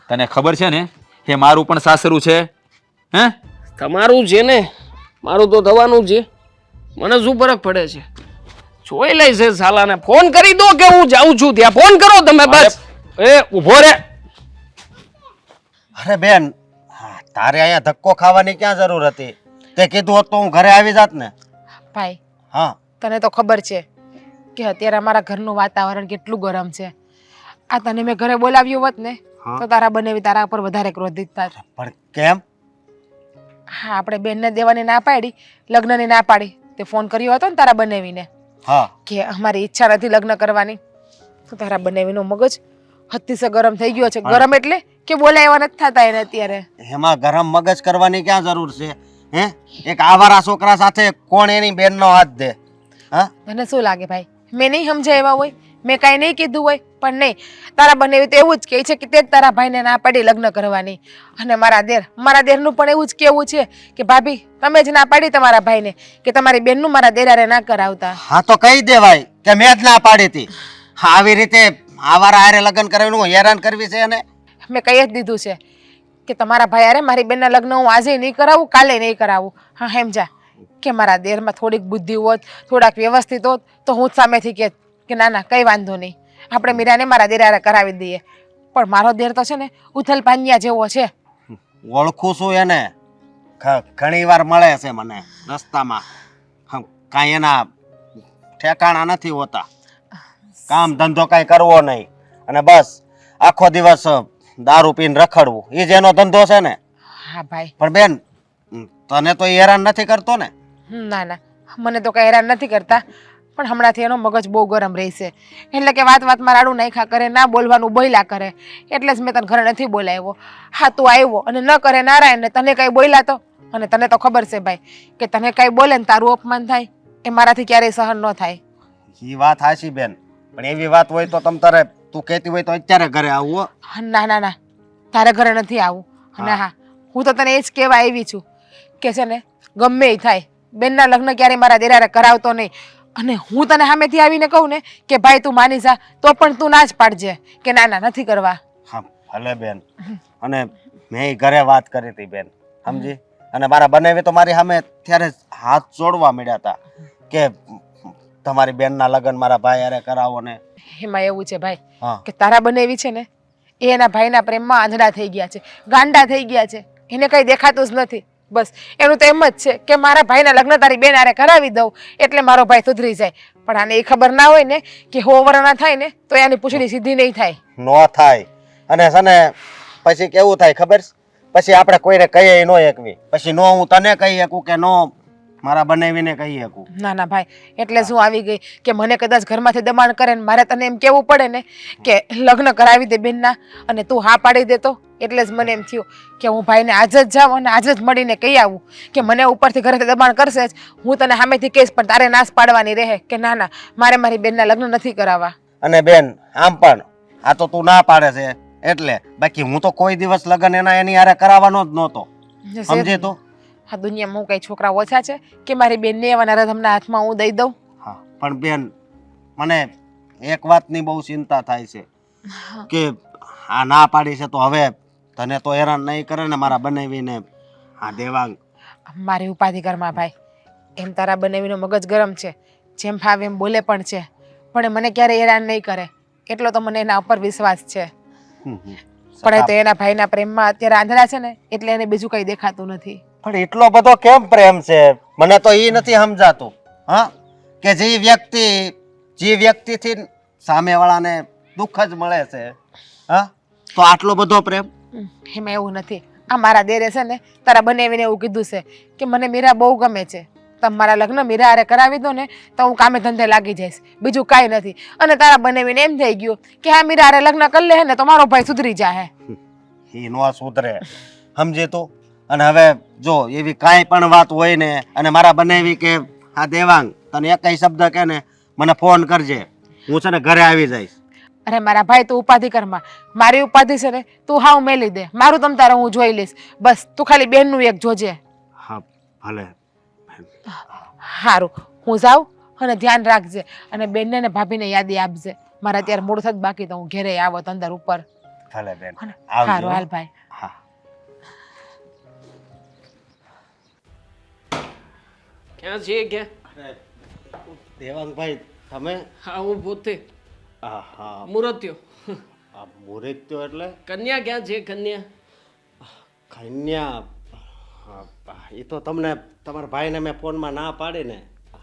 Speaker 5: તને ખબર છે ને એ મારું પણ સાસરું છે. હે,
Speaker 12: તમારું છે ને, મારું તો થવાનું છે. મને શું ફરક પડે છે? જોઈ લઈશ એ સાલાને. ફોન કરી દો કે હું જાઉં છું ત્યાં. ફોન કરો તમે બસ.
Speaker 5: ઊભો રે.
Speaker 10: અરે બેન, તારે અહીંયા ધક્કો ખાવાની ક્યાં જરૂર હતી? તે કીધું હોત તો હું ઘરે આવી જાત ને.
Speaker 9: ભાઈ,
Speaker 10: હા,
Speaker 9: તને તો ખબર છે કે અત્યારે અમારા ઘરનું વાતાવરણ કેટલું ગરમ છે. આ તને મેં ઘરે બોલાવ્યું હોત ને
Speaker 10: હા.
Speaker 9: તો તારા બનેવી તારા પર વધારે ક્રોધિત થાત.
Speaker 10: પણ કેમ?
Speaker 9: હા, આપણે બેનને દેવાની ના પાડી, લગ્નની ના પાડી, તે ફોન કર્યો હતો ને તારા બનેવીને
Speaker 10: હા
Speaker 9: કે અમારી ઈચ્છા નથી લગ્ન કરવાની, તો તારા બનેવીનો મગજ હત્તીસે ગરમ થઈ ગયો છે. ગરમ એટલે કે બોલાવ્યા નથી થતા એને અત્યારે.
Speaker 10: એમાં ગરમ મગજ કરવાની ક્યાં જરૂર છે? હે, એક આવારા છોકરા સાથે કોણ એની બેનનો હાથ દે? હા,
Speaker 9: તને શું લાગે ભાઈ, મેં નહીં સમજાવ્યા હોય, મેં કાંઈ નહીં કીધું હોય, પણ નહીં, તારા બનેવી તો એવું જ કહે છે કે તે જ તારા ભાઈને ના પાડી લગ્ન કરવાની. અને મારા દેરનું પણ એવું જ કહેવું છે કે ભાભી તમે જ ના પાડી તમારા ભાઈને કે તમારી બેનનું મારા દેરારે ના કરાવતા.
Speaker 10: હા તો કહી દેવાય કે મેં જ ના પાડી હતી. આવી રીતે આવારા હારે લગ્ન કરાવીને હેરાન કરવી છે એને?
Speaker 9: મેં કહી જ દીધું છે કે તમારા ભાઈ હારે મારી બેનના લગ્ન હું આજે નહીં કરાવું, કાલે નહીં કરાવું. હા સમજા કે મારા દેરમાં થોડીક બુદ્ધિ હોત, થોડાક વ્યવસ્થિત હોત તો હું જ સામેથી કહેત કે ના ના કંઈ વાંધો નહીં, આપણે મીરાને મારા દેર હારે કરાવી દઈએ. પણ મારો દેર તો છે ને ઉથલ પાનિયા જેવો છે.
Speaker 10: ઓળખું છું એને, ઘણી વાર મળે છે મને રસ્તામાં. કાંઈ એના ઠેકાણા નથી હોતા, કામ ધંધો કાંઈ કરવો નહીં અને બસ આખો દિવસ દારૂ પીને રખડવું, એ જ એનો ધંધો છે ને.
Speaker 9: હા ભાઈ.
Speaker 10: પણ બેન તને તો એ હેરાન નથી કરતો ને?
Speaker 9: ના ના, મને તો કંઈ હેરાન નથી કરતા, પણ હમણાંથી એનો મગજ બહુ ગરમ રહેશે. એટલે કે વાતમાં રાડું નાખ્યા કરે, ના બોલવાનું બોલ્યા કરે, એટલે જ મેં તને ઘરે નથી બોલાવ્યો. હા તું આવ્યો અને ન કરે નારાયણ ને તને કંઈ બોલ્યા તો, અને તને તો ખબર છે ભાઈ કે તને કંઈ બોલે ને તારું અપમાન થાય એ મારાથી ક્યારેય સહન ન થાય.
Speaker 10: એ વાત હાચી બેન, પણ એવી વાત હોય તો તમ તારે તું કહેતી હોય તો અત્યારે ઘરે આવું.
Speaker 9: ના ના ના, તારે ઘરે નથી આવું. અને હા, હું તો તને એ જ કહેવા આવી છું કે છે ને ગમે એ થાય બેનના લગ્ન ક્યારેય મારા દેરારે કરાવતો નહીં. અને હું તને સામેથી આવીને કહું ને કે ભાઈ તું માની જા, તો પણ તું ના જ પાડજે કે ના ના નથી કરવા.
Speaker 10: હા ભલે બેન, અને મેં ઘરે વાત કરી હતી બેન, સમજી? અને મારા બનેવી તો મારી સામે ત્યારે હાથ જોડવા મળ્યા હતા કે તમારી બેનના લગ્ન મારા ભાઈ હારે કરાવો ને.
Speaker 9: એમાં એવું છે ભાઈ
Speaker 10: હા.
Speaker 9: કે તારા બનેવી છે ને એ એના ભાઈના પ્રેમમાં આંધળા થઈ ગયા છે, ગાંડા થઈ ગયા છે, એને કંઈ દેખાતું જ નથી. બસ એનું તો એમ જ છે કે મારા ભાઈના લગ્ન તારી બેન હારે કરાવી દઉં એટલે મારો ભાઈ સુધરી જાય. પણ આને એ ખબર ના હોય ને કે હોવરના થાય ને તો એની પૂંછડી સીધી નહીં થાય.
Speaker 10: નો થાય. અને છે ને પછી કેવું થાય ખબર છે? પછી આપણે કોઈને કહીએ ન એકવી, પછી નો હું તને કહી શકું કે નો મારા બનેવીને કહી શકું.
Speaker 9: ના ના ભાઈ, એટલે જ હું આવી ગઈ કે મને કદાચ ઘરમાંથી દબાણ કરે ને મારે તને એમ કહેવું પડે ને કે લગ્ન કરાવી દે બેનના, અને તું હા પાડી દેતો. એટલે જ મને એમ થયું કે હું ભાઈને આજ જ જાઉં અને આજ જ મળીને કહી આવું કે મને ઉપરથી ઘરેથી દબાણ કરશે જ, હું તને સામેથી કહીશ પણ તારે નાશ પાડવાની રહે કે ના ના મારે મારી બેનના લગ્ન નથી કરાવવા.
Speaker 10: અને બેન આમ પણ આ તો તું ના પાડે છે એટલે, બાકી હું તો કોઈ દિવસ લગ્ન એની હારે કરાવવાનો જ નહોતો, સમજે તો?
Speaker 9: આ દુનિયામાં હું કઈ છોકરા ઓછા છે કે મારી બેનને એવા નરધમના હાથમાં હું દઈ દઉં?
Speaker 10: હા પણ બેન મને એક વાતની બહુ ચિંતા થાય છે કે આ ના પાડી છે તો હવે તને તો હેરાન નહીં કરે ને મારા બનેવીને આ દેવાંગ?
Speaker 9: મારી ઉપાધિ ઘરમાં ભાઈ, એમ તારા બનેવીનો મગજ ગરમ છે, જેમ ફાવે એમ બોલે પણ છે, પણ એ મને ક્યારેય હેરાન નહીં કરે એટલો તો મને એના ઉપર વિશ્વાસ છે. પણ એ તો એના ભાઈના પ્રેમમાં અત્યારે આંધળા છે ને એટલે એને બીજું કંઈ દેખાતું નથી.
Speaker 10: પણ એટલો બધો કેમ પ્રેમ છે? મને તો એ નથી સમજાતું. હા, કે જે વ્યક્તિથી સામેવાળાને દુઃખ જ મળે છે, હા, તો આટલો બધો પ્રેમ?
Speaker 9: એમાં એવું નથી. આ મારા દેરે છે ને તારા બનેવીને એવું કીધું છે કે મને મીરા બહુ ગમે છે, તમે મારા લગ્ન મીરા હારે કરાવી દો ને તો હું કામે ધંધે લાગી જઈશ, બીજું કાંઈ નથી. અને તારા બનેવીને એમ થઈ ગયું કે હા મીરા હારે લગ્ન કરી લે ને તો મારો ભાઈ સુધરી જાય.
Speaker 10: એ નો સુધરે, સમજે તો? અને હવે જો એવી કાંઈ પણ વાત હોય ને અને મારા બનેવી કે હા દેવાંગ તને એક શબ્દ કે ને મને ફોન કરજે, હું છે ને ઘરે આવી જઈશ.
Speaker 9: અરે મારા ભાઈ તું ઉપાધિ કરમાં, મારી ઉપાધિ છે ને તું હાવ મેલી દે, મારું તમ તારે હું જોઈ લઈશ. બસ તું ખાલી બેનનું એક જોજે.
Speaker 10: હા ભલે.
Speaker 9: સારું, હું જાઉં અને ધ્યાન રાખજે, અને બેનને ને ભાભીને યાદી આપજે. મારે અત્યારે મોડું થત બાકી તો હું ઘરે આવત અંદર ઉપર.
Speaker 10: ભલે બેન,
Speaker 9: સારું હાલ ભાઈ.
Speaker 10: હા.
Speaker 12: ક્યાં છે ક્યાં?
Speaker 10: દેવાંગભાઈ તમે?
Speaker 12: હા હું પોતે
Speaker 10: હા હા.
Speaker 12: મુરત્યો.
Speaker 10: આ મુરત્યો એટલે?
Speaker 12: કન્યા ક્યાં છે? કન્યા
Speaker 10: કન્યા? એ તો તમને તમારા ભાઈને મેં ફોનમાં ના પાડી ને.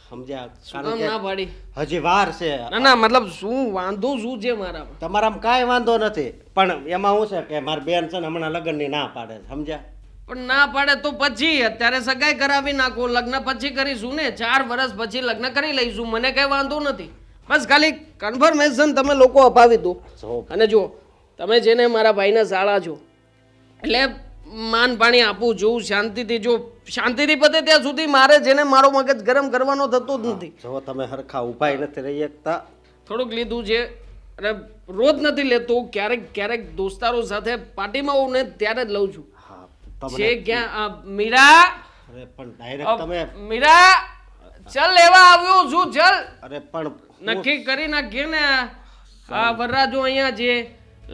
Speaker 10: સમજ્યા?
Speaker 12: શું
Speaker 10: કારણ
Speaker 12: કામ ના
Speaker 10: કે
Speaker 12: પાડી?
Speaker 10: હજી વાર છે.
Speaker 12: ના ના મતલબ શું વાંધો શું છે મારામાં?
Speaker 10: તમારામાં કાંઈ વાંધો નથી, પણ એમાં શું છે કે મારી બેન છે ને હમણાં લગ્નની ના પાડે છે, સમજ્યા?
Speaker 12: પણ ના પાડે તો પછી અત્યારે સગાઈ કરાવી નાખો, લગ્ન પછી કરીશું ને, 4 વર્ષ પછી લગ્ન કરી લઈશું, મને કઈ વાંધો નથી. બસ ખાલી કન્ફર્મેશન તમે લોકો અપાવી દો. અને જો તમે જેને મારા ભાઈના શાળા છો એટલે માન પાણી આપું છું શાંતિથી, જો શાંતિથી પતે ત્યાં સુધી મારે જેને મારો મગજ ગરમ કરવાનો થતો જ નથી.
Speaker 10: જો તમે હરખા ઉભાઈ નથી રહી શકતા.
Speaker 12: થોડુંક લીધું છે અને રોજ નથી લેતો, ક્યારેક ક્યારેક દોસ્તારો સાથે પાર્ટીમાં હોઉં ને ત્યારે જ લઉં છું.
Speaker 10: હા
Speaker 12: છે
Speaker 10: તમને
Speaker 12: ક્યાં આ મીરા?
Speaker 10: અરે પણ ડાયરેક્ટ તમે
Speaker 12: મીરા ચલ લેવા આવ્યો છું, ચલ
Speaker 10: અરે પણ
Speaker 12: નક્કી કરી નાખીએ ને. આ વરરાજો અહીંયા છે,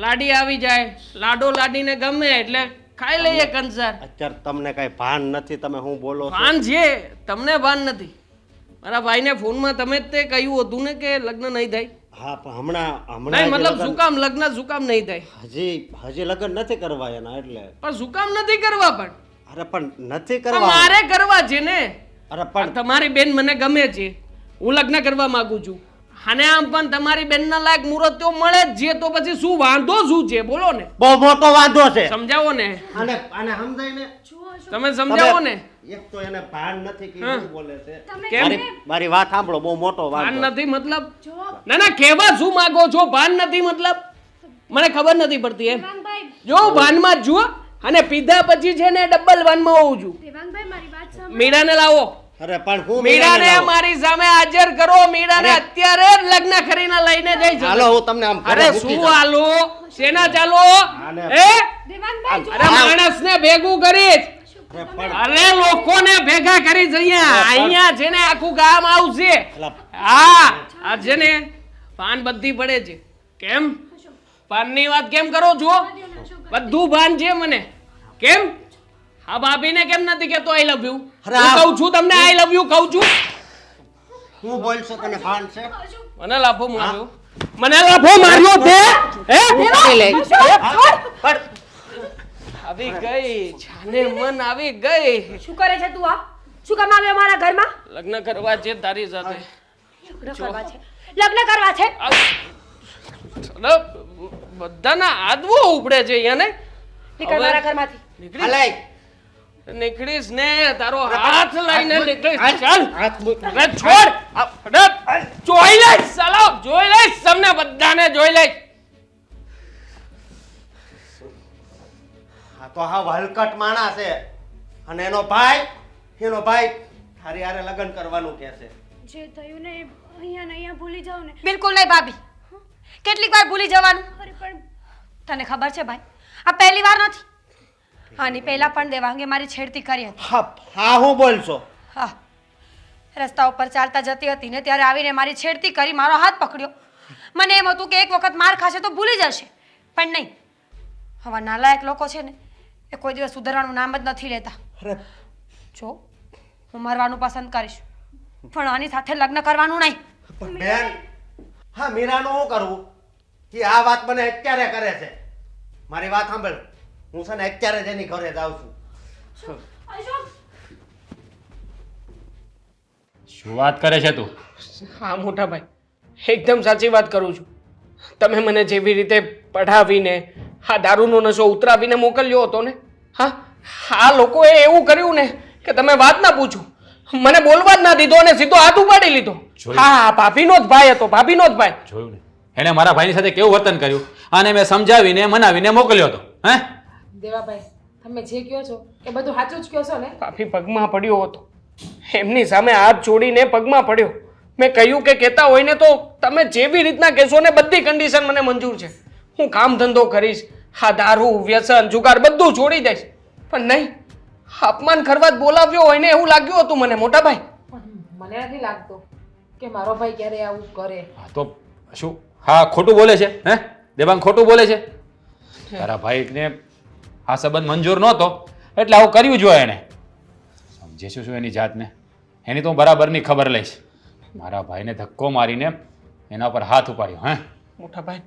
Speaker 12: લાડી આવી જાય, લાડો લાડીને ગમે એટલે ખાઈ લઈએ કંસાર.
Speaker 10: અત્યારે તમને કઈ ભાન નથી, તમે શું બોલો છો?
Speaker 12: ભાન છે તમને, ભાન નથી. મારા ભાઈને ફોનમાં તમે જ તે કહ્યું હતું ને કે લગ્ન નહીં થાય.
Speaker 10: હા પણ હમણાં
Speaker 12: નહીં
Speaker 10: હમણાં
Speaker 12: મતલબ શું કામ લગ્ન શું કામ નહીં થાય?
Speaker 10: હજી લગ્ન નથી કરવા એના, એટલે.
Speaker 12: પણ શું કામ નથી કરવા? પણ
Speaker 10: અરે પણ નથી
Speaker 12: પણ
Speaker 10: કરવા.
Speaker 12: મારે કરવા છે ને.
Speaker 10: અરે
Speaker 12: પણ
Speaker 10: પણ
Speaker 12: તમારી બેન મને ગમે છે, હું લગ્ન કરવા માંગુ છું. અને આમ પણ તમારી બેનના લાયક મુહૂર્ત તો મળે જ છે, તો પછી શું વાંધો શું છે બોલો ને?
Speaker 10: બહુ મોટો વાંધો છે.
Speaker 12: સમજાવો ને,
Speaker 10: આને આને સમજાય ને.
Speaker 12: તમે સમજાવો ને.
Speaker 10: એક તો એને ભાન નથી કે શું બોલે છે.
Speaker 12: કેમ
Speaker 10: મારી વાત સાંભળો, બહુ મોટો
Speaker 12: ભાન
Speaker 10: વાંધો.
Speaker 12: નથી મતલબ? ના ના કહેવા શું માંગો છો? ભાન નથી મતલબ મને ખબર નથી પડતી એમ. જો ભાનમાં જ જુઓ, અને પીધા પછી છે ને ડબલ ભાનમાં હોઉં છું.
Speaker 11: દેવાંગભાઈ મારી વાત સાંભળો.
Speaker 12: મીરાને લાવો,
Speaker 10: અરે પણ હું
Speaker 12: મીરાને મારી સામે હાજર કરો. મીરાને અત્યારે જ લગ્ન કરીને લઈને જઈ શકો.
Speaker 10: હાલો હું તમને આમ ઘરે
Speaker 12: અરે
Speaker 10: મૂકી
Speaker 12: શું
Speaker 10: જાઉં.
Speaker 12: હાલો? શેના ચાલો?
Speaker 10: આને-
Speaker 12: હે?
Speaker 11: દેવાંગભાઈ જો
Speaker 12: અરે માણસને ભેગું કરીશ.
Speaker 10: અરે પણ
Speaker 12: અરે લોકોને ભેગા કરી અહીંયા છે ને આખું ગામ આવશે.
Speaker 10: અલા,
Speaker 12: હા આ છે ને પાન બધી પડે છે. કેમ પાનની વાત કેમ કરો છો? બધું ભાન છે મને. કેમ આ ભાભીને કેમ નથી કહેતો આઈ લવ યુ?
Speaker 10: અરે
Speaker 12: હું
Speaker 10: આ-
Speaker 12: કહું છું તમને આઈ લવ યુ કહું છું.
Speaker 10: હું બોલશો તને ભાન છે?
Speaker 12: મને લાફો માર્યો, મને લાફો માર્યો તે હે?
Speaker 10: પણ
Speaker 12: આવી ગઈ જાને મન આવી ગઈ.
Speaker 2: શું કરે છે તું? આ શું કામ આવ્યો મારા ઘરમાં?
Speaker 12: લગ્ન કરવા છે તારી સાથે.
Speaker 2: લગ્ન કરવા છે? લગ્ન કરવા છે?
Speaker 12: અરે, બધાના આદવો ઉપડે છે અહીંયા ને.
Speaker 2: નીકળ મારા ઘરમાંથી.
Speaker 12: નીકળી
Speaker 10: હલાય.
Speaker 12: નીકળીશ ને તારો હાથ લઈને નીકળીશ. ચાલ
Speaker 10: હાથ મૂક.
Speaker 12: અરે છોડ. અરે જોઈ લઈશ સાલો, જોઈ લઈશ તમને બધાને જોઈ લઈશ.
Speaker 10: આ તો હા હલકટ માણસ છે, અને એનો ભાઈ તારી હારે લગ્ન કરવાનું કહે છે.
Speaker 11: જે થયું ને એ અહીંયા ને અહીંયા ભૂલી જાવ ને.
Speaker 2: બિલકુલ નહીં ભાભી. કેટલીક વાર ભૂલી જવાનું.
Speaker 11: અરે પણ
Speaker 2: તને ખબર છે ભાઈ, આ પહેલી વાર નથી. આની પહેલા પણ દેવાંગે મારી છેડતી કરી હતી.
Speaker 10: હા હું બોલશો?
Speaker 2: હા, રસ્તા ઉપર ચાલતા જતી હતી ને ત્યારે આવીને મારી છેડતી કરી, મારો હાથ પકડ્યો. મને એમ હતું કે એક વખત માર ખાશે તો ભૂલી જશે, પણ નહીં. આવા નાલાયક લોકો છે ને એ કોઈ દિવસ સુધરવાનું નામ જ નથી લેતા.
Speaker 10: અરે
Speaker 2: જો હું મરવાનું પસંદ કરીશ, પણ આની સાથે લગ્ન કરવાનું નહીં.
Speaker 10: પણ બેન, હા મીરાનું શું કરવું? કે આ વાત મને અત્યારે કરે છે. મારી વાત સાંભળ, હું છે ને અત્યારે જ એની ઘરે જાઉં છું.
Speaker 5: શું વાત કરે છે તું?
Speaker 12: હા મોટા ભાઈ, એકદમ સાચી વાત કરું છું. તમે મને જેવી રીતે પઢાવીને આ દારૂનો નશો ઉતરાવીને મોકલ્યો હતો ને, હા આ લોકોએ એવું કર્યું ને કે તમે વાત ના પૂછો. મને બોલવા જ ના દીધો અને સીધો હાથ ઉપાડી લીધો. હા ભાભીનો જ ભાઈ હતો, ભાભીનો જ ભાઈ.
Speaker 5: જોયું ને એણે મારા ભાઈની સાથે કેવું વર્તન કર્યું, અને મેં સમજાવીને મનાવીને મોકલ્યો હતો. હે
Speaker 9: દેવાભાઈ તમે જે કહો છો એ બધું સાચું જ કહો છો ને?
Speaker 12: ભાભી પગમાં પડ્યો હતો, એમની સામે હાથ જોડીને પગમાં પડ્યો. મેં કહ્યું કે કહેતા હોય ને તો તમે જેવી રીતના કહેશો ને બધી કન્ડિશન મને મંજૂર છે. હું કામ ધંધો કરીશ, હા દારૂ વ્યસન જુગાર બધું છોડી દઈશ. પણ નહીં, અપમાન કરવા જ બોલાવ્યો હોય ને એવું લાગ્યું હતું મને મોટા ભાઈ.
Speaker 9: પણ મને નથી લાગતું કે મારો ભાઈ ક્યારે આવું કરે.
Speaker 5: હા તો શું? હા ખોટું બોલે છે. હે દેવાંગ ખોટું બોલે છે. તારા ભાઈને આ સંબંધ મંજૂર નહોતો એટલે આવું કર્યું જોઈએ એને. સમજીશું શું એની જાતને? એની તો હું બરાબરની ખબર લઈશ. મારા ભાઈને ધક્કો મારીને એના પર હાથ ઉપાડ્યો. હે
Speaker 12: મોટા ભાઈ,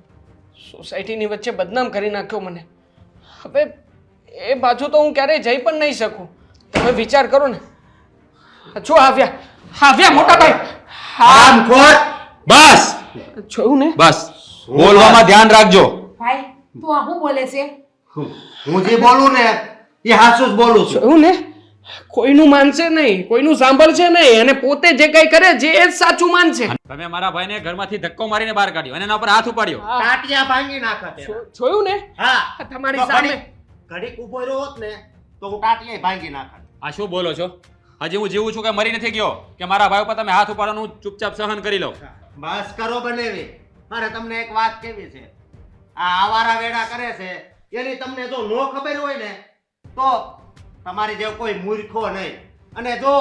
Speaker 12: સોસાયટીની વચ્ચે બદનામ કરી નાખ્યો મને. હવે એ બાજુ તો હું ક્યારેય જઈ પણ નહીં શકું. તમે વિચાર કરો ને, જો આવ્યા હા બે મોટા ભાઈ
Speaker 10: હરામખોર!
Speaker 12: બસ જોયું ને
Speaker 5: બસ બોલવામાં ધ્યાન રાખજો.
Speaker 9: ભાઈ તું આ શું બોલે છે?
Speaker 10: હું જે બોલું ને એ હાચું જ બોલું છું.
Speaker 12: જોયું ને કોઈનું માનશે નહીં, કોઈનું સાંભળશે નહીં અને પોતે જે કઈ કરે છે એ જ સાચું માનશે.
Speaker 5: તમે મારા ભાઈને ઘરમાંથી ધક્કો મારીને બહાર કાઢ્યો અને એના પર હાથ ઉપાડ્યો.
Speaker 10: ટાટિયા ભાંગી નાખત એના.
Speaker 12: જોયું ને
Speaker 10: હા,
Speaker 12: તમારી
Speaker 10: તો
Speaker 12: સામે
Speaker 10: ઘડીક ઊભો રહ્યો હોત ને તો હું ટાટિયા ભાંગી નાખત.
Speaker 5: આ શું બોલો છો? હજી હું જીવું છું કે મરી નથી ગયો કે મારા ભાઈ ઉપર તમે હાથ ઉપાડવાનું ચૂપચાપ સહન કરી લો?
Speaker 10: બસ કરો બનેવી. અરે તમને એક વાત કેવી છે, આ આવારા વેડા કરે છે એની તમને જો નો ખબર હોય ને તો તમારી જેવો કોઈ મૂર્ખો નહીં. અને જો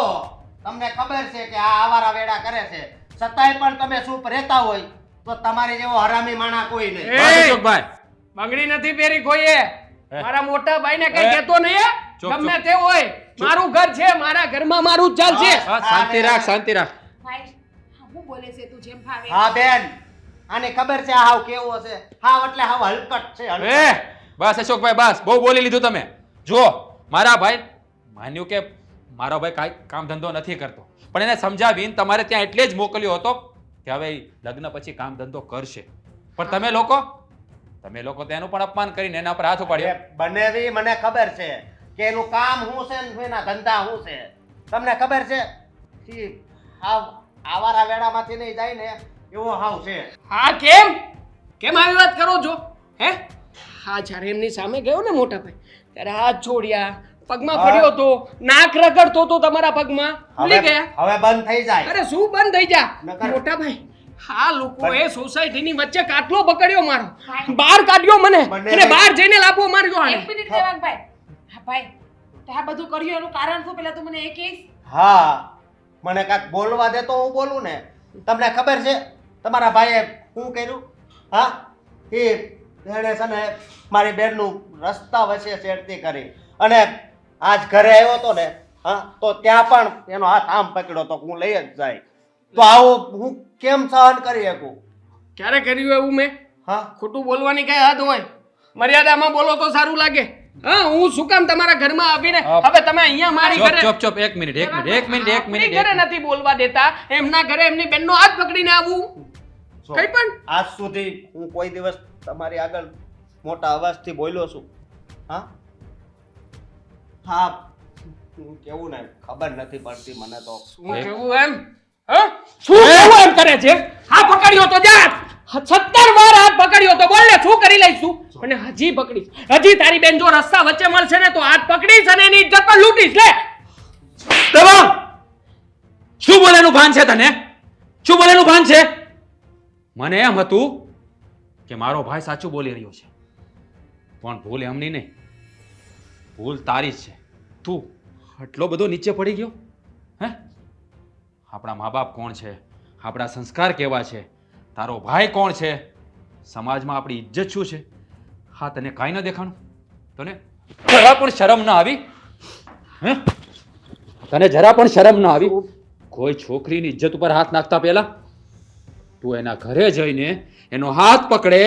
Speaker 10: તમને ખબર છે કે આ આવારા વેડા કરે છે છતાંય પણ તમે ચૂપ રહેતા હોય તો તમારી જેવો હરામી માણા કોઈ નહીં.
Speaker 5: બસ અશોકભાઈ,
Speaker 12: બંગડી નથી પહેરી કોઈએ. મારા મોટા ભાઈને કઈ કહેતો નહીં હે?
Speaker 5: ચૂપ, ચૂપ.
Speaker 12: ગમે તે હોય મારું ઘર છે, મારા ઘરમાં મારું જ ચાલશે.
Speaker 5: બસ શાંતિ રાખ, શાંતિ રાખ.
Speaker 9: ભાઈ શું બોલે છે તું જેમ ફાવે?
Speaker 10: હા બેન, આને ખબર છે આ હાવ કેવો છે. હાવ એટલે હાવ હલકટ છે, હલકટ.
Speaker 5: બસ અશોકભાઈ, બસ બહુ બોલી લીધું તમે. જુઓ, મારા ભાઈ માન્યું કે મારો ભાઈ કાંઈ કામ ધંધો નથી કરતો, પણ એને સમજાવીને તમારે ત્યાં એટલે જ મોકલ્યો હતો કે હવે ઈ લગ્ન પછી કામ ધંધો કરશે. પણ તમે લોકો તેનું પણ અપમાન કરીને એના પર હાથ ઉપાડ્યો.
Speaker 10: બનેવી મને ખબર છે કે એનું કામ શું છે ને એના ધંધા શું છે. તમને ખબર છે કે આવારા વેડામાંથી નહીં જાય ને એવો હાવ છે.
Speaker 12: હા કેમ આવી વાત કરો છો હે? હા જ્યારે એમની સામે ગયો ને મોટા ભાઈ ત્યારે હાથ છોડ્યા, પગમાં પડ્યો તો, નાક રગડતો તો તમારા પગમાં, ભૂલી ગયા?
Speaker 10: હવે બંધ થઈ જાય.
Speaker 12: અરે શું બંધ થઈ જા
Speaker 10: નકર-
Speaker 12: મોટા ભાઈ. હા લોકોએ સોસાયટીની વચ્ચે કાટલો પકડ્યો મારો, બહાર કાઢ્યો મને અને બહાર જઈને લાભો માર્યો આને.
Speaker 9: એક મિનિટ દેવાંગભાઈ. હા ભાઈ તે આ બધું કર્યું એનું કારણ શું પેલા તું મને એ કહીશ?
Speaker 10: હા, મને કાંઈક બોલવા દે તો હું બોલું ને. તમને ખબર છે તમારા ભાઈએ શું કર્યું? હા, એણે છે ને મારી બેનનું રસ્તા વચ્ચે છેડતી કરી અને આજ ઘરે આવ્યો હતો ને, હા, તો ત્યાં પણ એનો હાથ આમ પકડ્યો તો હું લઈ જ જાય. તો આવું હું કેમ સહન કરી શકું?
Speaker 12: ક્યારે કર્યું એવું મેં?
Speaker 10: હા,
Speaker 12: ખોટું બોલવાની કઈ હદ હોય? મર્યાદામાં બોલો તો સારું લાગે. હા, હું શું કામ તમારા ઘરમાં આવીને હવે તમે અહીંયા મારી ઘરે
Speaker 5: ચોપ, એક મિનિટ.
Speaker 12: આપણી ઘરે નથી બોલવા દેતા, એમના ઘરે એમની બેનનો હાથ પકડીને આવવું
Speaker 10: જો,
Speaker 12: કઈ પણ?
Speaker 10: આજ સુધી હું કોઈ દિવસ તમારી આગળ મોટા અવાજથી બોલ્યો છું? હા હા, હું કેવું ને ખબર નથી પડતી મને તો.
Speaker 12: શું કેવું એમ? હા, શું કેવું એમ કરે છે? હા પકડ્યો તો જા, 17 વાર હાથ પકડ્યો તો બોલ ને શું કરી લઈશ તું? અને હજી પકડીશ, હજી તારી બેન જો રસ્તા વચ્ચે મળશે ને તો હાથ પકડીશ અને એની ઇજ્જત પણ લૂંટીશ. લે
Speaker 5: દબંગ! શું બોલેનું ભાન છે તને? શું બોલેનું ભાન છે? મને એમ હતું કે મારો ભાઈ સાચું બોલી રહ્યો છે, પણ ભૂલ એમની નહીં, ભૂલ તારી જ છે. તું આટલો બધો નીચે પડી ગયો હે? આપણા મા બાપ કોણ છે, આપણા સંસ્કાર કેવા છે, તારો ભાઈ કોણ છે, સમાજમાં આપણી ઇજ્જત શું છે, હા તને કાંઈ ન દેખાણું? તને જરા પણ શરમ ન આવી? હે? તને જરા પણ શરમ ન આવી? કોઈ છોકરીની ઇજ્જત ઉપર હાથ નાખતા પહેલા તું એના ઘરે જઈને એનો હાથ પકડે,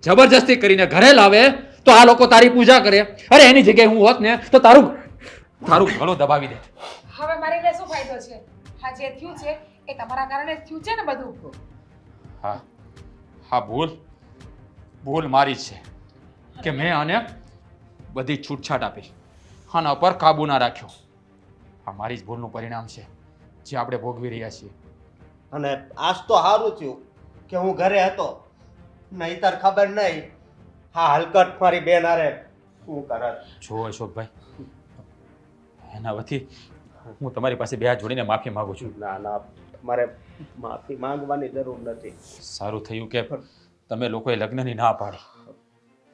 Speaker 5: જબરજસ્તી કરીને ઘરે લાવે તો આ લોકો તારી પૂજા કરે. અરે એની જગ્યાએ હું હોત ને તો તારું ગળો દબાવી દે.
Speaker 9: હવે મારી ને શું ફાયદો છે? હા જે થયું છે એ તમારા કારણે જ થયું છે ને બધું.
Speaker 5: હા, ભૂલ મારી જ છે કે મેં આને બધી છૂટછાટ આપી, આના પર કાબુ ના રાખ્યો. આ મારી જ ભૂલનું પરિણામ છે જે આપણે ભોગવી રહ્યા છીએ.
Speaker 10: અને આજ તો સારું થયું કે હું ઘરે હતો, નહીતર ખબર નહીં હા હલકટ મારી બેન હારે શું કરત.
Speaker 5: જો અશોકભાઈ, એના વતી હું તમારી પાસે બે હાથ જોડીને માફી માંગુ છું.
Speaker 10: ના, મારે માફી માંગવાની જરૂર નથી.
Speaker 5: સારું થયું કે તમે લોકોએ લગ્નની ના પાડી,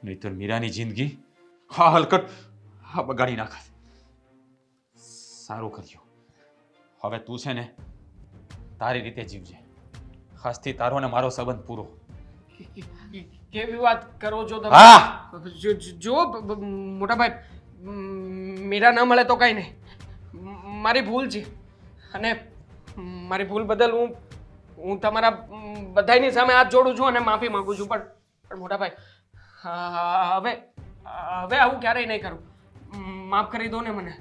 Speaker 5: નહીતર મીરાની જિંદગી હા હલકટ હા બગાડી નાખત. સારું કર્યું. હવે તું છે ને તારી રીતે જીવજે. આજથી તારો ને મારો સંબંધ પૂરો.
Speaker 12: કેવી વાત કરો છો તમે?
Speaker 5: હા,
Speaker 12: જો મોટા ભાઈ, મીરા ન મળે તો કઈ નહીં, મારી ભૂલ છે અને મારી ભૂલ બદલ હું તમારા બધાની સામે હાથ જોડું છું અને માફી માંગુ છું. પણ મોટા ભાઈ, હવે આવું ક્યારેય નહીં કરું. માફ કરી દો ને મને.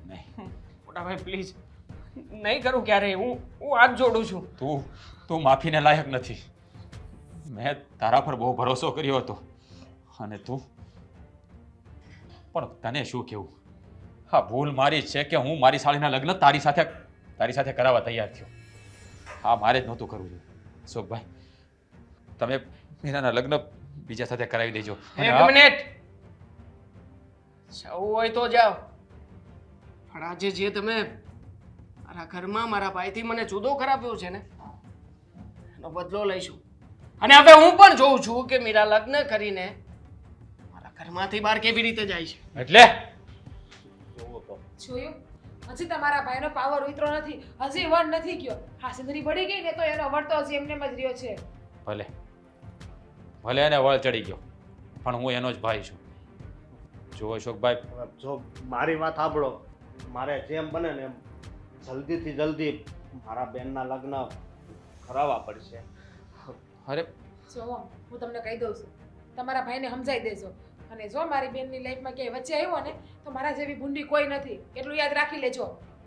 Speaker 5: નહીં
Speaker 12: મોટા ભાઈ પ્લીઝ,
Speaker 6: નહીં કરું ક્યારેય. હું હાથ જોડું છું.
Speaker 5: તું માફીને લાયક નથી. મેં તારા પર બહુ ભરોસો કર્યો હતો અને તું પણ તને શું કહેવું, હા ભૂલ મારી જ છે કે હું મારી સાળીના લગ્ન તારી સાથે કરાવવા તૈયાર થયો. હા મારે જ નહોતું કરવું જોઈએ. અશોકભાઈ તમે મીરાના લગ્ન બીજા સાથે કરાવી દેજો. અને
Speaker 12: એક મિનિટ, જવું હોય તો જાઓ, પણ આજે જે તમે મારા ઘરમાં મારા ભાઈથી મને જુદો કરાવ્યો છે ને, એનો બદલો લઈશું. અને હવે હું પણ જોઉં છું કે મીરા લગ્ન કરીને મારા ઘરમાંથી બહાર કેવી રીતે જાય છે.
Speaker 5: એટલે
Speaker 9: જોયું? હજી તમારા ભાઈનો પાવર ઉતરો નથી, હજી વન નથી ગયો. હા સિંદરી પડી ગઈ ને તો એનો વટ તો હજી એમને જ રહ્યો છે.
Speaker 5: ભલે એને વળ ચડી ગયો, પણ હું એનો જ ભાઈ છું. જો અશોકભાઈ,
Speaker 10: જો મારી વાત સાંભળો, મારે જેમ બને ને એમ જલ્દીથી જલ્દી મારા બેનના લગ્ન કરાવવા પડશે.
Speaker 5: અરે
Speaker 9: જો હું તમને કહી દઉં છું, તમારા ભાઈને સમજાઈ દેજો. અને જો મારી બેનની લાઈફમાં ક્યાંય વચ્ચે આવ્યો ને તો મારા જેવી ભૂંડી કોઈ નથી, એટલું યાદ રાખી લેજો.